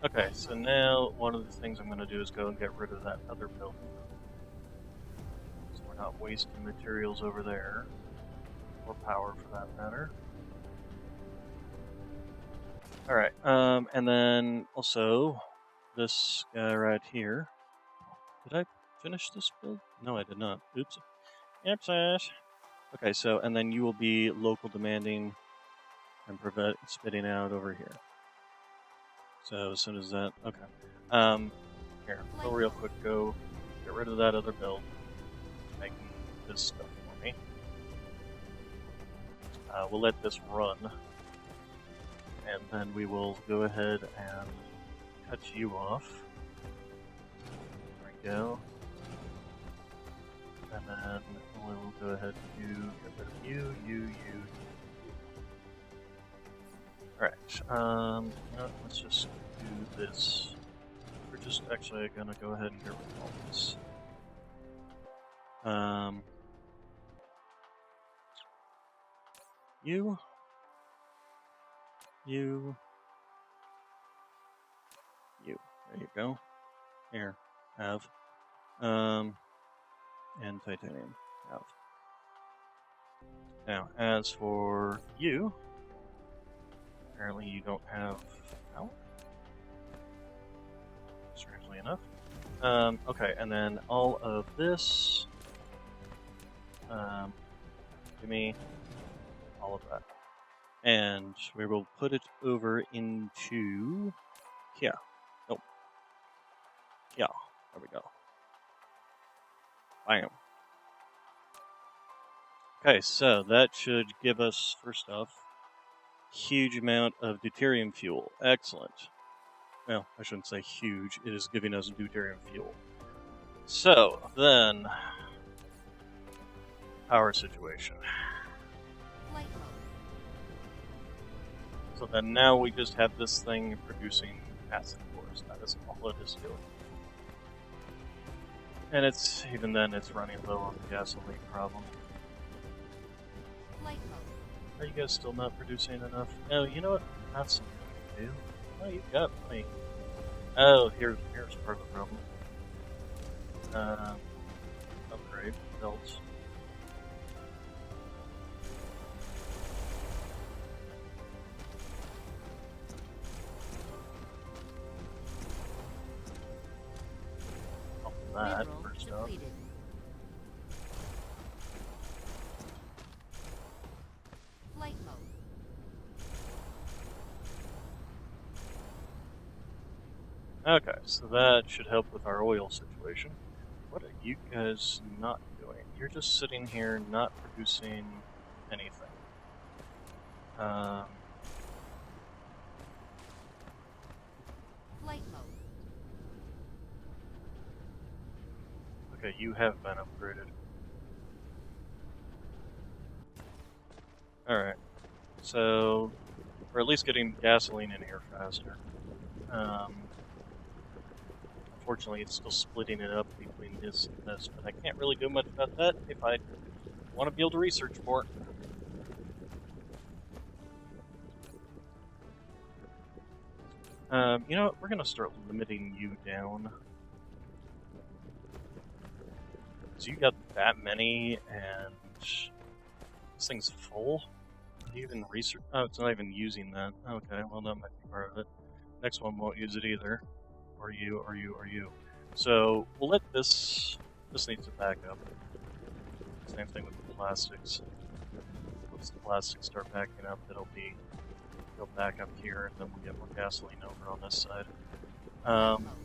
Speaker 1: Okay, so now one of the things I'm going to do is go and get rid of that other building. So we're not wasting materials over there. Or power for that matter. Alright, and then also this guy right here. Did I finish this build? No, I did not. Oops. Oopsies. Okay, so, and then you will be local demanding and prevent spitting out over here. So as soon as that, okay. Here, go real quick, go get rid of that other build. Making this stuff for me. We'll let this run. And then we will go ahead and cut you off. There we go. And then we'll go ahead and get rid of you. Alright, let's just do this. We're just actually gonna go ahead and get rid of all this. You. There you go. Here, have. And titanium, have. Now, as for you, apparently you don't have power. Strangely enough. Okay, and then all of this. Give me all of that. And we will put it over into here. Nope. Yeah. There we go. Bam. Okay, so that should give us, first off, huge amount of deuterium fuel. Excellent. Well, I shouldn't say huge. It is giving us deuterium fuel. So, then, power situation.
Speaker 2: Flight mode.
Speaker 1: So then now we just have this thing producing acid cores. That is all it is doing. And it's, even then, it's running low on the gasoline problem.
Speaker 2: Flight mode.
Speaker 1: Are you guys still not producing enough? Oh, you know what? That's something we can do. Oh, you've got plenty. Oh, here's part of the problem. Upgrade belts. That
Speaker 2: Mineral
Speaker 1: first off.
Speaker 2: depleted. Flight mode.
Speaker 1: Okay, so that should help with our oil situation. What are you guys not doing? You're just sitting here not producing anything.
Speaker 2: Flight mode.
Speaker 1: Okay, you have been upgraded. Alright, so we're at least getting gasoline in here faster. Unfortunately, it's still splitting it up between this and this, but I can't really do much about that if I want to be able to research more. You know what? We're going to start limiting you down. So you got that many, and this thing's full. Are you even research? Oh, it's not even using that. Okay, well that might be part of it. Next one won't use it either. Or you, or you, or you. So we'll let this. This needs to back up. Same thing with the plastics. Once the plastics start backing up, it'll go back up here, and then we'll get more gasoline over on this side.
Speaker 2: Flight mode.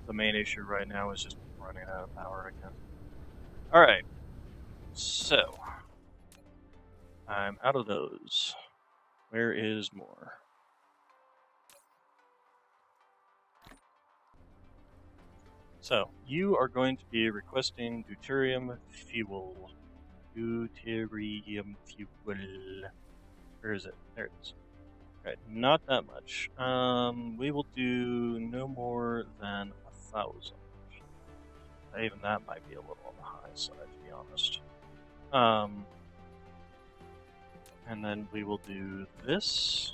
Speaker 1: The main issue right now is just running out of power again. Alright, so I'm out of those. Where is more? So, you are going to be requesting deuterium fuel. Deuterium fuel. Where is it? There it is. Right, not that much. We will do no more than 1,000. Even that might be a little on the high side, to be honest. And then we will do this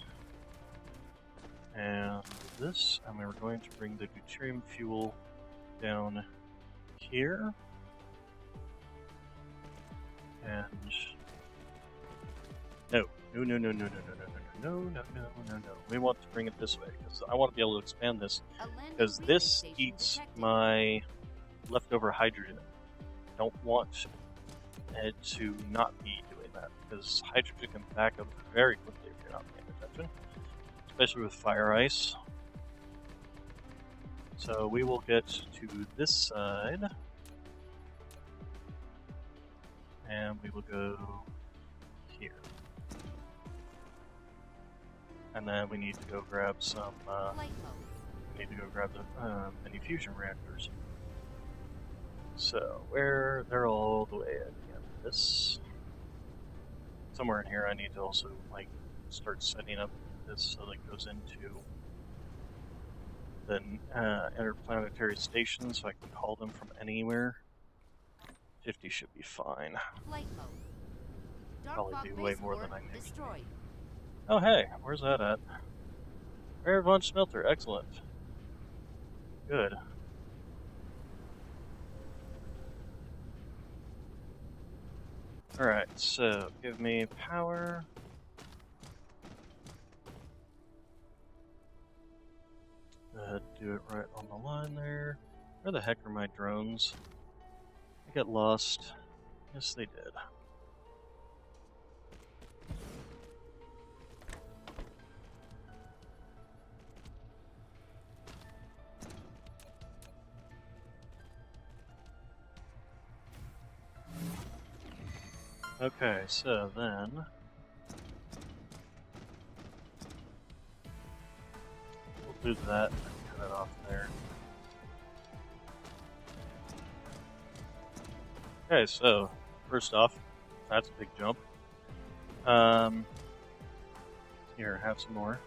Speaker 1: and this, and we're going to bring the deuterium fuel down here. And no. We want to bring it this way because I want to be able to expand this because this eats my leftover hydrogen. I don't want it to not be doing that because hydrogen can back up very quickly if you're not paying attention, especially with fire ice. So we will get to this side and we will go here. And then we need to go grab some, we need to go grab the mini fusion reactors. So, where, they're all the way at the end of this. Somewhere in here I need to also, like, start setting up this so that it goes into the interplanetary station so I can call them from anywhere. 50 should be fine.
Speaker 2: Flight mode.
Speaker 1: Probably be way more than I need.
Speaker 2: Destroyed.
Speaker 1: Oh hey, where's that at? Rare Von Smelter, excellent. Good. Alright, so give me power. Do it right on the line there. Where the heck are my drones? They got lost. Yes, they did. Okay, so then we'll do that and cut it off there. Okay, so first off, that's a big jump. Here, have some more.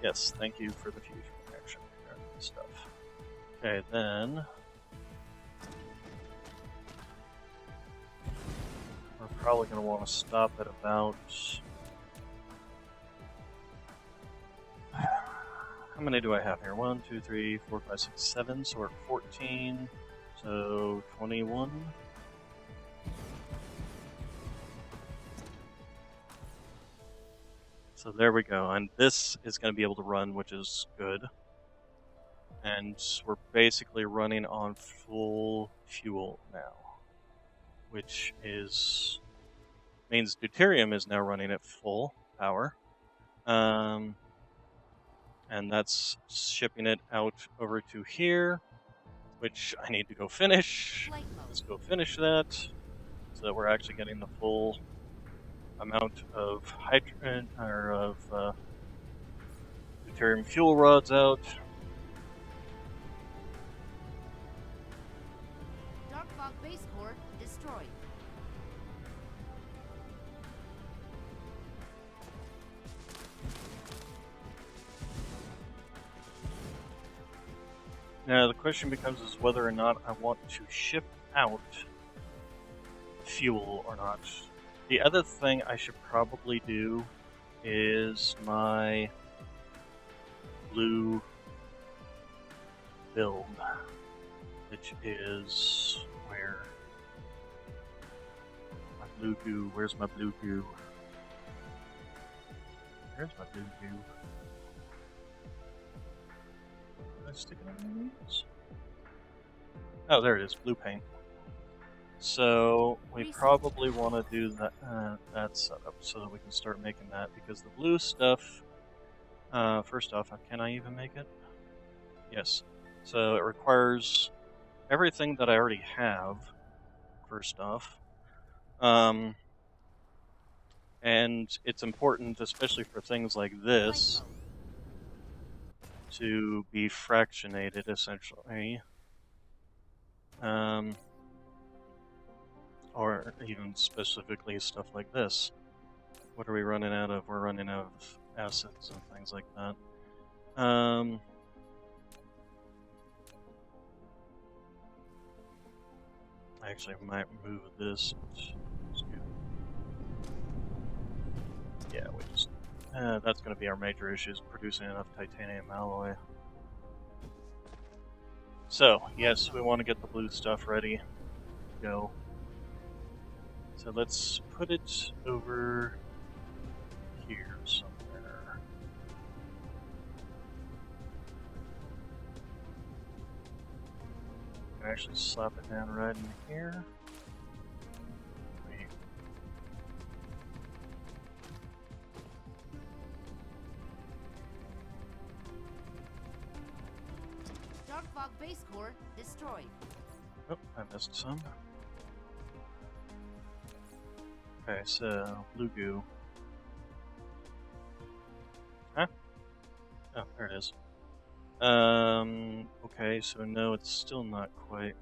Speaker 1: Yes, thank you for the fusion connection and stuff. Okay, then we're probably going to want to stop at about... How many do I have here? 1, 2, 3, 4, 5, 6, 7. So we're at 14. So 21. So there we go. And this is going to be able to run, which is good. And we're basically running on full fuel now, which means deuterium is now running at full power. And that's shipping it out over to here, which I need to go finish. Let's go finish that, so that we're actually getting the full amount of hydrogen or of deuterium fuel rods out.
Speaker 2: Dark fog base core destroyed.
Speaker 1: Now the question becomes is whether or not I want to ship out fuel or not. The other thing I should probably do is my blue build, which is where my blue goo. Where's my blue goo? Where's my blue goo? Did I stick it on these? Oh, there it is, blue paint. So we probably want to do that setup so that we can start making that, because the blue stuff. First off, can I even make it? Yes. So it requires everything that I already have. First off, and it's important, especially for things like this, to be fractionated essentially. Or even specifically stuff like this. What are we running out of? We're running out of acids and things like that. Actually, I might move this. Yeah, we just... that's going to be our major issue, is producing enough titanium alloy. So, yes, we want to get the blue stuff ready. Go. So let's put it over here somewhere. I can actually slap it down right in here. Wait.
Speaker 2: Dark fog base core destroyed.
Speaker 1: Oh, I missed some. Okay, so blue goo. Huh? Oh, there it is. Okay, so no, it's still not quite.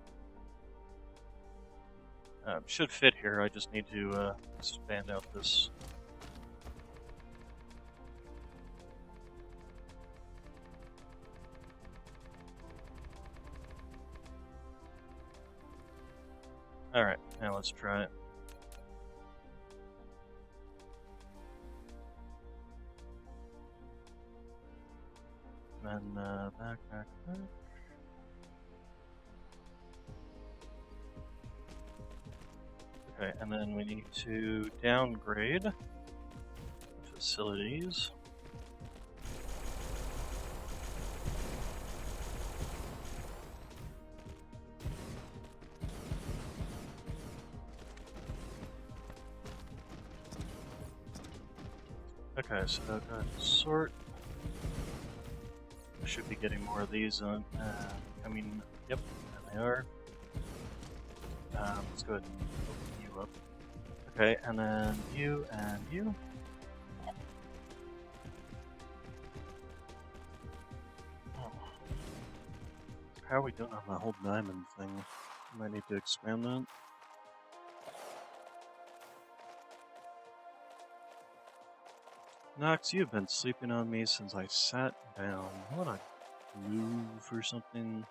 Speaker 1: Should fit here, I just need to expand out this. Alright, now let's try it. And then back. Okay, and then we need to downgrade facilities. Okay, so I've got sort. I should be getting more of these on. I mean, yep, there they are. Let's go ahead and open you up. Okay, and then you and you. Oh. How are we doing on the whole diamond thing? Might need to expand that. Nox, you've been sleeping on me since I sat down. You wanna move or something?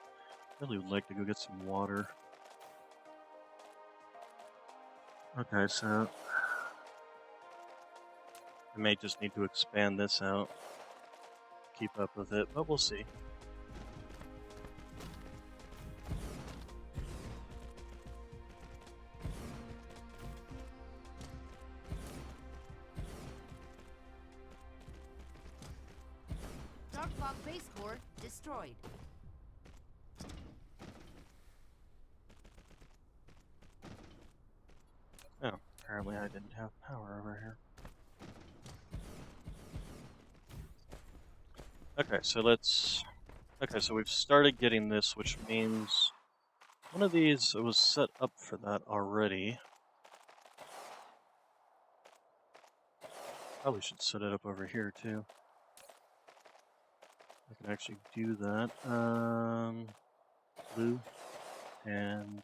Speaker 1: Really would like to go get some water. Okay, so I may just need to expand this out, keep up with it, but we'll see.
Speaker 2: Dark Fog base core destroyed.
Speaker 1: Oh, apparently I didn't have power over here. Okay, so let's... Okay, so we've started getting this, which means one of these was set up for that already. Probably should set it up over here, too. I can actually do that. Blue and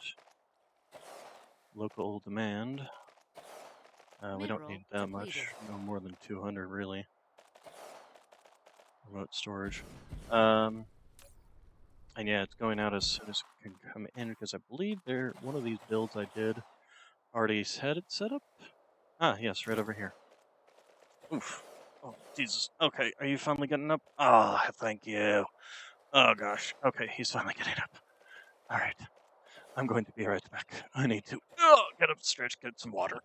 Speaker 1: local demand. We don't need that much, no more than 200 really. Remote storage. And yeah, it's going out as soon as it can come in because I believe one of these builds I did already had it set up. Ah, yes, right over here. Oof. Oh, Jesus. Okay, are you finally getting up? Ah, thank you. Oh gosh. Okay, he's finally getting up. All right. I'm going to be right back. I need to get up, stretch, get some water.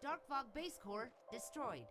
Speaker 2: Dark Fog base core destroyed.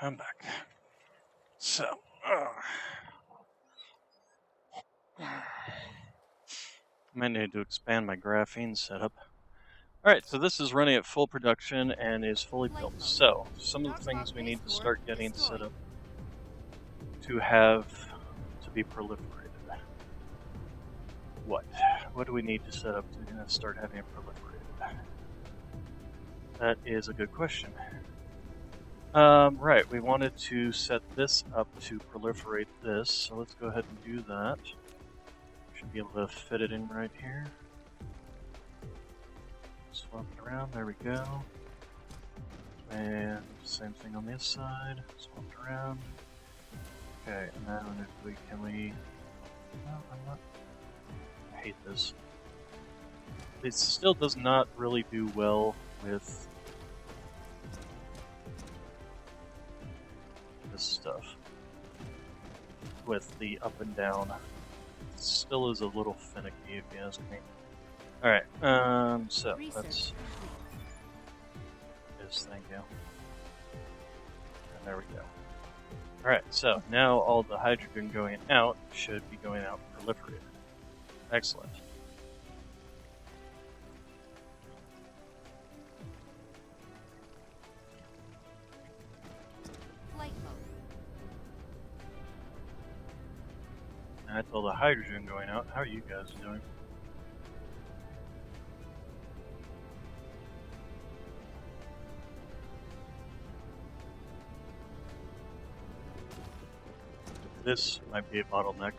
Speaker 1: I'm back. So, might need to expand my graphene setup. Alright, so this is running at full production and is fully
Speaker 2: Flight
Speaker 1: built.
Speaker 2: mode.
Speaker 1: So, some of the
Speaker 2: Dark
Speaker 1: things
Speaker 2: Fog
Speaker 1: we
Speaker 2: base
Speaker 1: need to
Speaker 2: core
Speaker 1: start getting
Speaker 2: destroyed.
Speaker 1: set up to have to be proliferated. What? What do we need to set up to start having it proliferated? That is a good question. Right, we wanted to set this up to proliferate this, so let's go ahead and do that. Should be able to fit it in right here. Swap it around, there we go. And same thing on this side, swap it around. Okay, and then if we, no, I'm not, I hate this. It still does not really do well with this stuff. With the up and down. It still is a little finicky if you ask me. Alright, so let's... Yes, thank you. And there we go. Alright, so now all the hydrogen going out should be going out proliferated. Excellent.
Speaker 2: Flight mode.
Speaker 1: And that's all the hydrogen going out. How are you guys doing? This might be a bottleneck.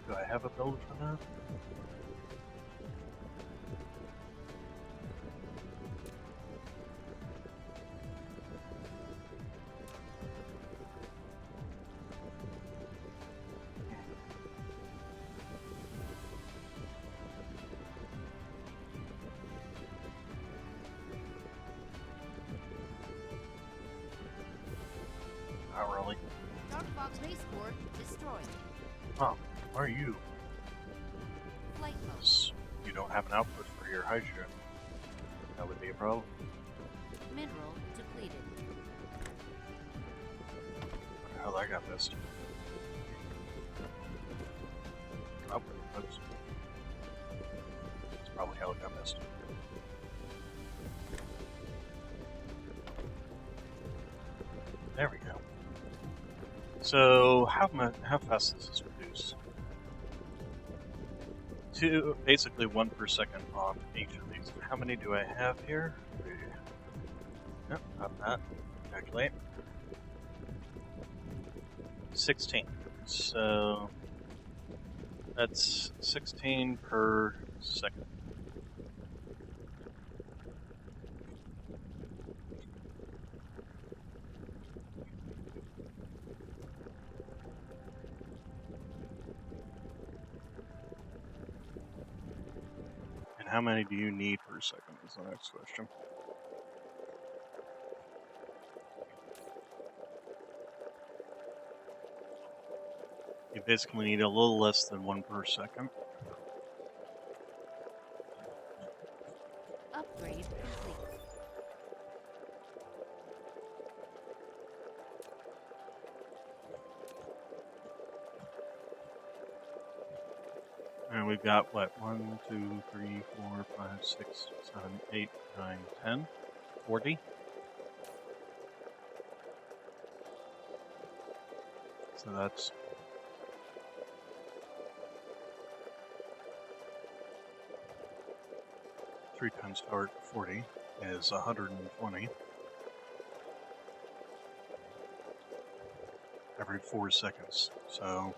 Speaker 1: Do I have a build for that? Not really.
Speaker 2: Dark Fog base core destroyed.
Speaker 1: Oh, why are you?
Speaker 2: Flight mode.
Speaker 1: You don't have an output for your hydrogen. That would be a problem.
Speaker 2: Mineral depleted.
Speaker 1: How that got missed. Oh, oops. That's probably how it got missed. There we go. So, how fast does this produce? Basically 1 per second on each of these. How many do I have here? Nope, not that. Actually, 16. So, that's 16 per second. And how many do you need per second is the next question. You basically need a little less than 1 per second.
Speaker 2: Upgrade complete.
Speaker 1: And we've got, what, 1, 2, 3, 4, 5, 6, 7, 8, 9, 10, 40. So that's 3 times 40 is 120 every 4 seconds. So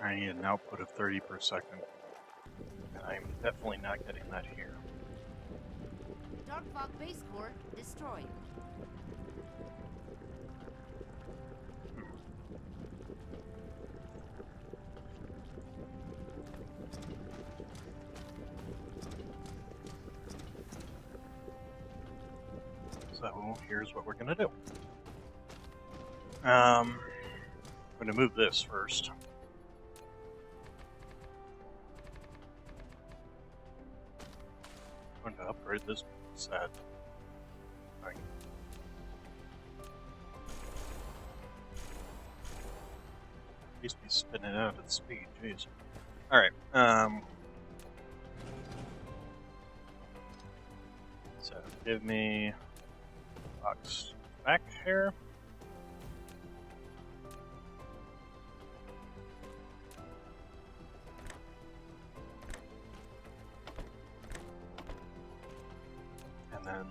Speaker 1: I need an output of 30 per second. And I'm definitely not getting that here.
Speaker 2: Dark Fog base core destroyed.
Speaker 1: So here's what we're gonna do. I'm going to move this first. I'm going to upgrade this set. Right. At least be spinning it out at speed, jeez. Alright, so give me a box back here. And then,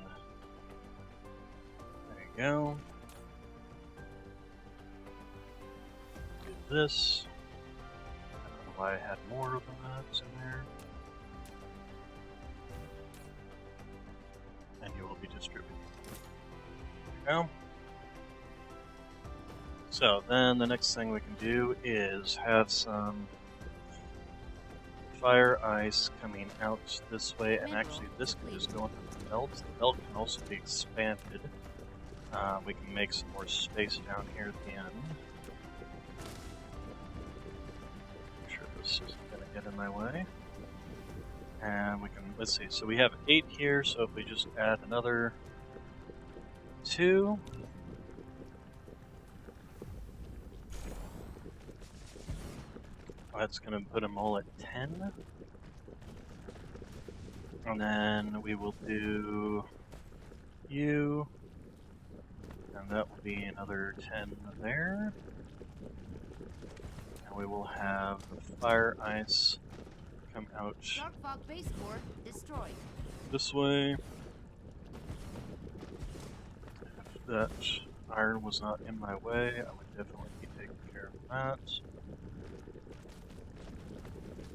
Speaker 1: there you go. Do this. I don't know why I had more of the maps in there. And you will be distributed. There you go. So then the next thing we can do is have some fire ice coming out this way, and actually this can just go into the belt. The belt can also be expanded. We can make some more space down here at the end. Make sure this isn't going to get in my way. And we can, let's see, so we have 8 here, so if we just add another 2. That's going to put them all at 10. And then we will do you. And that will be another 10 there. And we will have the fire ice come out
Speaker 2: Dark Fog Base Core destroyed.
Speaker 1: this way. If that iron was not in my way, I would definitely be taking care of that.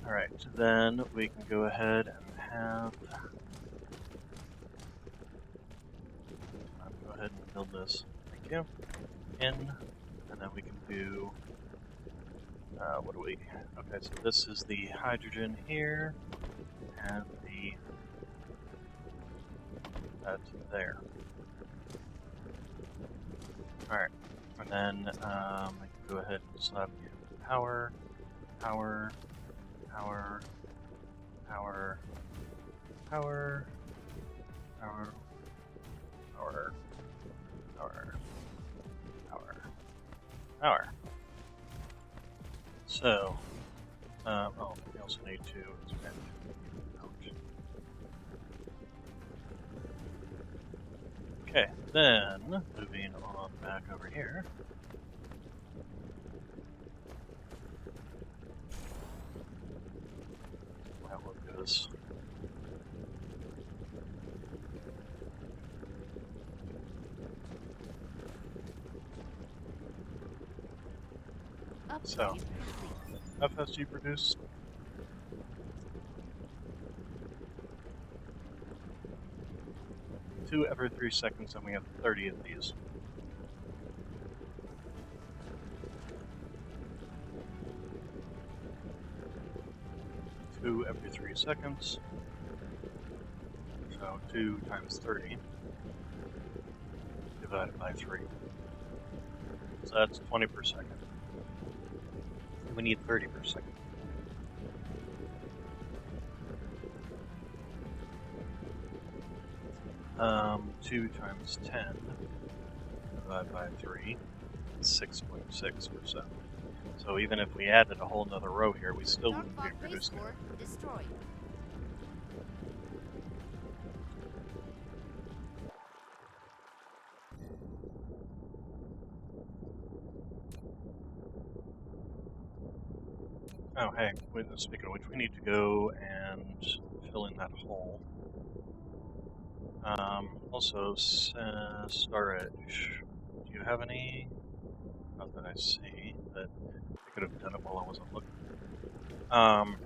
Speaker 1: Alright, then we can go ahead and have... go ahead and build this. Thank you. In, and then we can do... what do we... Okay, so this is the hydrogen here, and the... that there. Alright, and then I can go ahead and slap you power, power, power, power, power, power, power, power, power, power. So, oh, we also need to expand. Ouch. Okay, then moving on back over here. That one goes. So,
Speaker 2: Upgrade complete.
Speaker 1: how fast do you produce? Two every 3 seconds, and we have 30 of these. Two every 3 seconds. So 2 times 30 divided by 3. So that's 20 per second. We need 30 per second. Um, 2 times 10 divided by 3 is 6.6%. So even if we added a whole nother row here, we still
Speaker 2: Dark
Speaker 1: wouldn't be
Speaker 2: Fog Base
Speaker 1: producing it.
Speaker 2: Core destroyed.
Speaker 1: Oh, hey, speaking of which, we need to go and fill in that hole. Also, storage. Do you have any? Not that I see, but I could have done it while I wasn't looking. And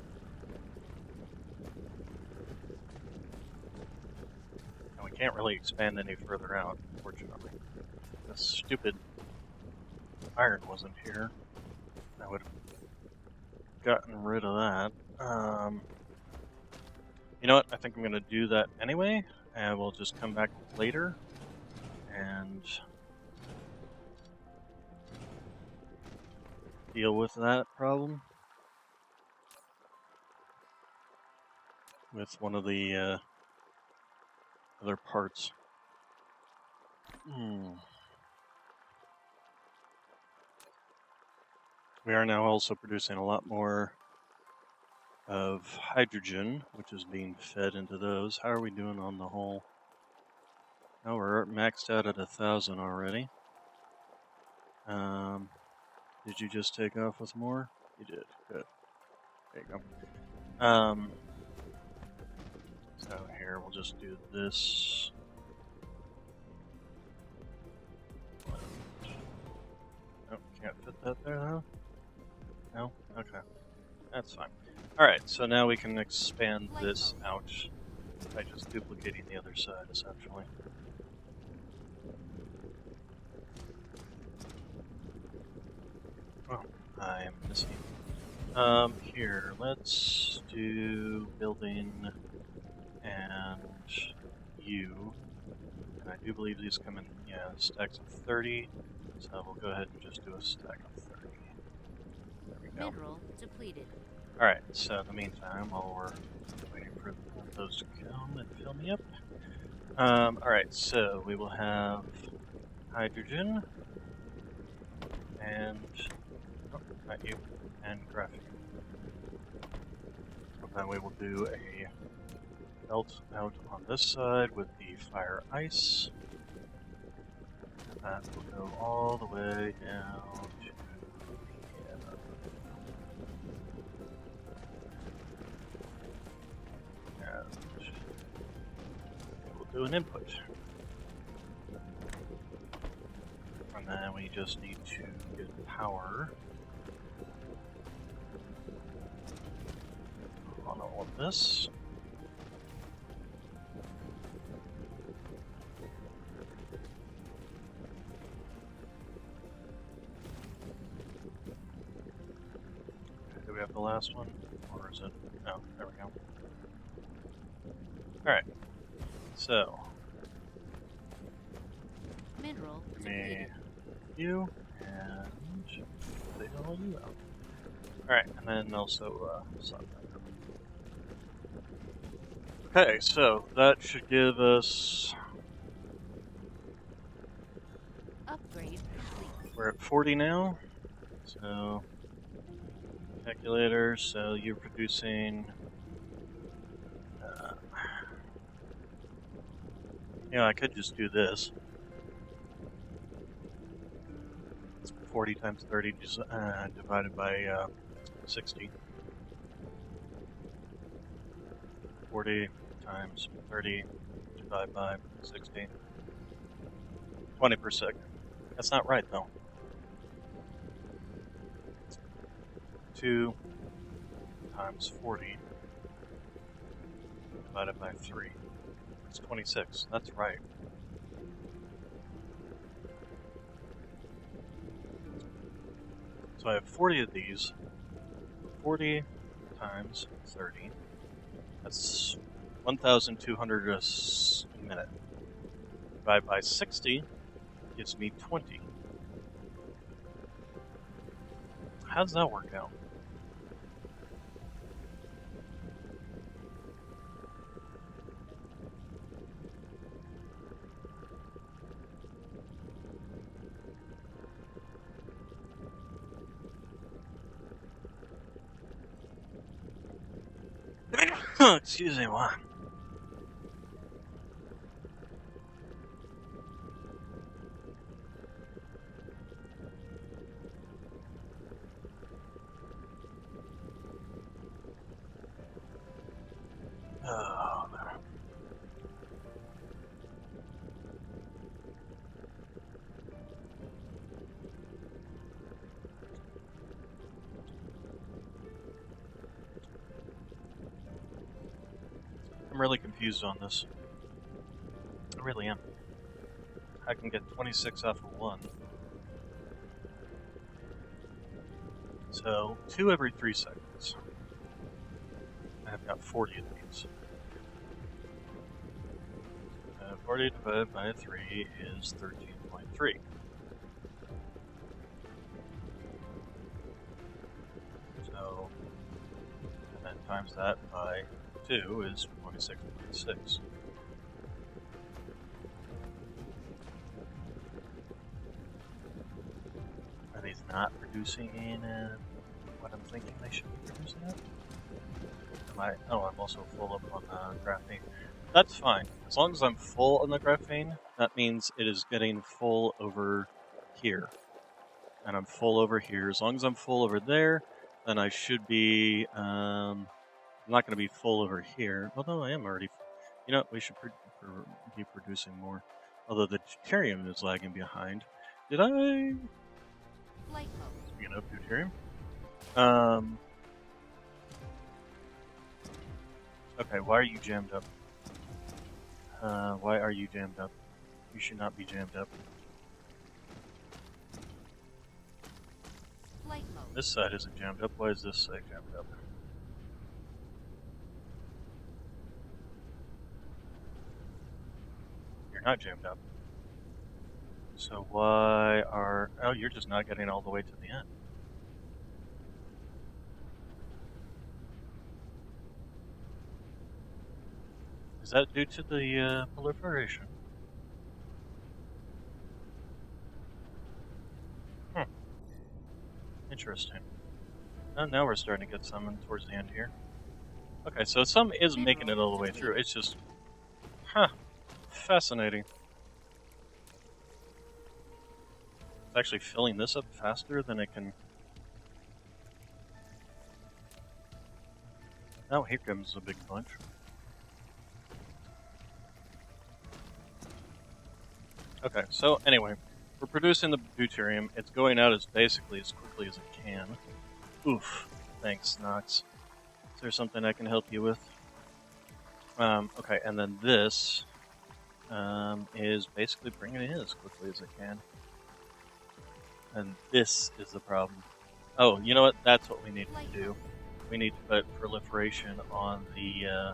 Speaker 1: we can't really expand any further out, unfortunately. This stupid iron wasn't here. I would have gotten rid of that. You know what? I think I'm going to do that anyway, and we'll just come back later and deal with that problem with one of the other parts. We are now also producing a lot more of hydrogen, which is being fed into those. How are we doing on the whole? Oh, we're maxed out at 1,000 already. Did you just take off with more? You did. Good. There you go. So here, we'll just do this. Oh, can't fit that there, though? No? Okay. That's fine. Alright, so now we can expand this out by just duplicating the other side, essentially. Oh, I am missing. Here, let's do building and you. And I do believe these come in, yeah, stacks of 30. So we'll go ahead and just do a stack of 30. There we go.
Speaker 2: Mineral depleted.
Speaker 1: Alright, so in the meantime, while we're waiting for those to come and fill me up. Alright, so we will have hydrogen and, oh, not you, and graphene. And then we will do a belt out on this side with the fire ice. And that will go all the way down to and we'll do an input. And then we just need to get power on all of this. Do we have the last one? Or is it? No, there we go. Alright. So.
Speaker 2: Mineral
Speaker 1: Me,
Speaker 2: depleted.
Speaker 1: you, and they all you out. Alright, and then also slap that up. Okay, so that should give us.
Speaker 2: Upgrade complete.
Speaker 1: We're at 40 now. So. Calculator, so you're producing. Yeah, I could just do this. 40 times 30 divided by 60. 40 times 30 divided by 60. 20 per second. That's not right, though. 2 times 40 divided by 3. It's 26. That's right. So I have 40 of these. 40 times 30. That's 1,200 a minute. Divided by 60 gives me 20. How does that work out? Excuse me, why? Oh, man. I'm really confused on this. I really am. I can get 26 off of 1. So, 2 every 3 seconds. I've got 40 of these. 40 divided by 3 is 13.3. times that by 2 is 26.6. Are these not producing in what I'm thinking they should be producing at? Oh, I'm also full up on graphene. That's fine. As long as I'm full on the graphene, that means it is getting full over here. And I'm full over here. As long as I'm full over there, then I should be, I'm not going to be full over here. Although I am already, you know, we should be producing more. Although the deuterium is lagging behind. Did I?
Speaker 2: Flight mode.
Speaker 1: Speaking of deuterium. Okay, why are you jammed up? Why are you jammed up? You should not be jammed up.
Speaker 2: Flight mode.
Speaker 1: This side isn't jammed up. Why is this side jammed up? You're not jammed up. So why are... Oh, you're just not getting all the way to the end. Is that due to the proliferation? Interesting. Oh, now we're starting to get some towards the end here. Okay, so some is making it all the way through. It's just... Huh. Fascinating. It's actually filling this up faster than it can... Oh, here comes a big bunch. Okay, so anyway, we're producing the deuterium. It's going out as basically as quickly as it can. Oof. Thanks, Nox. Is there something I can help you with? Okay, and then this is basically bringing it in as quickly as it can. And this is the problem. Oh, you know what? That's what we need to do. We need to put proliferation on the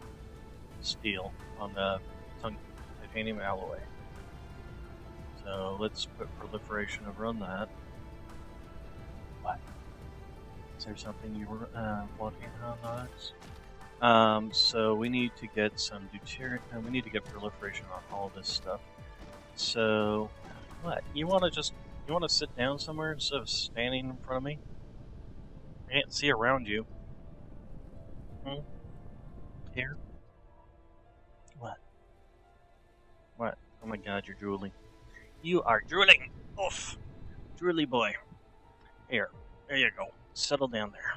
Speaker 1: steel, on the titanium alloy. So let's put proliferation over on that. What? Is there something you were wanting on Nox? So we need to get some deuterium. We need to get proliferation on all this stuff. So, what? You want to sit down somewhere instead of standing in front of me? I can't see around you. Here? What? What? Oh my God, you're drooling. You are drooling! Oof! Drooly boy. Here. There you go. Settle down there.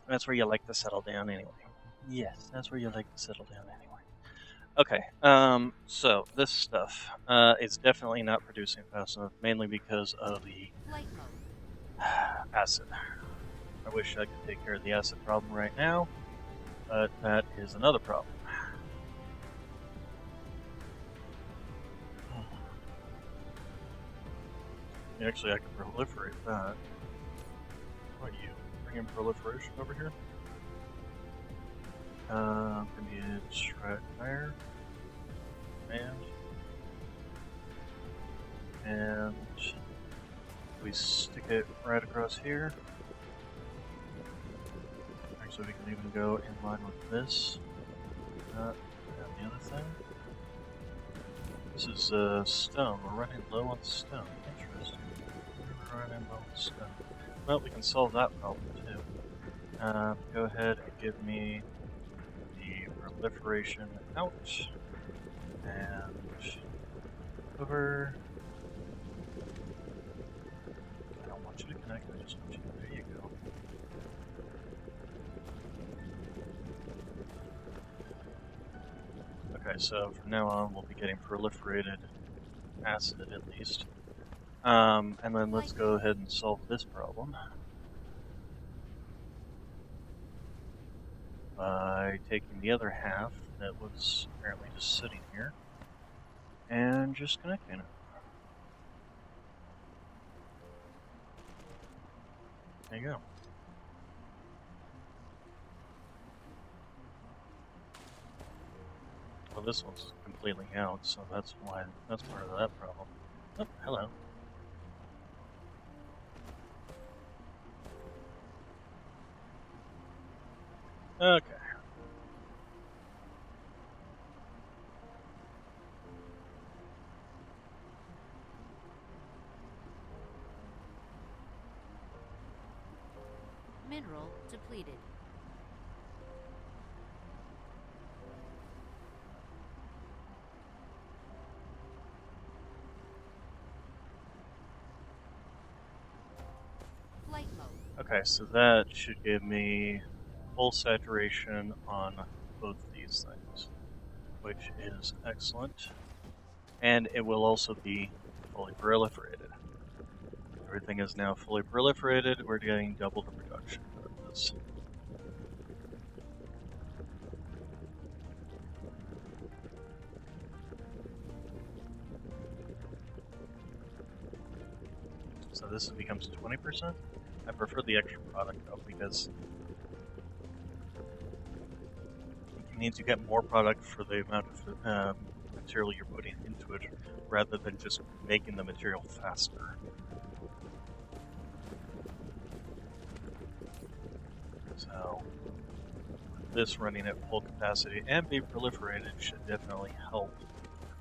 Speaker 1: That's where you like to settle down anyway. Yes, that's where you like to settle down anyway. Okay, so this stuff is definitely not producing fast enough, mainly because of the
Speaker 2: Flight mode.
Speaker 1: acid. I wish I could take care of the acid problem right now, but that is another problem. Actually, I can proliferate that. What are you? Bringing proliferation over here? Image right there. And we stick it right across here. Actually, we can even go in line with this. And the other thing. This is stone. We're running low on stone. Interesting. We're running low on stone. Well, we can solve that problem too. Go ahead and give me the proliferation out. And over. I don't want you to connect, I just want you to. There you go. Okay, so from now on we'll be getting proliferated acid at least. And then let's go ahead and solve this problem by taking the other half that was apparently just sitting here and just connecting it. There you go. Well, this one's completely out, so that's why, that's part of that problem. Oh, hello. Okay.
Speaker 2: Mineral depleted. Flight mode.
Speaker 1: Okay, so that should give me full saturation on both these things, which is excellent. And it will also be fully proliferated. Everything is now fully proliferated. We're getting double the production out of this. So this becomes 20%. I prefer the extra product though, because it means you get more product for the amount of material you're putting into it, rather than just making the material faster. So this running at full capacity and being proliferated should definitely help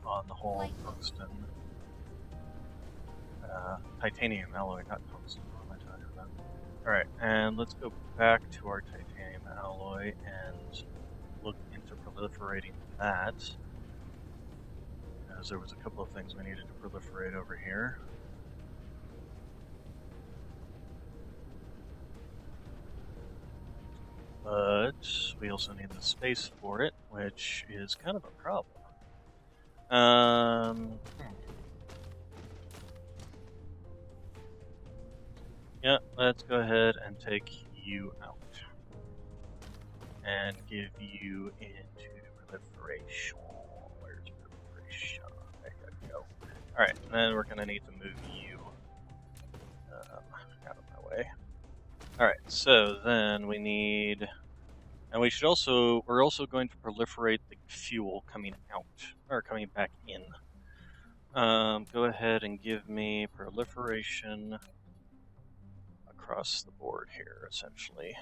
Speaker 1: on the whole tungsten, titanium alloy, not tungsten. What am I talking about? All right, and let's go back to our titanium alloy and look into proliferating that, as there was a couple of things we needed to proliferate over here. But we also need the space for it, which is kind of a problem. Yeah, let's go ahead and take you out. And give you into proliferation. Where's proliferation? There you go. Alright, and then we're going to need to move you out of my way. Alright, so then we need... And we're also going to proliferate the fuel coming out, or coming back in. Go ahead and give me proliferation across the board here, essentially.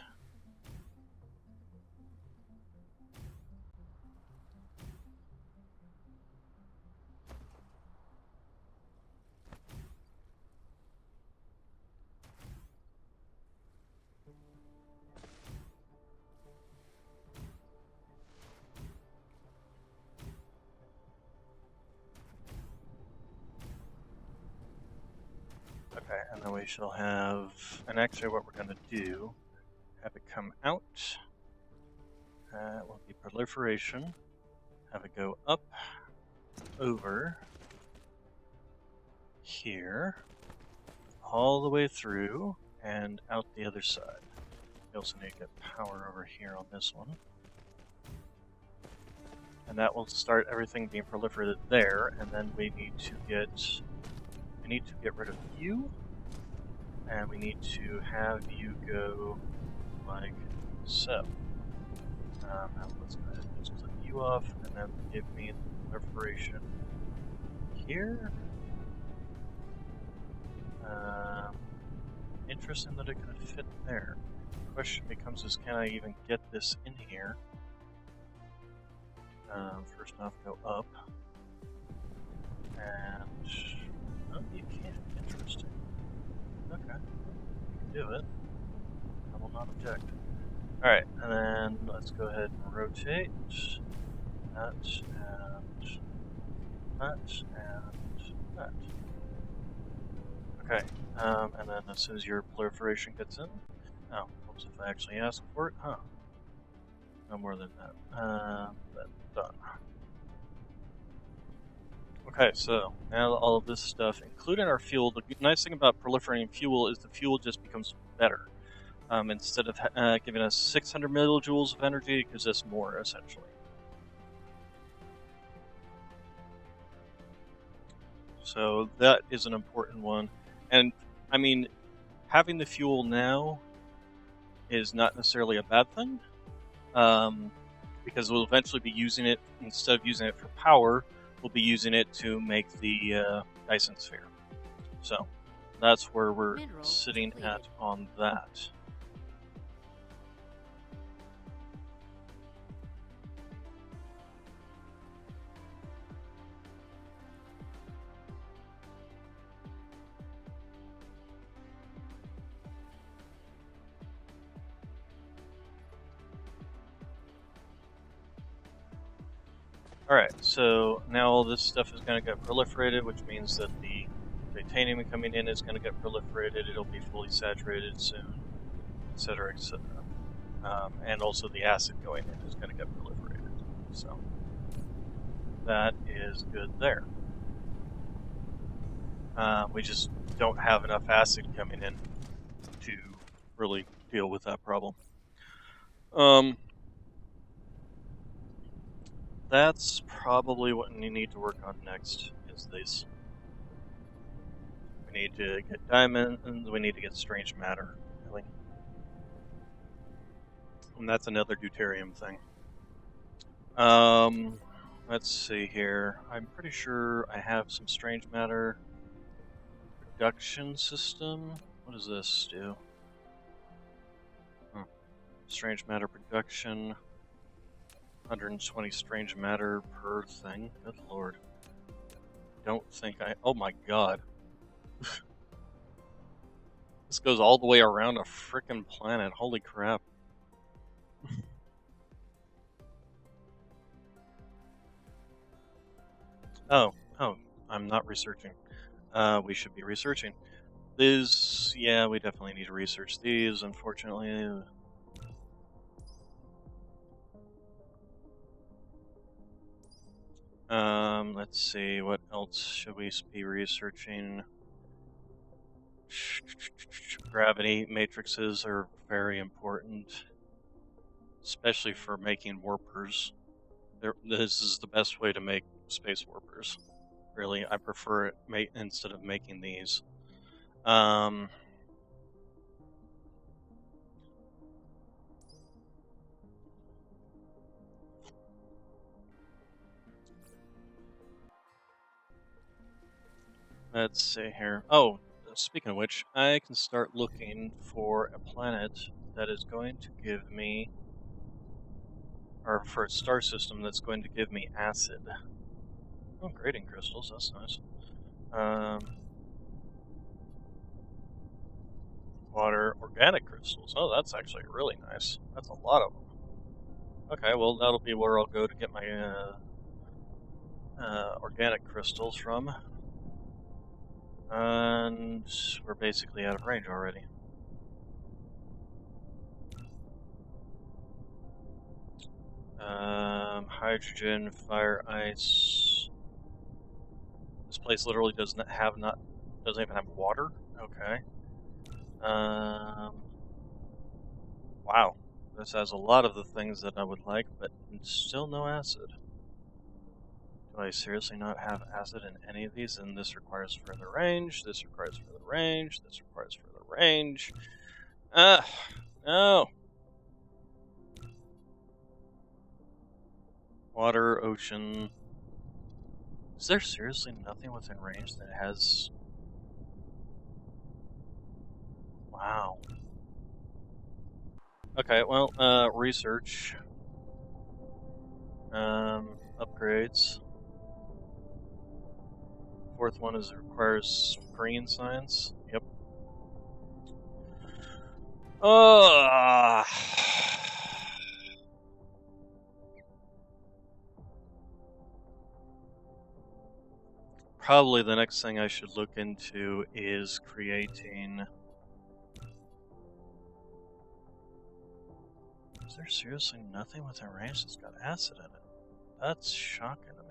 Speaker 1: Okay, and then we shall have, and actually what we're going to do, have it come out, will be proliferation, have it go up, over, here, all the way through, and out the other side. We also need to get power over here on this one. And that will start everything being proliferated there, and then we need to get rid of you, and we need to have you go like so. Now let's go ahead and just click you off, and then give me the proliferation here. Interesting that it could fit there. The question becomes is, can I even get this in here? First off, go up. And... oh, you can't. Interesting. Okay. You can do it. I will not object. Alright, and then let's go ahead and rotate. That, and that, and that. Okay, and then as soon as your proliferation gets in... oh, whoops, if I actually ask for it, huh. No more than that. That's done. Okay, so now all of this stuff, including our fuel, the nice thing about proliferating fuel is the fuel just becomes better. Instead of giving us 600 millijoules of energy, it gives us more, essentially. So that is an important one. And, I mean, having the fuel now is not necessarily a bad thing, because we'll eventually be using it, instead of using it for power, we'll be using it to make the Dyson sphere. So that's where we're sitting at on that. Alright, so now all this stuff is going to get proliferated, which means that the titanium coming in is going to get proliferated, it'll be fully saturated soon, etc., etc. And also the acid going in is going to get proliferated. So that is good there. We just don't have enough acid coming in to really deal with that problem. That's probably what we need to work on next, is this. We need to get diamonds, we need to get strange matter, really. And that's another deuterium thing. Let's see here. I'm pretty sure I have some strange matter production system. What does this do? Strange matter production. 120 strange matter per thing. Good lord. Don't think I... Oh my god. This goes all the way around a frickin' planet. Holy crap. Oh, I'm not researching. We should be researching. These, yeah, we definitely need to research these, unfortunately. Let's see, what else should we be researching? Gravity matrices are very important, especially for making warpers. This is the best way to make space warpers. Really, I prefer it instead of making these. Let's see here. Oh, speaking of which, I can start looking for a planet that is going to give me, or for a star system that's going to give me acid. Oh, grading crystals, that's nice. Water, organic crystals. Oh, that's actually really nice. That's a lot of them. Okay, well, that'll be where I'll go to get my organic crystals from. And we're basically out of range already. Hydrogen, fire, ice. This place literally doesn't even have water. Okay. Wow. This has a lot of the things that I would like, but still no acid. Do I seriously not have acid in any of these? And this requires further range, this requires further range, this requires further range. No. Water, ocean. Is there seriously nothing within range that has... Wow. Okay, well, research. Upgrades. Fourth one is requires green science. Yep. Probably the next thing I should look into is creating... Is there seriously nothing within range that's got acid in it? That's shocking to me.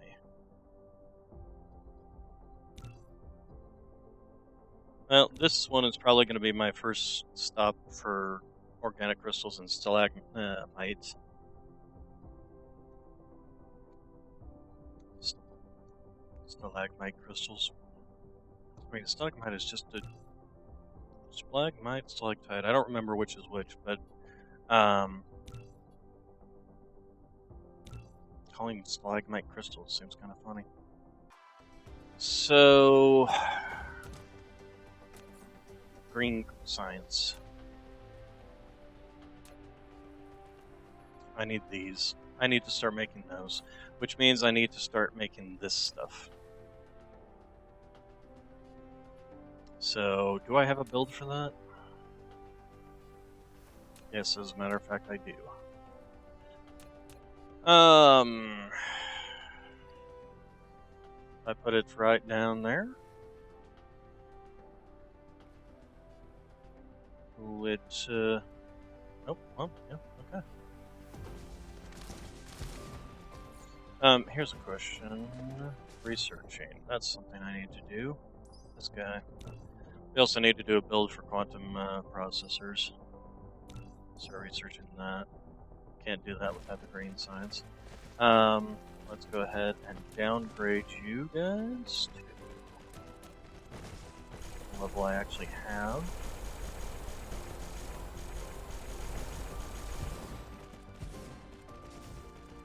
Speaker 1: Well, this one is probably going to be my first stop for organic crystals and stalagmites. Stalagmite crystals. I mean, stalagmite is just a... Stalagmite, stalactite, I don't remember which is which, but... Calling stalagmite crystals seems kind of funny. So... Green science. I need these. I need to start making those, which means I need to start making this stuff. So, do I have a build for that? Yes, as a matter of fact, I do. I put it right down there. Would, oh, well, yeah, okay. Here's a question. Researching. That's something I need to do. This guy. We also need to do a build for quantum processors. So researching that. Can't do that without the green science. Let's go ahead and downgrade you guys to the level I actually have.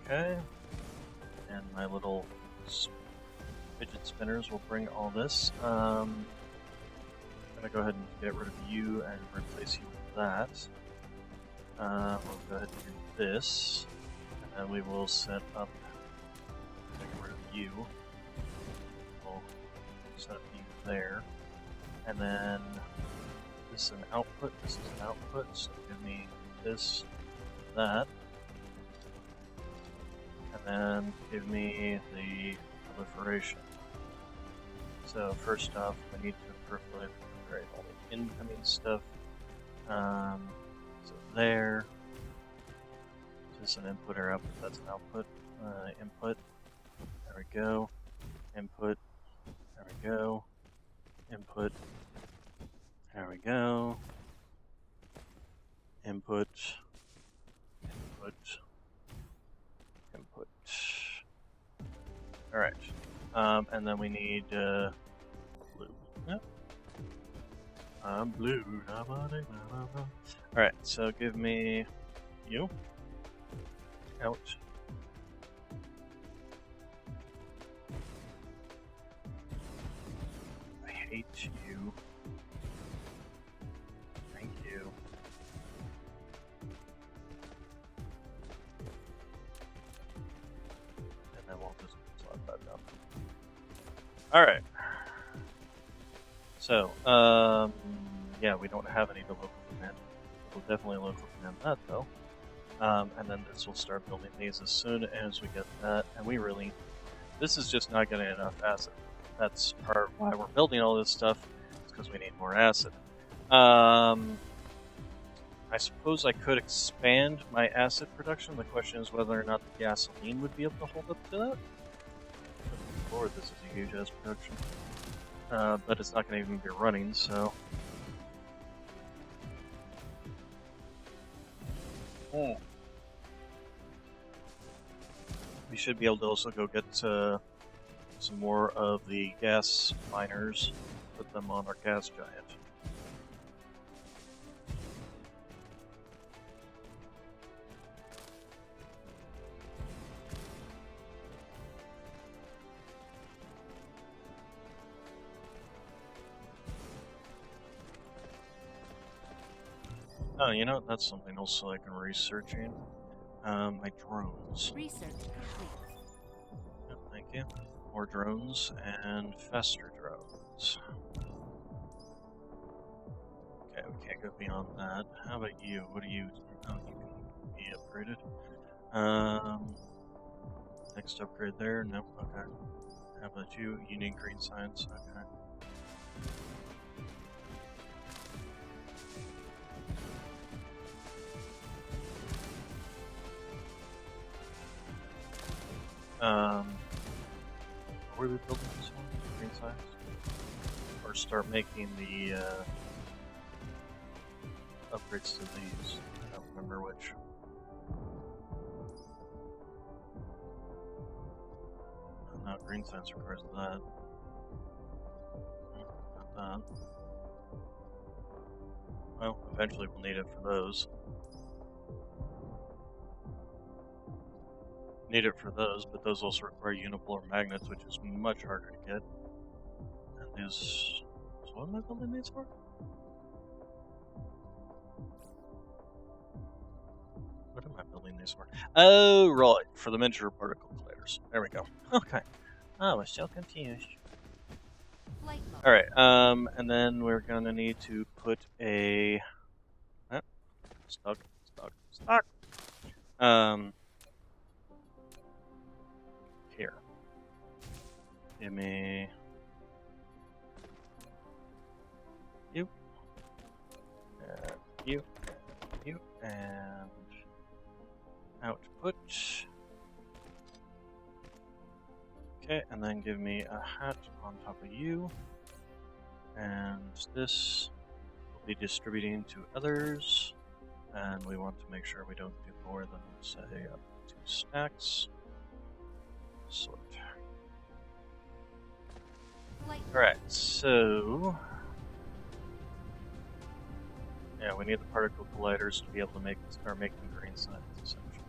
Speaker 1: Okay. And my little fidget spinners will bring all this. I'm gonna go ahead and get rid of you and replace you with that. We'll go ahead and do this, and then we will set up. Get rid of you. We'll set up you there, and then this is an output. This is an output. So give me this, that, and then give me the proliferation. So first off, we need to proliferate all the incoming stuff. So there. Is this an input or output? That's an output. Input. There we go. Input. There we go. Input. There we go. Input. Input. Input. Alright. And then we need blue. Yep. I'm blue. Alright, so give me you. Out. I hate you. Thank you. And then we'll just slot that down. Alright. So, yeah, we don't have any to local command. We'll definitely local command that though. And then this will start building these as soon as we get that. And we really, this is just not getting enough acid. That's part why we're building all this stuff. It's because we need more acid. I suppose I could expand my acid production. The question is whether or not the gasoline would be able to hold up to that. Lord, this is a huge ass production. But it's not going to even be running, so. We should be able to also go get some more of the gas miners, put them on our gas giant. Oh, you know, that's something else I can researching. My drones.
Speaker 2: Research complete.
Speaker 1: Yep, thank you. More drones and faster drones. Okay, we can't go beyond that. How about you? What do you? Oh, you can be upgraded. Next upgrade there? Nope. Okay. How about you? You need green science. Okay. Where are we building this one? Green science? Or start making the upgrades to these. I don't remember which. No, green science requires that. Not that. Well, eventually we'll need it for those. Need it for those, but those also require unipolar magnets, which is much harder to get. And these. So what am I building these for? What am I building these for? Oh, right, for the miniature particle colliders. There we go. Okay. I was so confused. Alright, and then we're gonna need to put a... Stuck. Here. Give me you, you, you, and output. Okay, and then give me a hat on top of you, and this will be distributing to others, and we want to make sure we don't do more than, say, up to 2 stacks. Sort. Alright, so yeah, we need the particle colliders to be able to start making green science, essentially.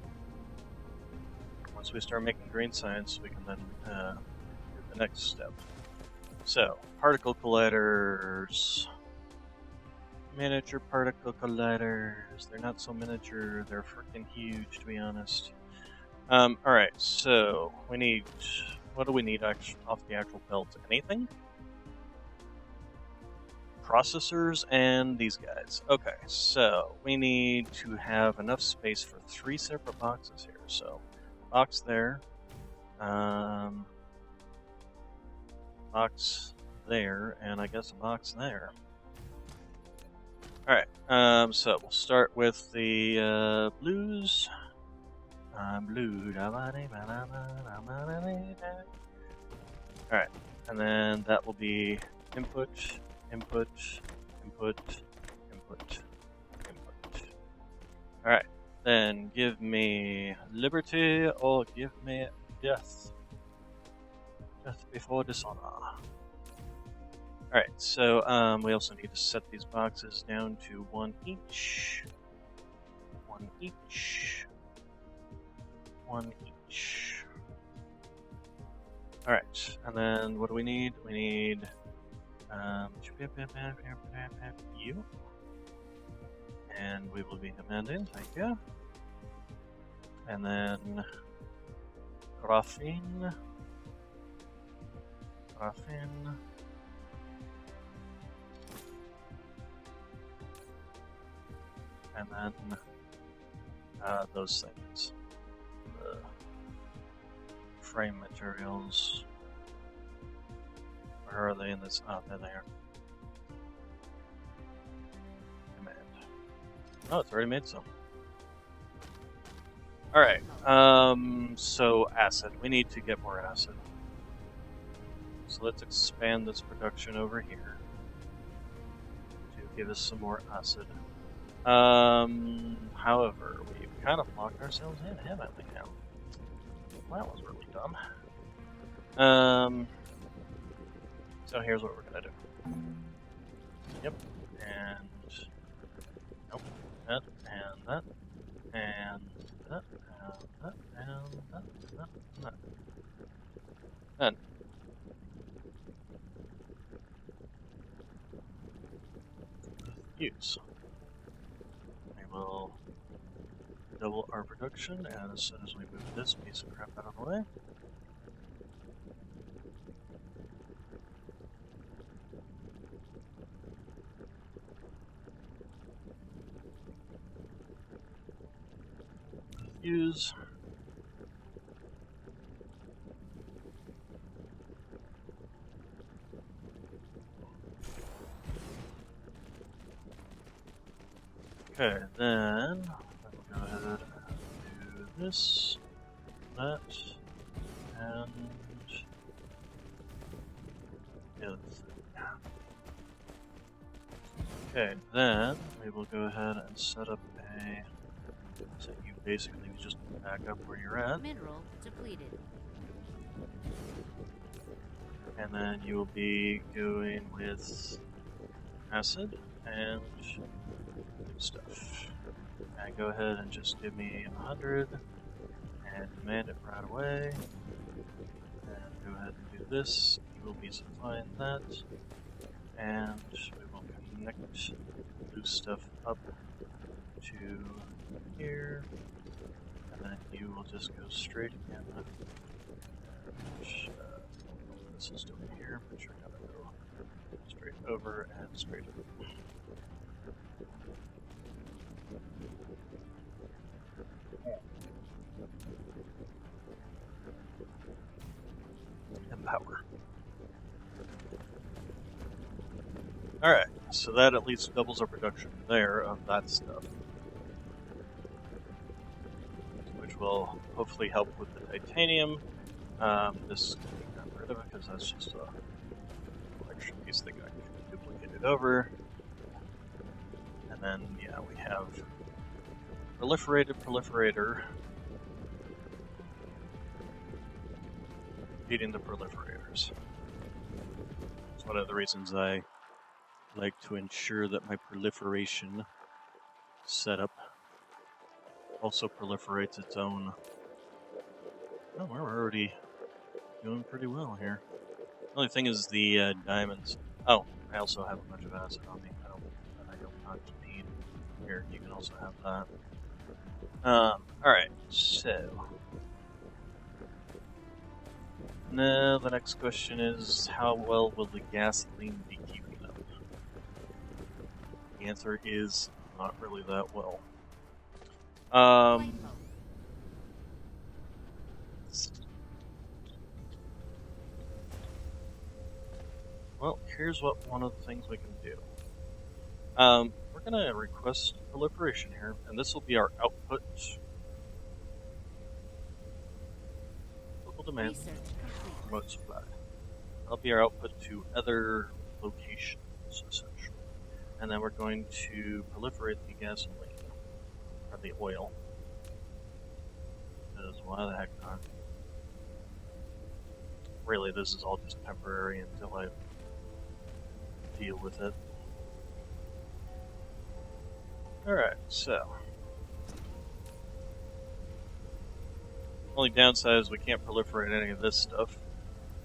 Speaker 1: Once we start making green science, we can then do the next step. So, particle colliders. Miniature particle colliders. They're not so miniature, they're freaking huge, to be honest. Alright, so we need. What do we need off the actual belt? Anything? Processors and these guys. Okay, so we need to have enough space for 3 separate boxes here. So, box there, box there, and I guess a box there. Alright, so we'll start with the blues. Blue. Alright, and then that will be input, input, input, input, input. Alright, then give me liberty or give me death. Death before dishonor. Alright, so we also need to set these boxes down to 1 each. 1 each. 1 each. Alright, and then what do we need? We need you. And we will be demanding, thank you. And then graphene. Graphene. And then those things. The frame materials. Where are they in this? Oh, there they are. Command. Oh, it's already made some. Alright, so acid. We need to get more acid. So let's expand this production over here to give us some more acid. However, we've kind of locked ourselves in, haven't we now? Well, that was really dumb. So here's what we're gonna do. Yep, and nope, that, and that, and that, and that, and that, and that. Then use. We will double our production, and as soon as we move this piece of crap out of the way, use. Okay, then we'll go ahead and do this, that, and the other thing. Okay, then we will go ahead and set up a. So you basically just back up where you're at.
Speaker 2: Mineral depleted.
Speaker 1: And then you will be going with acid and stuff. And go ahead and just give me 100 and demand it right away. And go ahead and do this. You will be supplying that. And we will connect blue stuff up to here. And then you will just go straight in. This is over here, but you're gonna go straight over and straight over. And power. Alright, so that at least doubles our production there of that stuff. Which will hopefully help with the titanium. This can be gotten rid of it because that's just a extra piece that got duplicated over. And then, yeah, we have proliferated proliferator feeding the proliferators. It's one of the reasons I like to ensure that my proliferation setup also proliferates its own. Oh, we're already doing pretty well here. The only thing is the diamonds. Oh, I also have a bunch of acid on me. I don't not need. Here, you can also have that. Alright, so. Now, the next question is, how well will the gasoline be keeping up? The answer is not really that well. Well, here's what one of the things we can do. We're gonna request proliferation here, and this will be our output. Local demand, remote supply. That'll be our output to other locations, essentially. And then we're going to proliferate the gasoline, or the oil. Because why the heck not? Really, this is all just temporary until I deal with it. Alright, so. Only downside is we can't proliferate any of this stuff.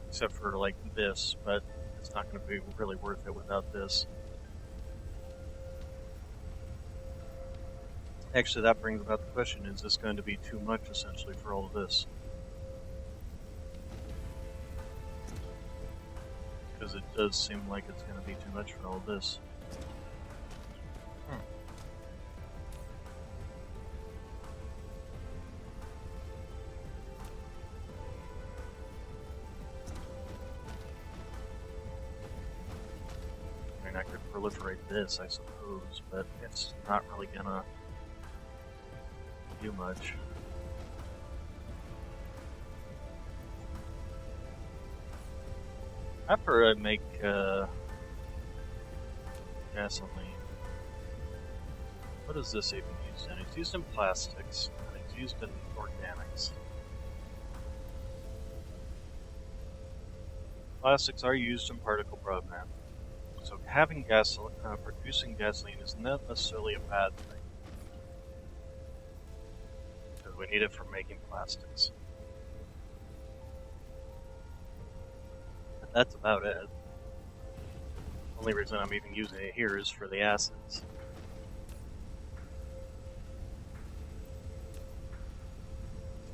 Speaker 1: Except for, like, this, but it's not going to be really worth it without this. Actually, that brings about the question, is this going to be too much, essentially, for all of this? Because it does seem like it's going to be too much for all of this. I mean, I could proliferate this, I suppose, but it's not really gonna do much. After I make gasoline, what is this even used in? It's used in plastics, and it's used in organics. Plastics are used in particle broadband, so having gasoline, producing gasoline is not necessarily a bad thing. Because we need it for making plastics. But that's about it. The only reason I'm even using it here is for the acids.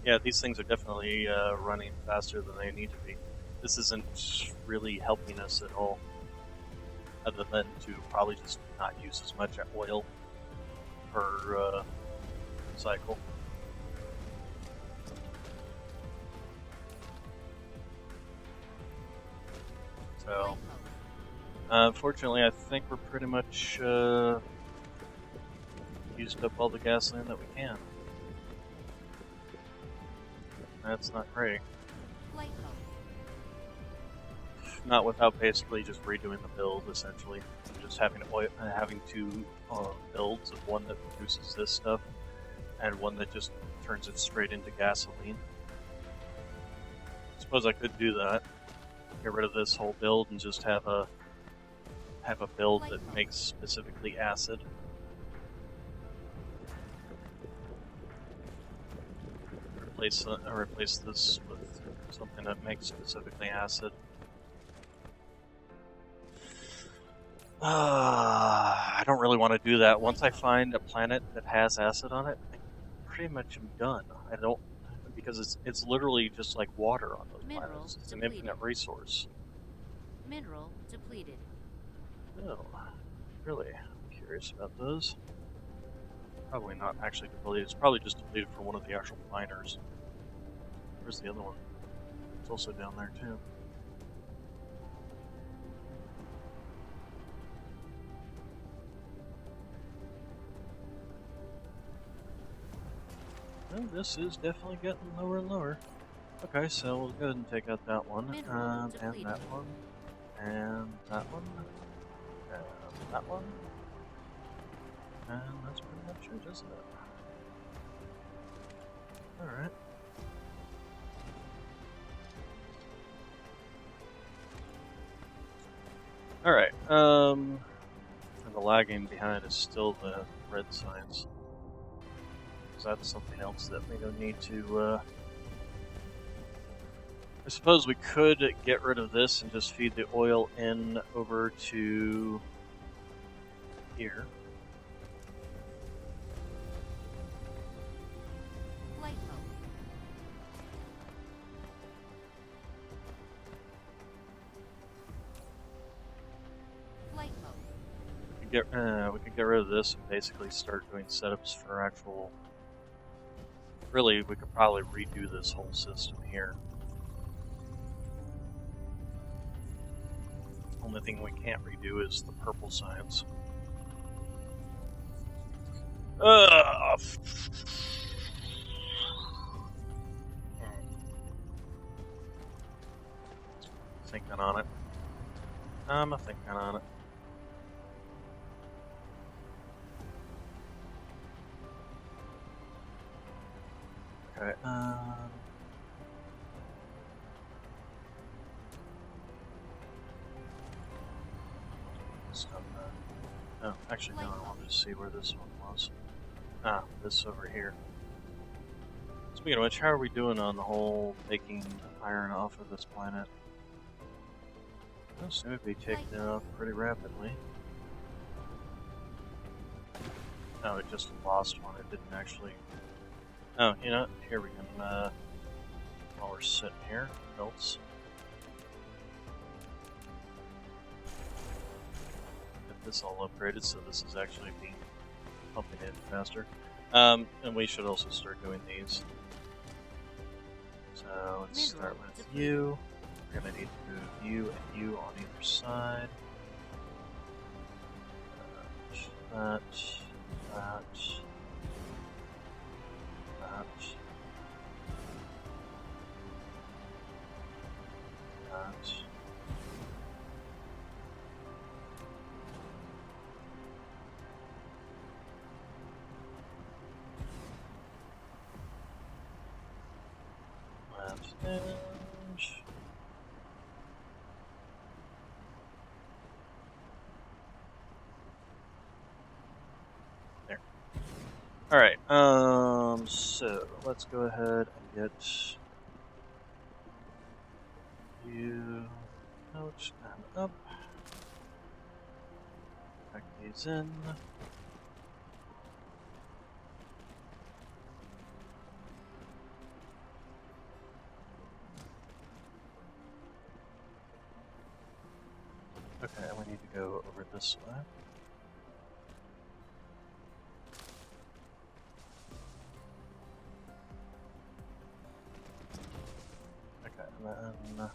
Speaker 1: Yeah, these things are definitely running faster than they need to be. This isn't really helping us at all, other than to probably just not use as much oil per cycle. So, unfortunately, I think we're pretty much used up all the gasoline that we can. That's not great. Not without basically just redoing the build, essentially. Just having two builds of one that produces this stuff, and one that just turns it straight into gasoline. I suppose I could do that. Get rid of this whole build and just have a build that makes specifically acid. Replace this with something that makes specifically acid. I don't really want to do that. Once I find a planet that has acid on it, I pretty much am done. I don't, because it's literally just like water on those planets. It's an infinite resource.
Speaker 2: Mineral depleted.
Speaker 1: Oh, really? I'm curious about those. Probably not actually depleted. It's probably just depleted from one of the actual miners. Where's the other one? It's also down there too. Oh, this is definitely getting lower and lower. Okay, so we'll go ahead and take out that one,
Speaker 2: Mineral
Speaker 1: and
Speaker 2: depleted.
Speaker 1: that one, and that one, and that one, and that's pretty much it, isn't it? Alright. Alright, and the lagging behind is still the red signs. So that's something else that we don't need to, I suppose we could get rid of this and just feed the oil in over to here.
Speaker 2: Flight mode. Flight mode.
Speaker 1: We could get rid of this and basically start doing setups for actual. Really, we could probably redo this whole system here. Only thing we can't redo is the purple signs. Thinking on it. I'm thinking on it. Okay, stuff. Oh, actually, no, I wanted to see where this one was. Ah, this over here. Speaking of which, how are we doing on the whole taking iron off of this planet? It seems to be taking it off pretty rapidly. Oh, it just lost one. It didn't actually. Oh, you know, here we can, while we're sitting here, belts. Get this all upgraded so this is actually being pumping in faster. And we should also start doing these. So let's start with you. We're gonna need to move you and you on either side. That. There. Alright, so let's go ahead and get you out and up. Pack these in. Okay, and we need to go over this way. Okay, and then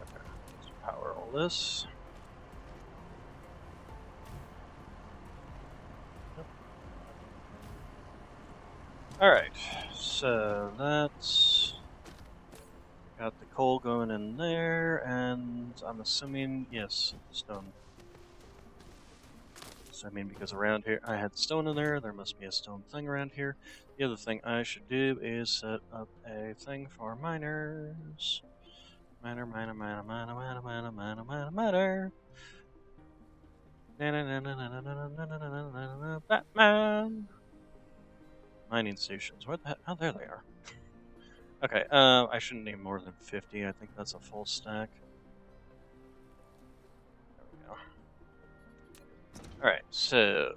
Speaker 1: okay, let's power all this. Alright, so that's got the coal going in there, and I'm assuming, yes, stone. So I mean, because around here I had stone in there, there must be a stone thing around here. The other thing I should do is set up a thing for miners. Miner. Batman! Mining stations. Where the heck? Oh, there they are. Okay, I shouldn't need more than 50. I think that's a full stack. There we go. Alright, so...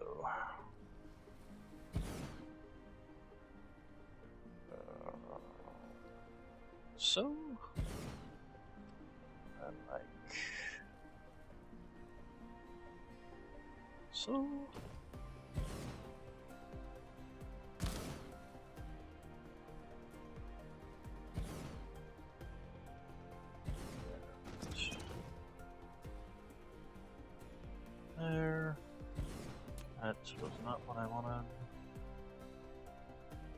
Speaker 1: And like... So... That was not what I wanted.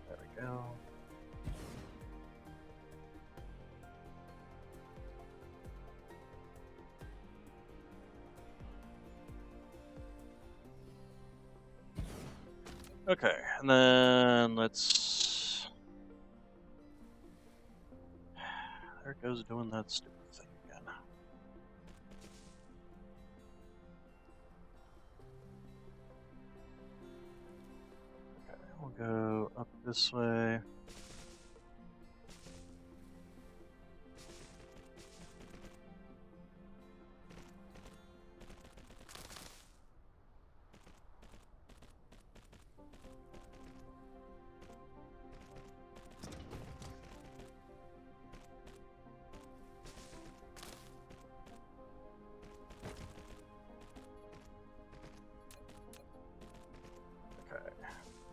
Speaker 1: There we go. Okay, and then let's... There it goes doing that stupid thing again. Okay, we'll go up this way.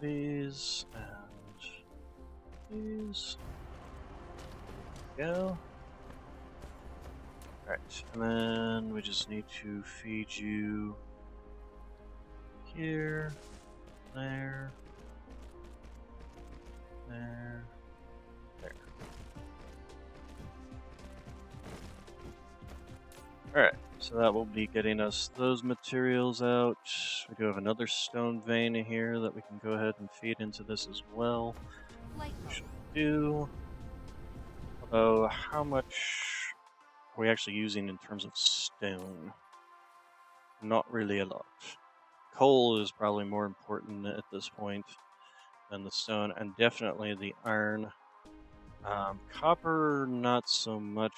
Speaker 1: These and these. Go. Alright, and then we just need to feed you here, there, there, there. Alright, so that will be getting us those materials out. We do have another stone vein in here that we can go ahead and feed into this as well.
Speaker 2: Light
Speaker 1: Which
Speaker 2: mode.
Speaker 1: we do. Although, how much are we actually using in terms of stone? Not really a lot. Coal is probably more important at this point than the stone, and definitely the iron. Copper, not so much.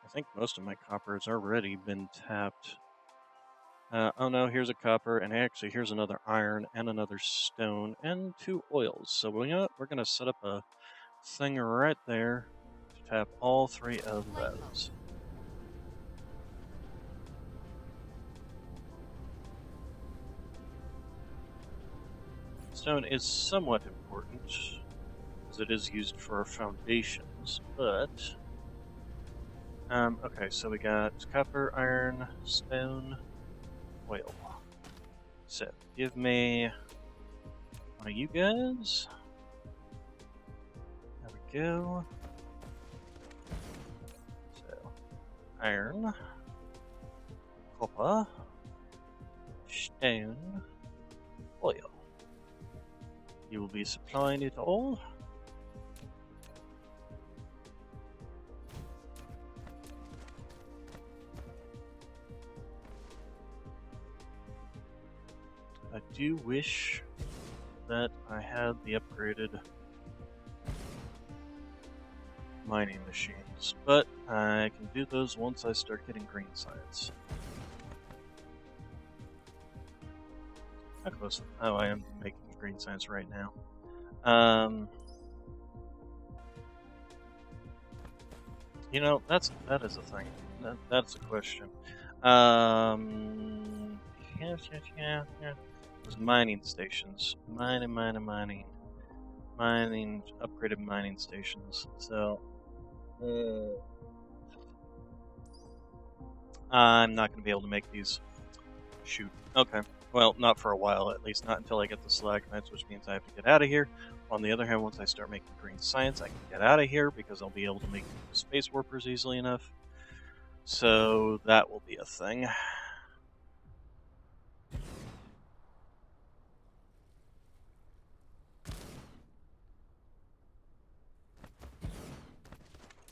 Speaker 1: I think most of my copper has already been tapped. Oh no, here's a copper, and actually here's another iron, and another stone, and 2 oils. So we're gonna set up a thing right there to tap all 3 of
Speaker 2: Light mode.
Speaker 1: those. Stone is somewhat important, as it is used for our foundations, but... okay, so we got copper, iron, stone, oil. So, give me one of you guys. There we go. So, iron, copper, stone, oil. You will be supplying it all. I do wish that I had the upgraded mining machines, but I can do those once I start getting green science. How close? Oh, I am making green science right now. You know, that is a thing. That's a question. Yeah. Those mining stations. Mining, upgraded mining stations. So, I'm not going to be able to make these. Shoot. Okay. Well, not for a while, at least. Not until I get the stalagmites, which means I have to get out of here. On the other hand, once I start making green science, I can get out of here because I'll be able to make space warpers easily enough. So, that will be a thing.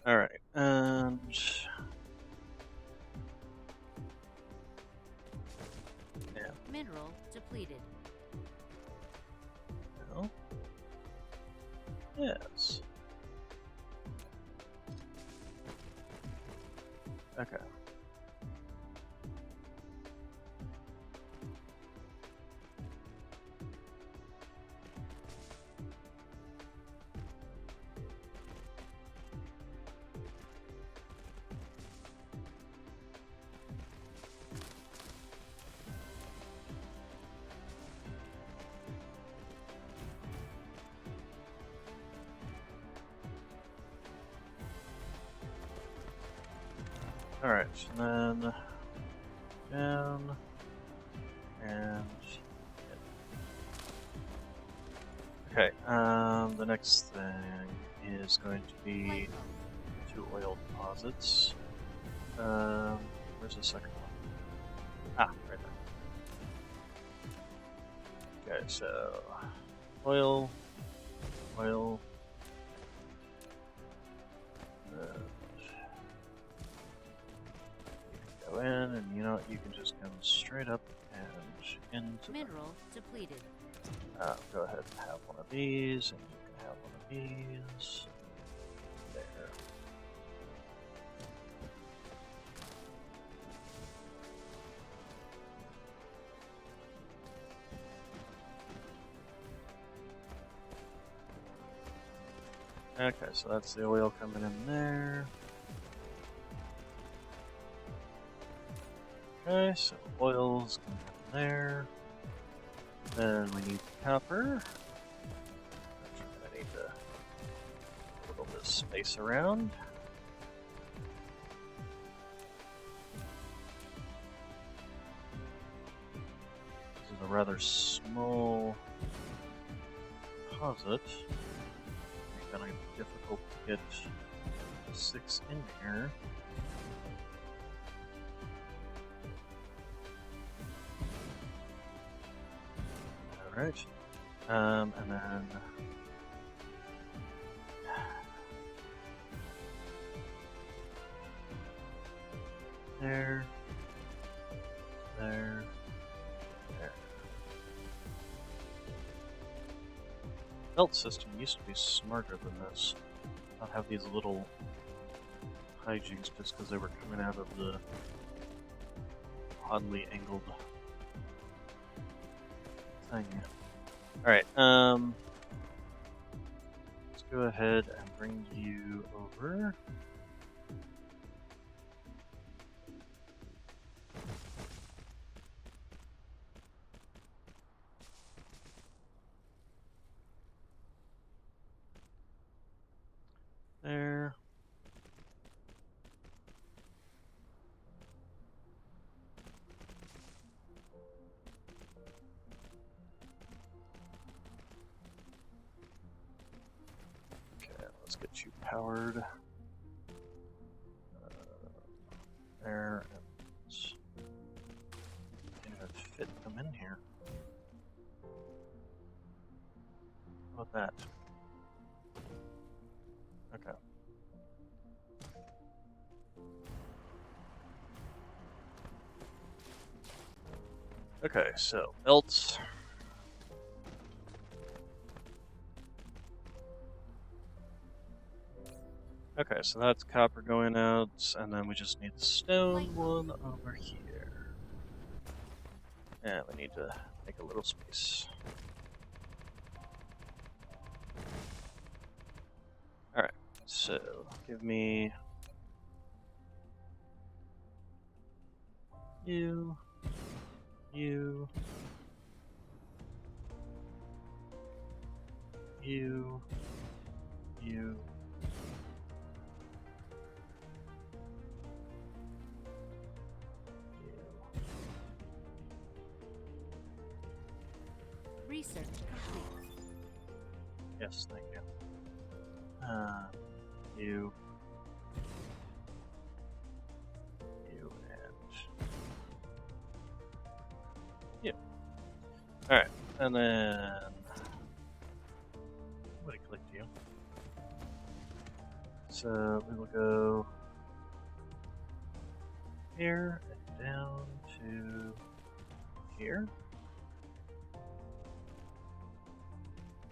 Speaker 1: Alright, and... yeah.
Speaker 2: Mineral depleted.
Speaker 1: No. Yes. Okay. Alright, and then down and Okay, the next thing is going to be
Speaker 2: Light
Speaker 1: 2 oil deposits. Where's the second one? Ah, right there. Okay, so oil, oil, go in, and you know what, you can just come straight up and into
Speaker 2: mineral depleted.
Speaker 1: go ahead and have one of these, and you can have one of these. There. Okay, so that's the oil coming in there. Okay, so oil's coming in there. Then we need copper. Actually, I need to wiggle this space around. This is a rather small deposit. It's kind of difficult to get 6 in here. Alright. And then there, there, there. Belt system used to be smarter than this. Not have these little hijinks just because they were coming out of the oddly angled thing. Alright, let's go ahead and bring you over. There. Let's get you powered. There, and can't even fit them in here. How about that? Okay. Okay, so belts. Okay, so that's copper going out, and then we just need the stone one over here. And we need to make a little space. Alright, so give me you, you, you, you.
Speaker 2: Research complete.
Speaker 1: Yes, thank you. You, and you. Alright, and then somebody clicked you. So we will go here and down to here.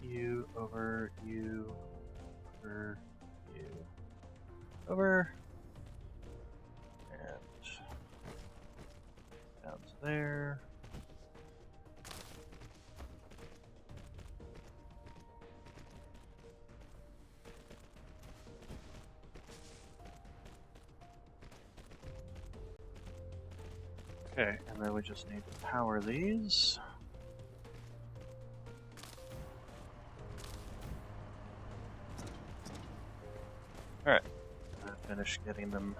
Speaker 1: You over, you over, you over, and down to there. Okay, and then we just need to power these. Alright, I finished getting them.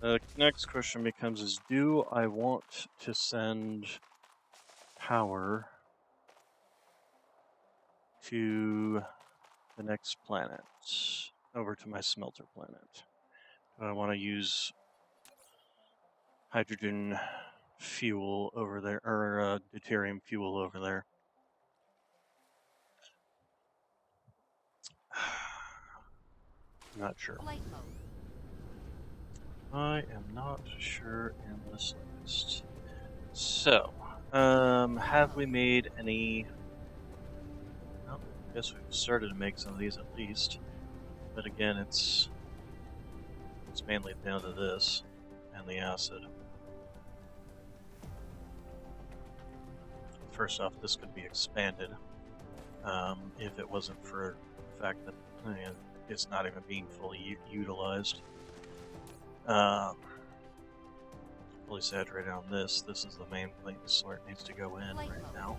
Speaker 1: The next question becomes is, do I want to send power to the next planet, over to my smelter planet? Do I want to use hydrogen fuel over there, or deuterium fuel over there? Not sure.
Speaker 2: Flight mode.
Speaker 1: I am not sure in the slightest. So, have we made any? Well, I guess we've started to make some of these at least, but again, it's mainly down to this and the acid. First off, this could be expanded if it wasn't for the fact that it's not even being fully utilized. Fully saturated on this. This is the main place where it needs to go in right now.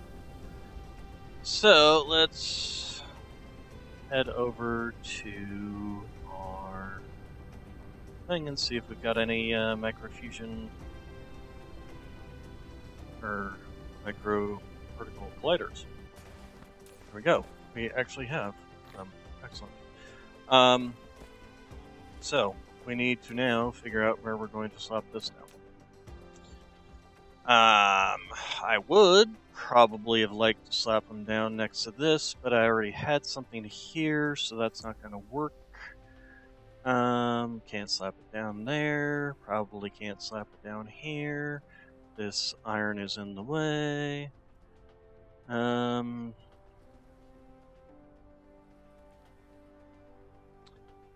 Speaker 1: So let's head over to our thing and see if we've got any microfusion or micro-particle colliders. There we go. We actually have them. Excellent. So we need to now figure out where we're going to slap this now. I would probably have liked to slap them down next to this, but I already had something here, so that's not going to work. Can't slap it down there. Probably can't slap it down here. This iron is in the way.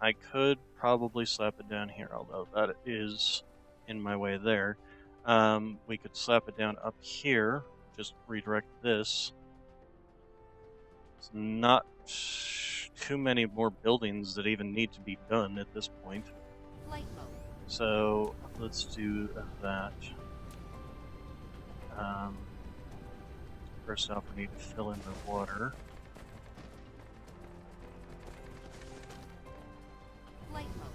Speaker 1: I could probably slap it down here, although that is in my way there. We could slap it down up here, just redirect this. It's not too many more buildings that even need to be done at this point.
Speaker 2: Flight mode.
Speaker 1: So let's do that. First off, we need to fill in the water.
Speaker 2: Flight mode.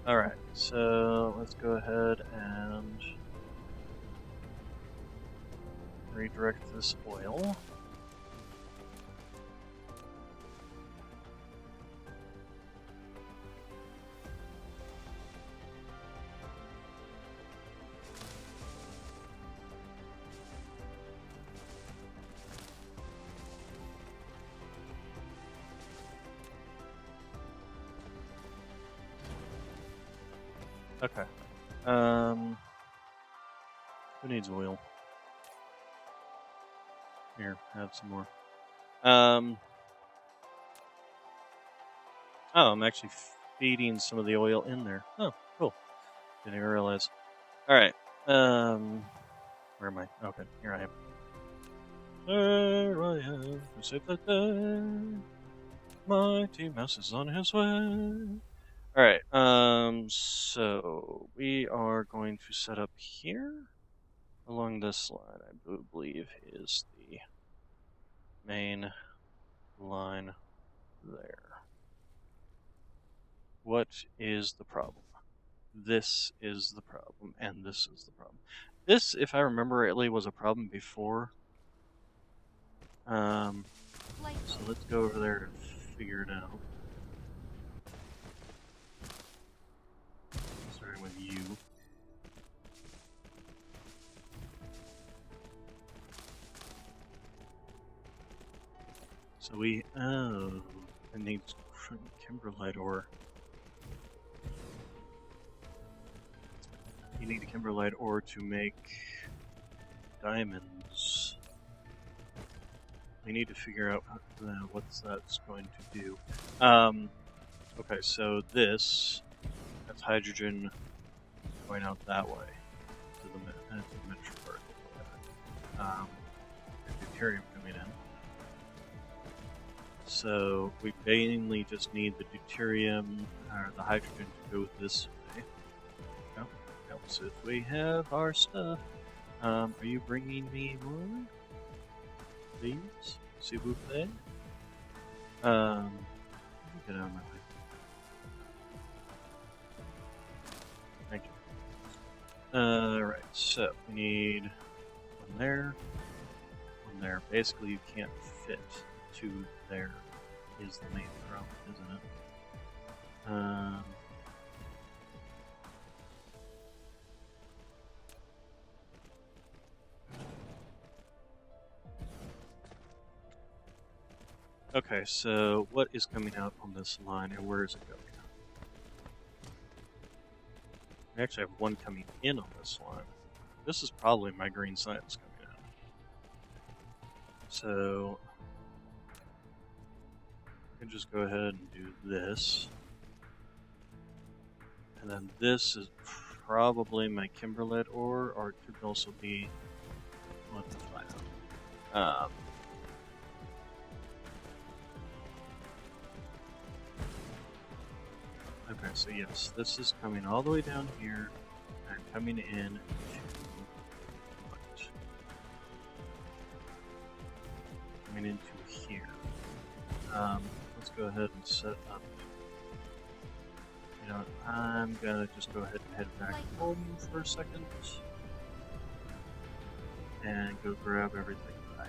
Speaker 1: Alright, so let's go ahead and redirect this oil. Okay. Who needs oil? Here, have some more. Oh, I'm actually feeding some of the oil in there. Oh, cool. Didn't even realize. Alright. Where am I? Okay, here I am. There I am to save the day. Mighty Mouse is on his way. Alright, so we are going to set up here along this line, I believe is the main line there. What is the problem? This is the problem, and this is the problem. This, if I remember rightly, was a problem before. So let's go over there and figure it out. Starting with you. So I need kimberlite ore. You need a kimberlite ore to make diamonds. We need to figure out what that's going to do. Okay, so that's hydrogen going out that way to the miniature particle. Deuterium coming in. So we mainly just need the deuterium or the hydrogen to go this way. Oh, helps if we have our stuff. Are you bringing me more? Please? s'il vous plaît. Get out of my way. Thank you. Right, so we need one there, one there. Basically, you can't fit two there, is the main problem, isn't it? Okay, so what is coming out on this line and where is it going? We actually have one coming in on this line. This is probably my green side that's coming out. So I can just go ahead and do this. And then this is probably my Kimberlet ore, or it could also be, let's find out. Okay, so yes, this is coming all the way down here and coming in to what? Coming into here. Let's go ahead and set up. You know, I'm gonna just go ahead and head back home for a second and go grab everything back.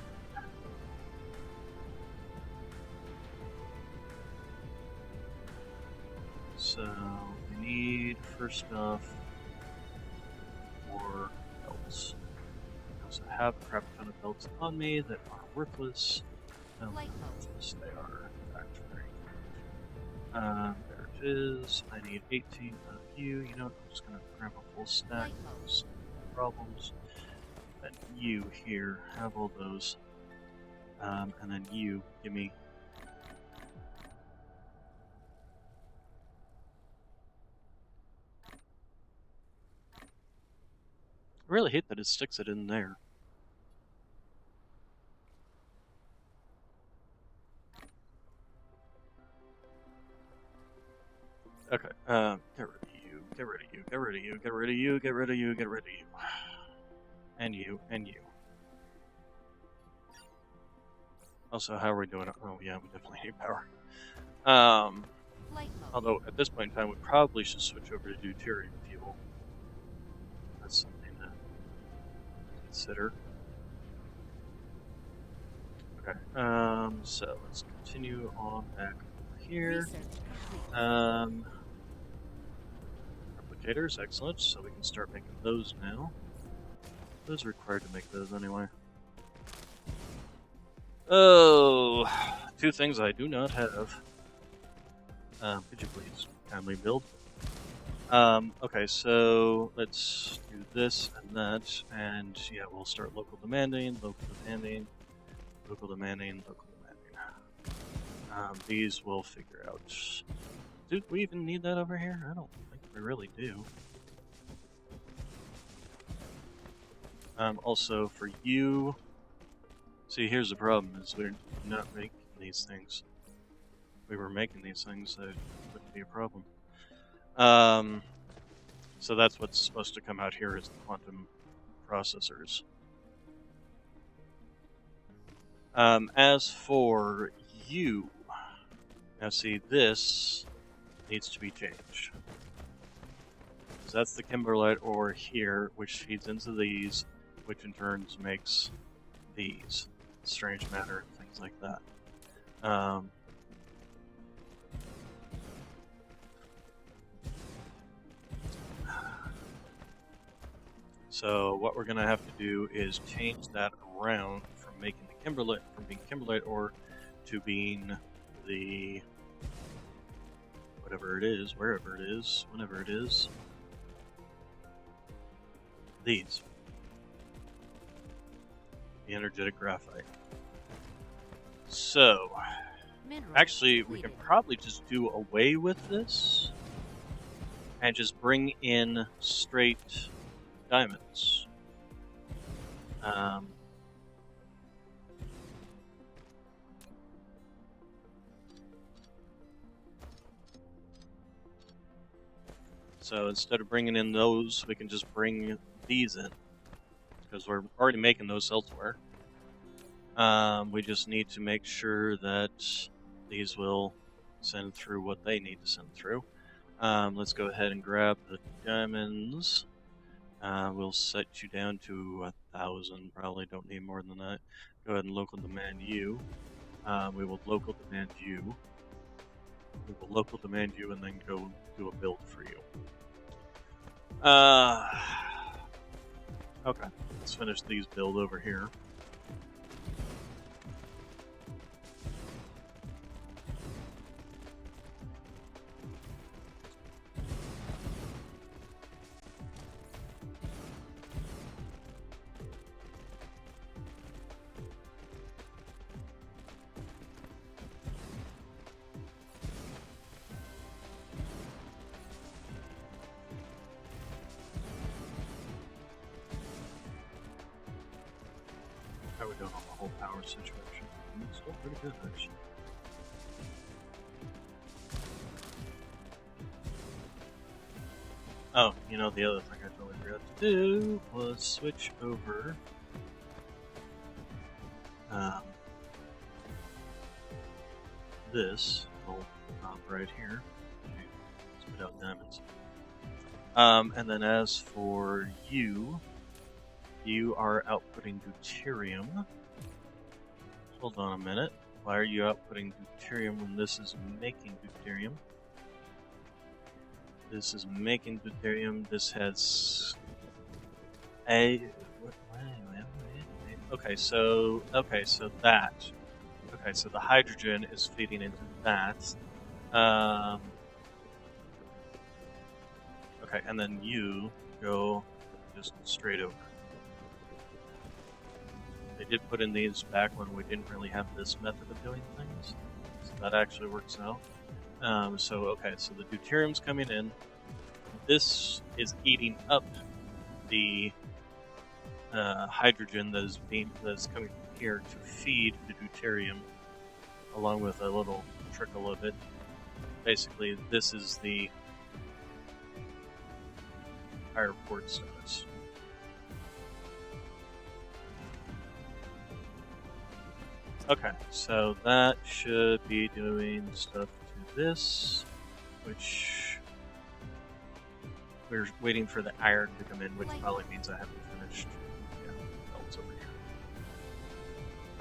Speaker 1: So we need, first off, more belts. I also have a crap ton of belts on me that are worthless. No, worthless, they are factory. There it is. I need 18 of you. You know what? I'm just gonna grab a full stack. No problems. Then you here, have all those. And then you, give me. I really hate that it sticks it in there. Okay, get rid of you, get rid of you, get rid of you, get rid of you, get rid of you, get rid of you. And you, and you. Also, how are we doing? Oh yeah, we definitely need power. Although, at this point in time, we probably should switch over to deuterium fuel. That's something to consider. Okay, so let's continue on back over here. Replicators, excellent, so we can start making those now. Those are required to make those anyway. Oh, two things I do not have. Could you please kindly build? Okay, so let's do this and that, and yeah, we'll start local demanding, local demanding, local demanding, local demanding. These we'll figure out. Do we even need that over here? I don't think we really do. Also for you, see, here's the problem, is we're not making these things. If we were making these things, that wouldn't be a problem. So that's what's supposed to come out here is the quantum processors. As for you, now see, this needs to be changed. So that's the kimberlite ore here, which feeds into these, which in turn makes these. Strange matter and things like that. So what we're going to have to do is change that around from making the kimberlite, from being kimberlite ore to being the whatever it is, wherever it is, whenever it is. These. The energetic graphite. So, actually, we can probably just do away with this and just bring in straight diamonds. So instead of bringing in those, we can just bring these in, because we're already making those elsewhere. We just need to make sure that these will send through what they need to send through. Let's go ahead and grab the diamonds. We'll set you down to 1,000. Probably don't need more than that. Go ahead and local demand you. We will local demand you. We will local demand you and then go do a build for you. Okay, let's finish these build over here. How are we doing on the whole power situation? It's still pretty good, actually. Oh, you know, the other thing I totally forgot to do was switch over this little knob right here. Spit out diamonds. And then as for you, you are outputting deuterium. Hold on a minute. Why are you outputting deuterium when this is making deuterium? This is making deuterium. This has a. Okay, so that. Okay, so the hydrogen is feeding into that. Okay, and then you go just straight over. They did put in these back when we didn't really have this method of doing things, so that actually works out. Okay, so the deuterium's coming in. This is eating up the hydrogen that is coming from here to feed the deuterium, along with a little trickle of it. Basically, this is the higher port status. Okay, so that should be doing stuff to this, which we're waiting for the iron to come in, which probably means I haven't finished. Yeah, belts over here.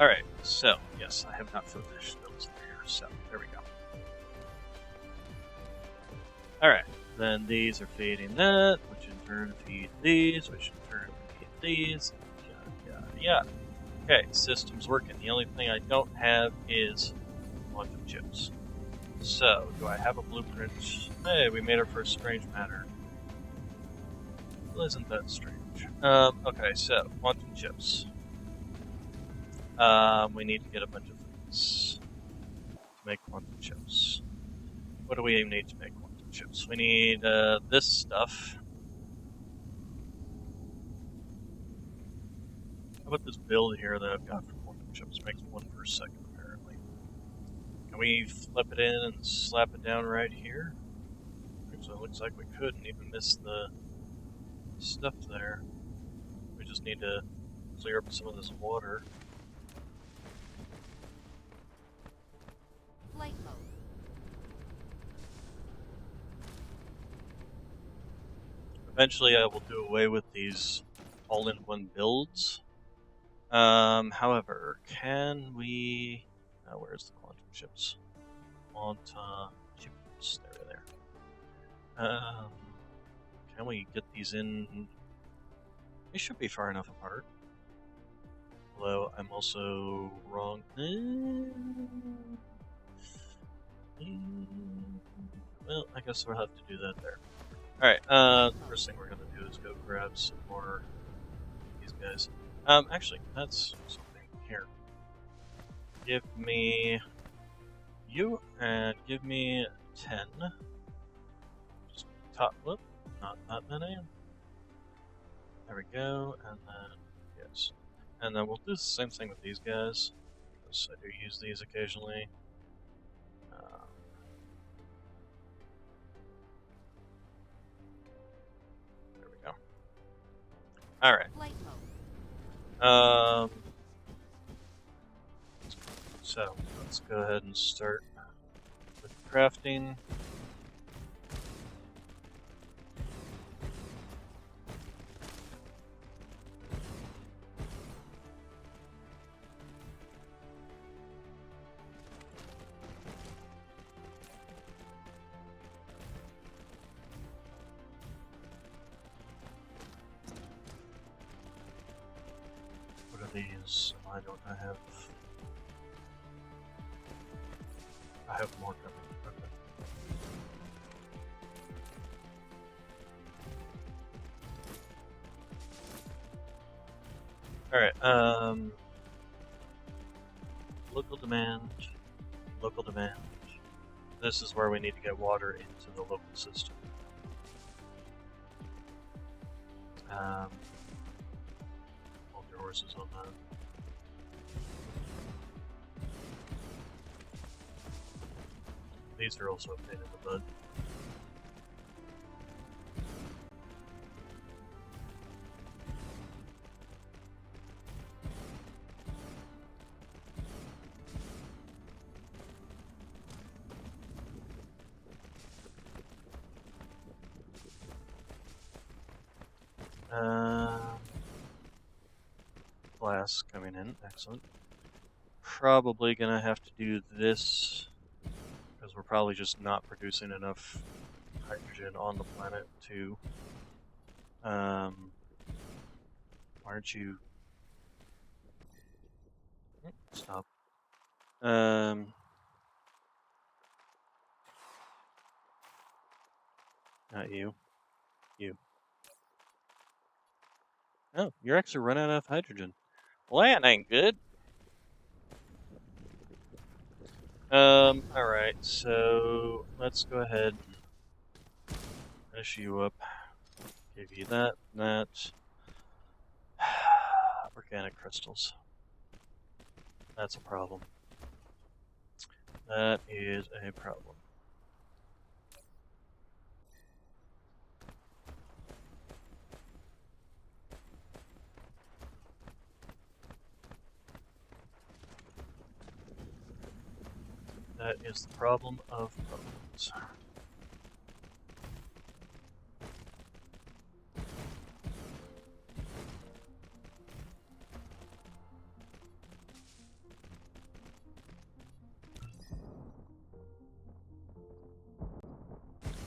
Speaker 1: Alright, so, yes, I have not finished belts over here, so there we go. Alright, then these are feeding that, which in turn feed these, which in turn feed these, yada, yada, yada. Okay, system's working. The only thing I don't have is quantum chips. So, do I have a blueprint? Hey, we made our first strange matter. Well, isn't that strange? Okay, so, quantum chips. We need to get a bunch of things to make quantum chips. What do we need to make quantum chips? We need this stuff. How about this build here that I've got for quantum chips? Makes 1 per second, apparently. Can we flip it in and slap it down right here? Actually, it looks like we could and even miss the stuff there. We just need to clear up some of this water.
Speaker 2: Flight mode.
Speaker 1: Eventually, I will do away with these all-in-one builds. However, can we... where's the quantum chips? Quantum chips, there. Can we get these in? They should be far enough apart. Although, I'm also wrong. Well, I guess we'll have to do that there. Alright, first thing we're gonna do is go grab some more of these guys. Actually, that's something here. Give me you, and give me 10. Just top, whoop, not that many. There we go, and then, yes. And then we'll do the same thing with these guys, because I do use these occasionally. There we go. Alright.
Speaker 2: Flight mode.
Speaker 1: So, let's go ahead and start with crafting. What are these? I don't have. I have more coming. Okay. Alright, local demand, local demand. This is where we need to get water into the local system. Hold your horses on that. These are also a pain in the butt. Glass coming in, excellent. Probably gonna have to do this because we're probably just not producing enough hydrogen on the planet to. Why aren't you? Stop. Not you. You. Oh, you're actually running out of hydrogen. Well, that ain't good. Alright, so let's go ahead and finish you up. Give you that, that. Organic crystals. That's a problem. That is a problem. That is the problem of problems.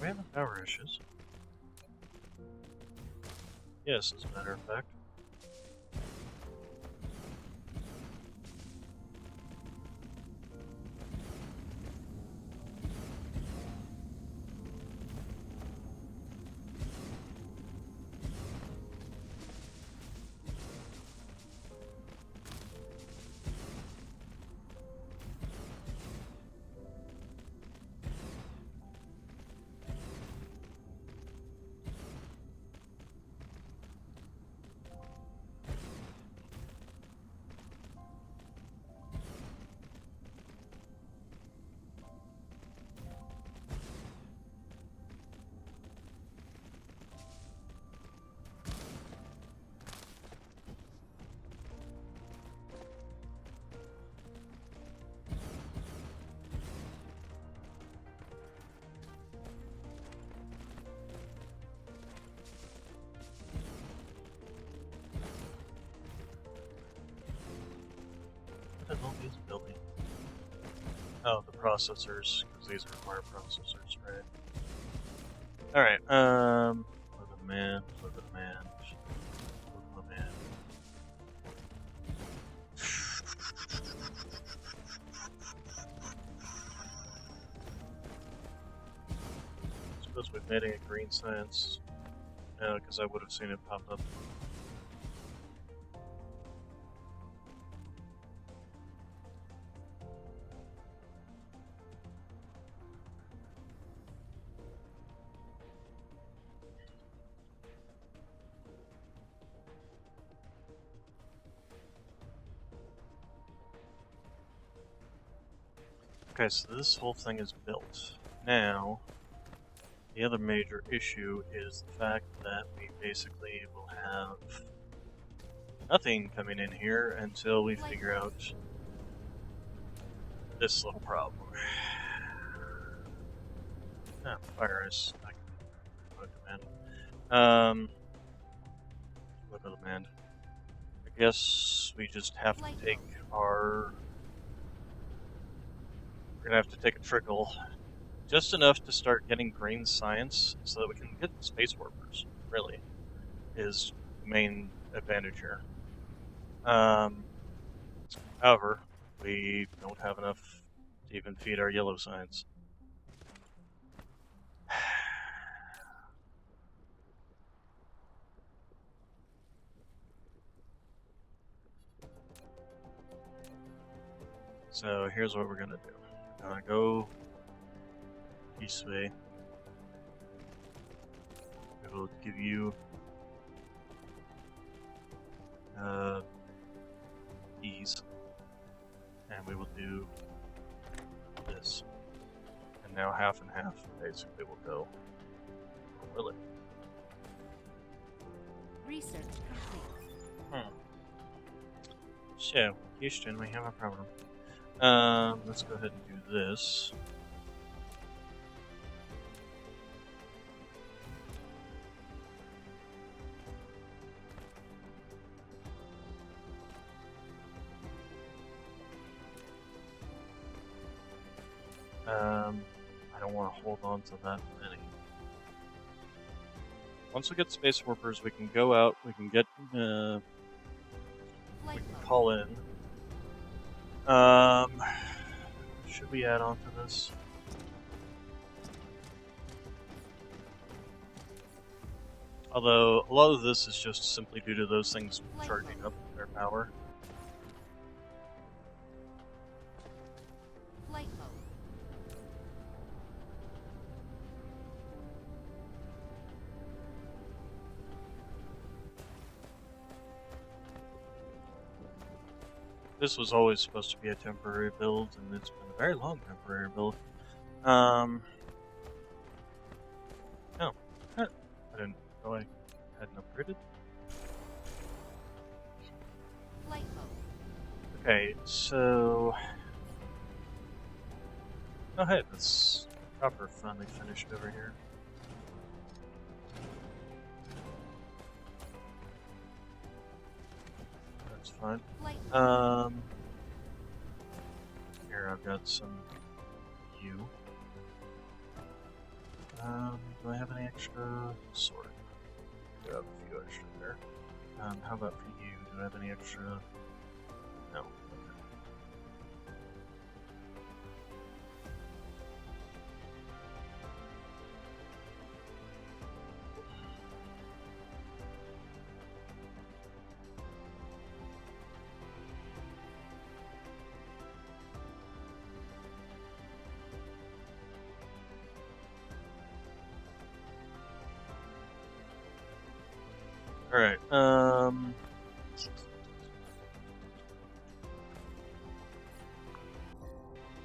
Speaker 1: We have power issues. Yes, as a matter of fact. What the hell is building? Oh, the processors, because these require processors, right? Alright, look at the man, look at the man, look at the man. Suppose we've made a green science. No, because I would have seen it pop up. Okay, so this whole thing is built. Now, the other major issue is the fact that we basically will have nothing coming in here until we figure out this little problem. Fire is not going to command. Local demand. I guess we just have to
Speaker 2: Flight
Speaker 1: take
Speaker 2: mode.
Speaker 1: our. We're gonna have to take a trickle, just enough to start getting green science, so that we can get space warpers. Really, is the main advantage here. However, we don't have enough to even feed our yellow science. So here's what we're gonna do. We're gonna go this way. I will give you these, and we will do this. And now half and half basically will go. Or will it?
Speaker 2: Research complete.
Speaker 1: So, Houston, we have a problem. Let's go ahead and do this. I don't want to hold on to that many. Once we get space warpers, we can go out, we can get, we
Speaker 2: Flight
Speaker 1: can
Speaker 2: mode.
Speaker 1: call in. Should we add on to this? Although, a lot of this is just simply due to those things charging up their power.
Speaker 2: Flight mode.
Speaker 1: This was always supposed to be a temporary build, and it's been a very long temporary build. Oh, I didn't know I hadn't upgraded.
Speaker 2: Flight mode.
Speaker 1: Okay, so... Oh hey, this copper finally finished over here. That's fine.
Speaker 2: Flight mode.
Speaker 1: Here I've got some U. Do I have any extra sword? I do have a few extra there. How about for you? Do I have any extra? No. Okay. Alright,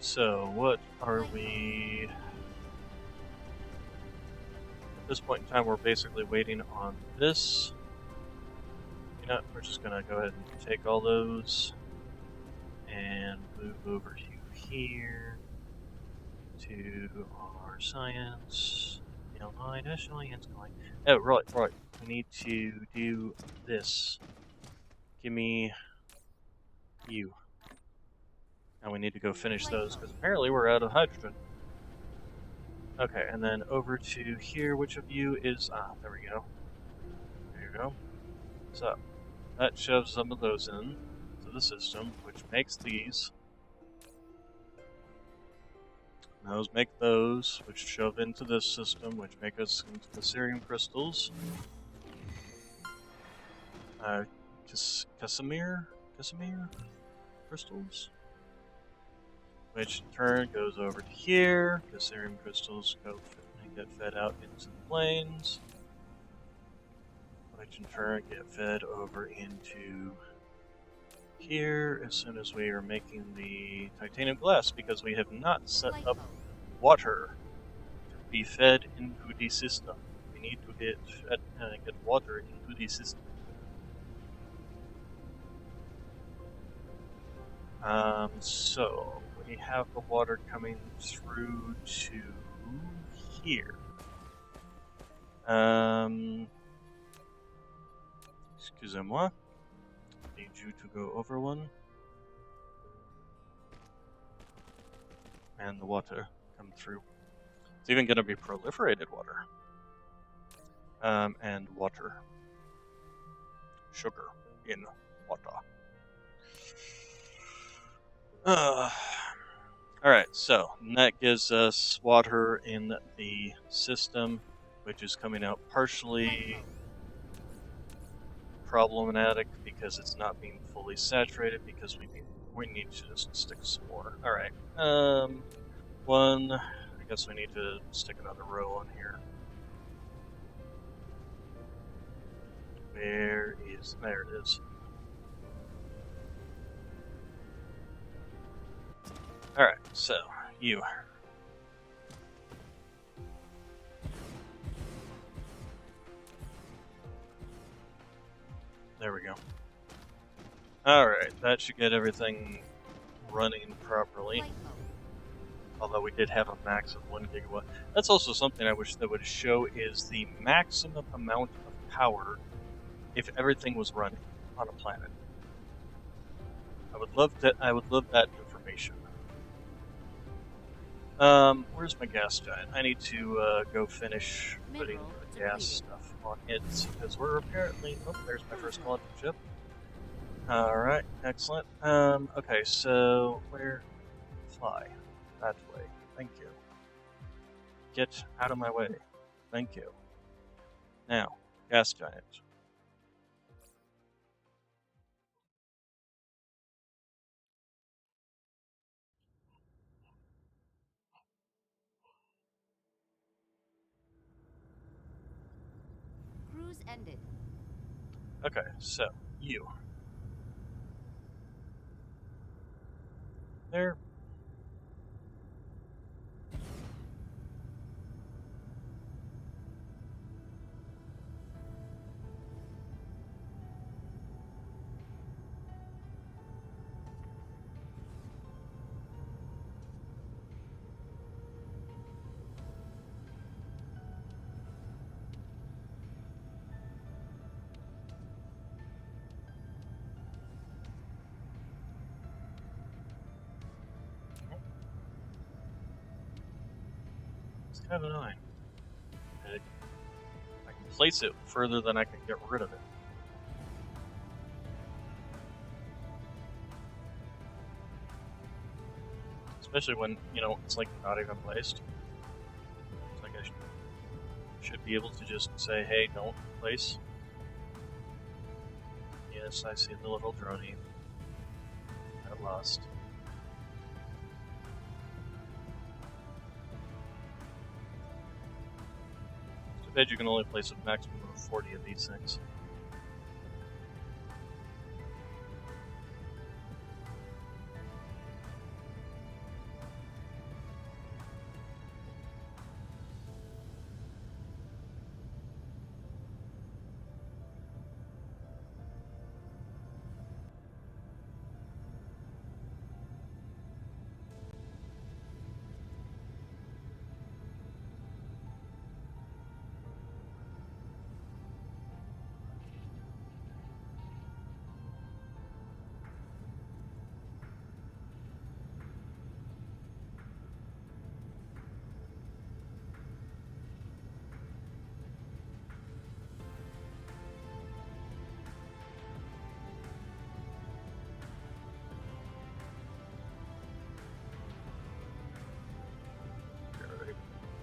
Speaker 1: so what are we... At this point in time, we're basically waiting on this. You know, we're just gonna go ahead and take all those and move over to here to our science. Science going. Oh, right. We need to do this. Give me you. And we need to go finish those, because apparently we're out of hydrogen. Okay, and then over to here, which of you is... there we go. There you go. So, that shoves some of those in to the system, which makes these. Those make those, which shove into this system, which make us into the Cassarium crystals. Casimir crystals, which in turn goes over to here. Cassarium crystals go and get fed out into the plains, which in turn get fed over into here as soon as we are making the titanium glass, because we have not set up water to be fed into the system. We need to get water into the system. So we
Speaker 3: we have the water coming through to here. Excusez-moi. Need you to go over one. And the water come through. It's even going to be proliferated water. And water. Sugar in water. Alright, so that gives us water in the system, which is coming out partially problematic because it's not being fully saturated because we need to just stick some more. Alright. I guess we need to stick another row on here. There it is. Alright, so, you. There we go. Alright, that should get everything running properly.
Speaker 2: Flight mode.
Speaker 3: Although we did have a max of 1 gigawatt. That's also something I wish that would show is the maximum amount of power if everything was running on a planet. I would love that information. Where's my gas giant? I need to go finish putting
Speaker 2: Mineral
Speaker 3: the gas
Speaker 2: depleted.
Speaker 3: stuff on it because we're apparently. Oh, there's my first quantum ship. Alright, excellent. Okay, so where? Fly. That way. Thank you. Get out of my way. Thank you. Now, gas giant.
Speaker 2: Cruise ended.
Speaker 3: Okay, so, you. There. It's kind of annoying. I can place it further than I can get rid of it. Especially when, it's like not even placed. It's like I should be able to just say, hey, don't place. Yes, I see the little droney. Got lost. It's too bad you can only place a maximum of 40 of these things.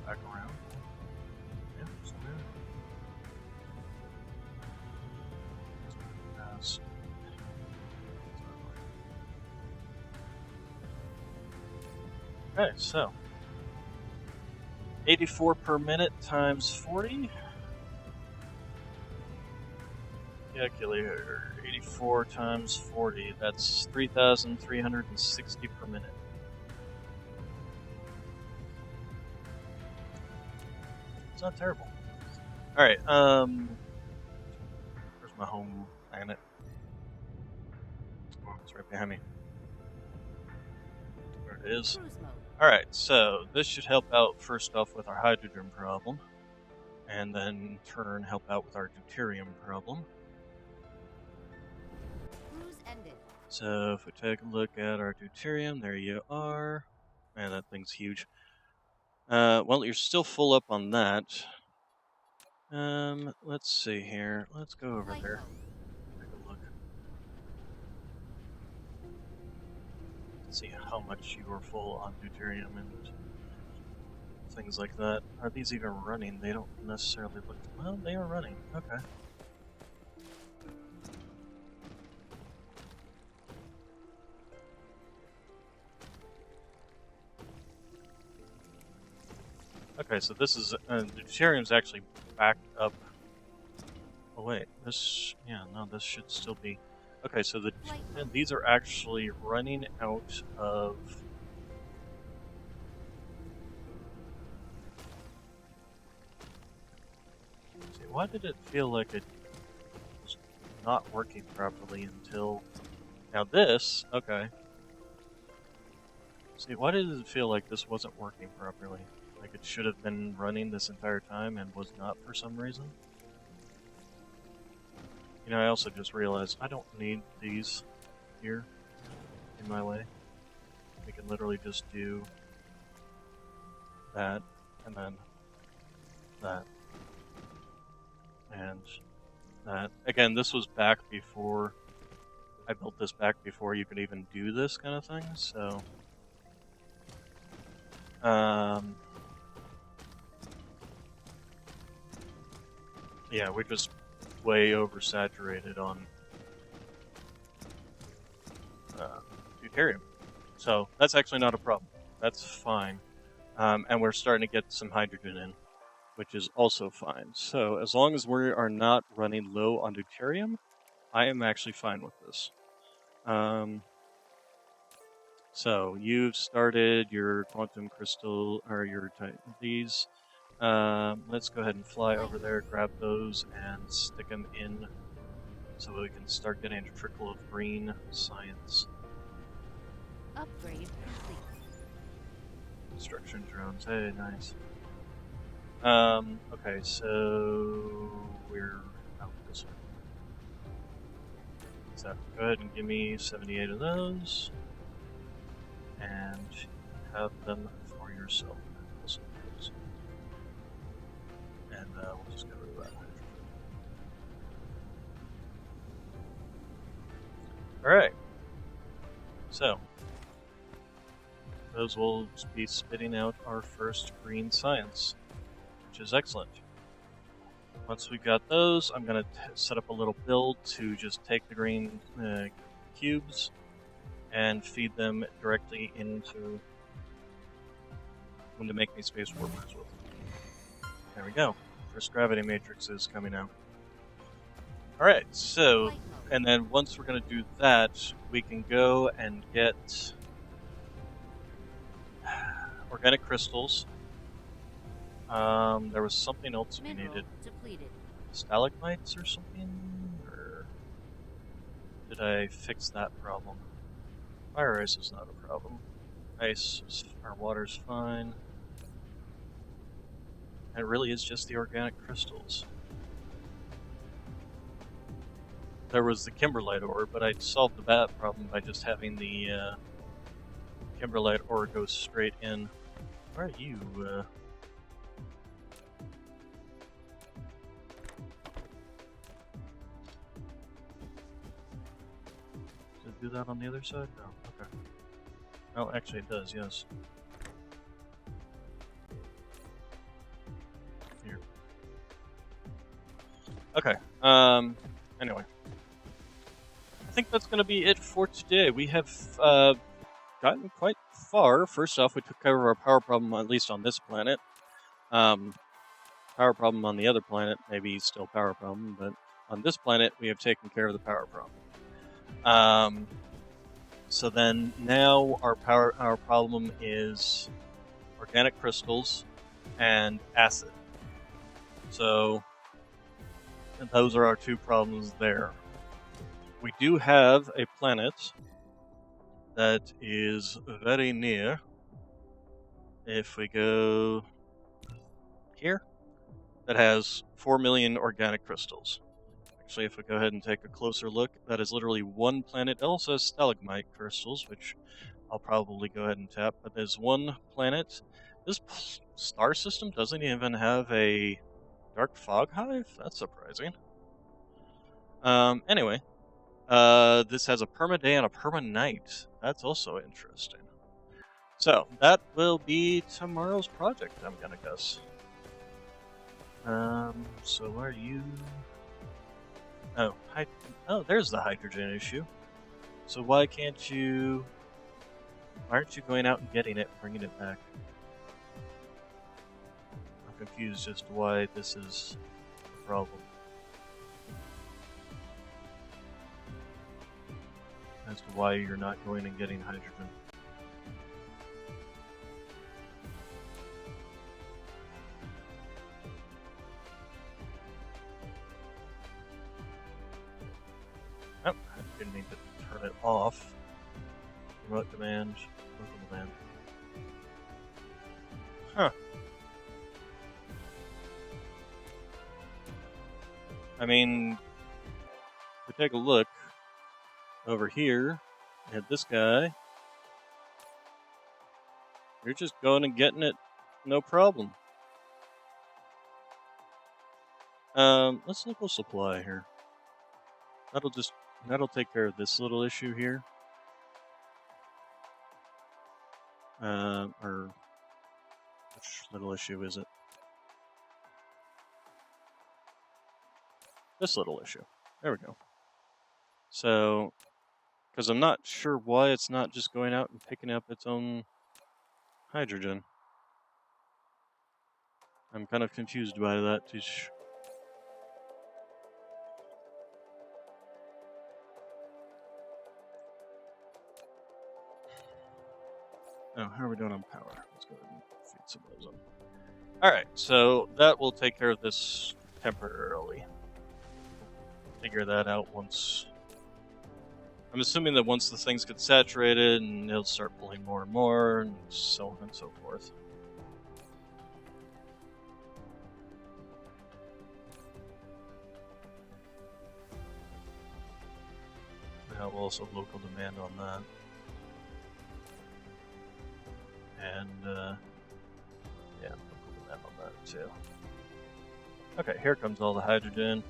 Speaker 3: Back around. Yeah, somewhere. Okay, so 84 per minute times 40. Calculator. 84 times 40. That's 3,360 per minute. It's not terrible. Alright, where's my home planet? Oh, it's right behind me. Where it is.
Speaker 2: Cruise mode.
Speaker 3: Alright, so this should help out first off with our hydrogen problem, and then in turn help out with our deuterium problem.
Speaker 2: Cruise ended.
Speaker 3: So if we take a look at our deuterium, there you are. Man, that thing's huge. Well, you're still full up on that. Let's see here. Let's go over
Speaker 2: Flight
Speaker 3: there.
Speaker 2: mode.
Speaker 3: Take a look. See how much you are full on deuterium and things like that. Are these even running? They don't necessarily look... Well, they are running. Okay. Okay, so this is... the deuterium's actually backed up... Oh wait, this... Yeah, no, this should still be... Okay, so these are actually running out of... See, why did it feel like it was not working properly until... Now this, okay. See, why did it feel like this wasn't working properly? Like it should have been running this entire time and was not for some reason? You know, I also just realized I don't need these here in my way. We can literally just do that, and then that, and that. Again, this was back before, I built this back before you could even do this kind of thing, so... yeah, we're just way oversaturated on deuterium. So that's actually not a problem. That's fine. And we're starting to get some hydrogen in, which is also fine. So as long as we are not running low on deuterium, I am actually fine with this. So you've started your quantum crystal, or your these. Let's go ahead and fly over there, grab those, and stick them in so we can start getting a trickle of green science.
Speaker 2: Upgrade complete.
Speaker 3: Construction drones, hey, nice. Okay, so we're out this way. So go ahead and give me 78 of those, and have them for yourself. And we'll just get rid of that. Alright. So, those will be spitting out our first green science, which is excellent. Once we've got those, I'm going to set up a little build to just take the green cubes and feed them directly into Make Me Space Warpers with. There we go. First gravity matrix is coming out. Alright, so, and then once we're going to do that, we can go and get organic crystals. There was something else we needed.
Speaker 2: Depleted.
Speaker 3: Stalagmites or something? Or did I fix that problem? Fire ice is not a problem. Ice, our water's fine. It really is just the organic crystals. There was the kimberlite ore, but I solved the bat problem by just having the kimberlite ore go straight in. Where are you? Does it do that on the other side? No. Okay. Oh, actually it does, yes. Here. Okay, anyway. I think that's going to be it for today. We have gotten quite far. First off, we took care of our power problem, at least on this planet. Power problem on the other planet, maybe still power problem, but on this planet, we have taken care of the power problem. So then, now our problem is organic crystals and acid. So those are our two problems there. We do have a planet that is very near. If we go here, that has 4 million organic crystals. Actually, if we go ahead and take a closer look, that is literally one planet. It also has stalagmite crystals, which I'll probably go ahead and tap, but there's one planet. This star system doesn't even have a dark fog hive? That's surprising. Anyway, this has a perma-day and a perma-night. That's also interesting. So, that will be tomorrow's project, I'm gonna guess. So where are you? Oh, oh, there's the hydrogen issue. So why can't you... Why aren't you going out and getting it, bringing it back? I'm confused as to why this is a problem. As to why you're not going and getting hydrogen. Oh, I didn't need to turn it off. Remote command, local command. Huh. I mean, if we take a look over here at this guy, you're just going and getting it, no problem. Let's local supply here. That'll take care of this little issue here. Or which little issue is it? This little issue. There we go. So, because I'm not sure why it's not just going out and picking up its own hydrogen. I'm kind of confused by that. Oh, how are we doing on power? Let's go ahead and feed some of those up. Alright, so that will take care of this temporarily. Figure that out once... I'm assuming that once the things get saturated, and it'll start pulling more and more, and so on and so forth. Now we'll also local demand on that. And, yeah, local demand on that too. Okay, here comes all the hydrogen.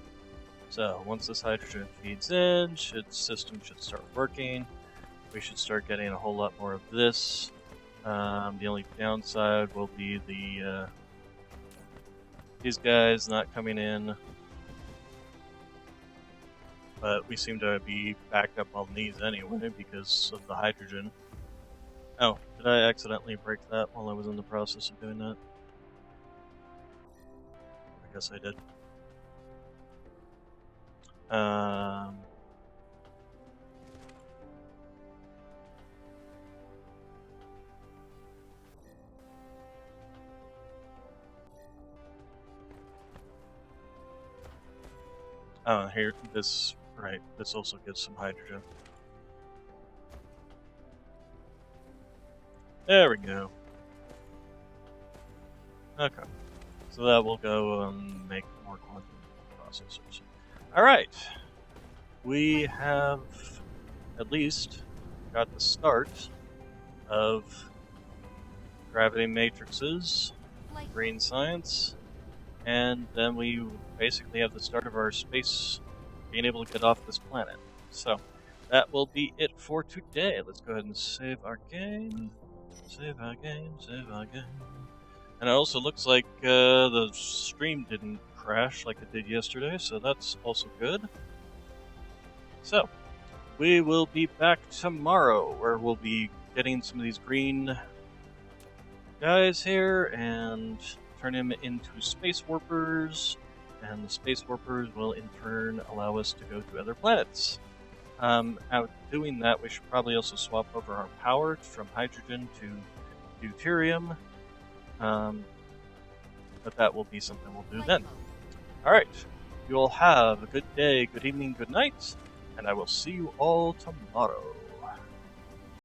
Speaker 3: So, once this hydrogen feeds in, system should start working. We should start getting a whole lot more of this. The only downside will be the these guys not coming in. But we seem to be backed up on these anyway because of the hydrogen. Oh, did I accidentally break that while I was in the process of doing that? I guess I did. Oh, here, this, right, this also gets some hydrogen. There we go. Okay. So that will go and make more quantum processors. Alright. We have at least got the start of gravity matrices, green science, and then we basically have the start of our space being able to get off this planet. So, that will be it for today. Let's go ahead and save our game. Save our game, save our game. And it also looks like the stream didn't crash like it did yesterday, so that's also good. So, we will be back tomorrow, where we'll be getting some of these green guys here and turn them into space warpers, and the space warpers will in turn allow us to go to other planets. Out doing that, we should probably also swap over our power from hydrogen to deuterium, but that will be something we'll do then. Alright, you all have a good day, good evening, good night, and I will see you all tomorrow.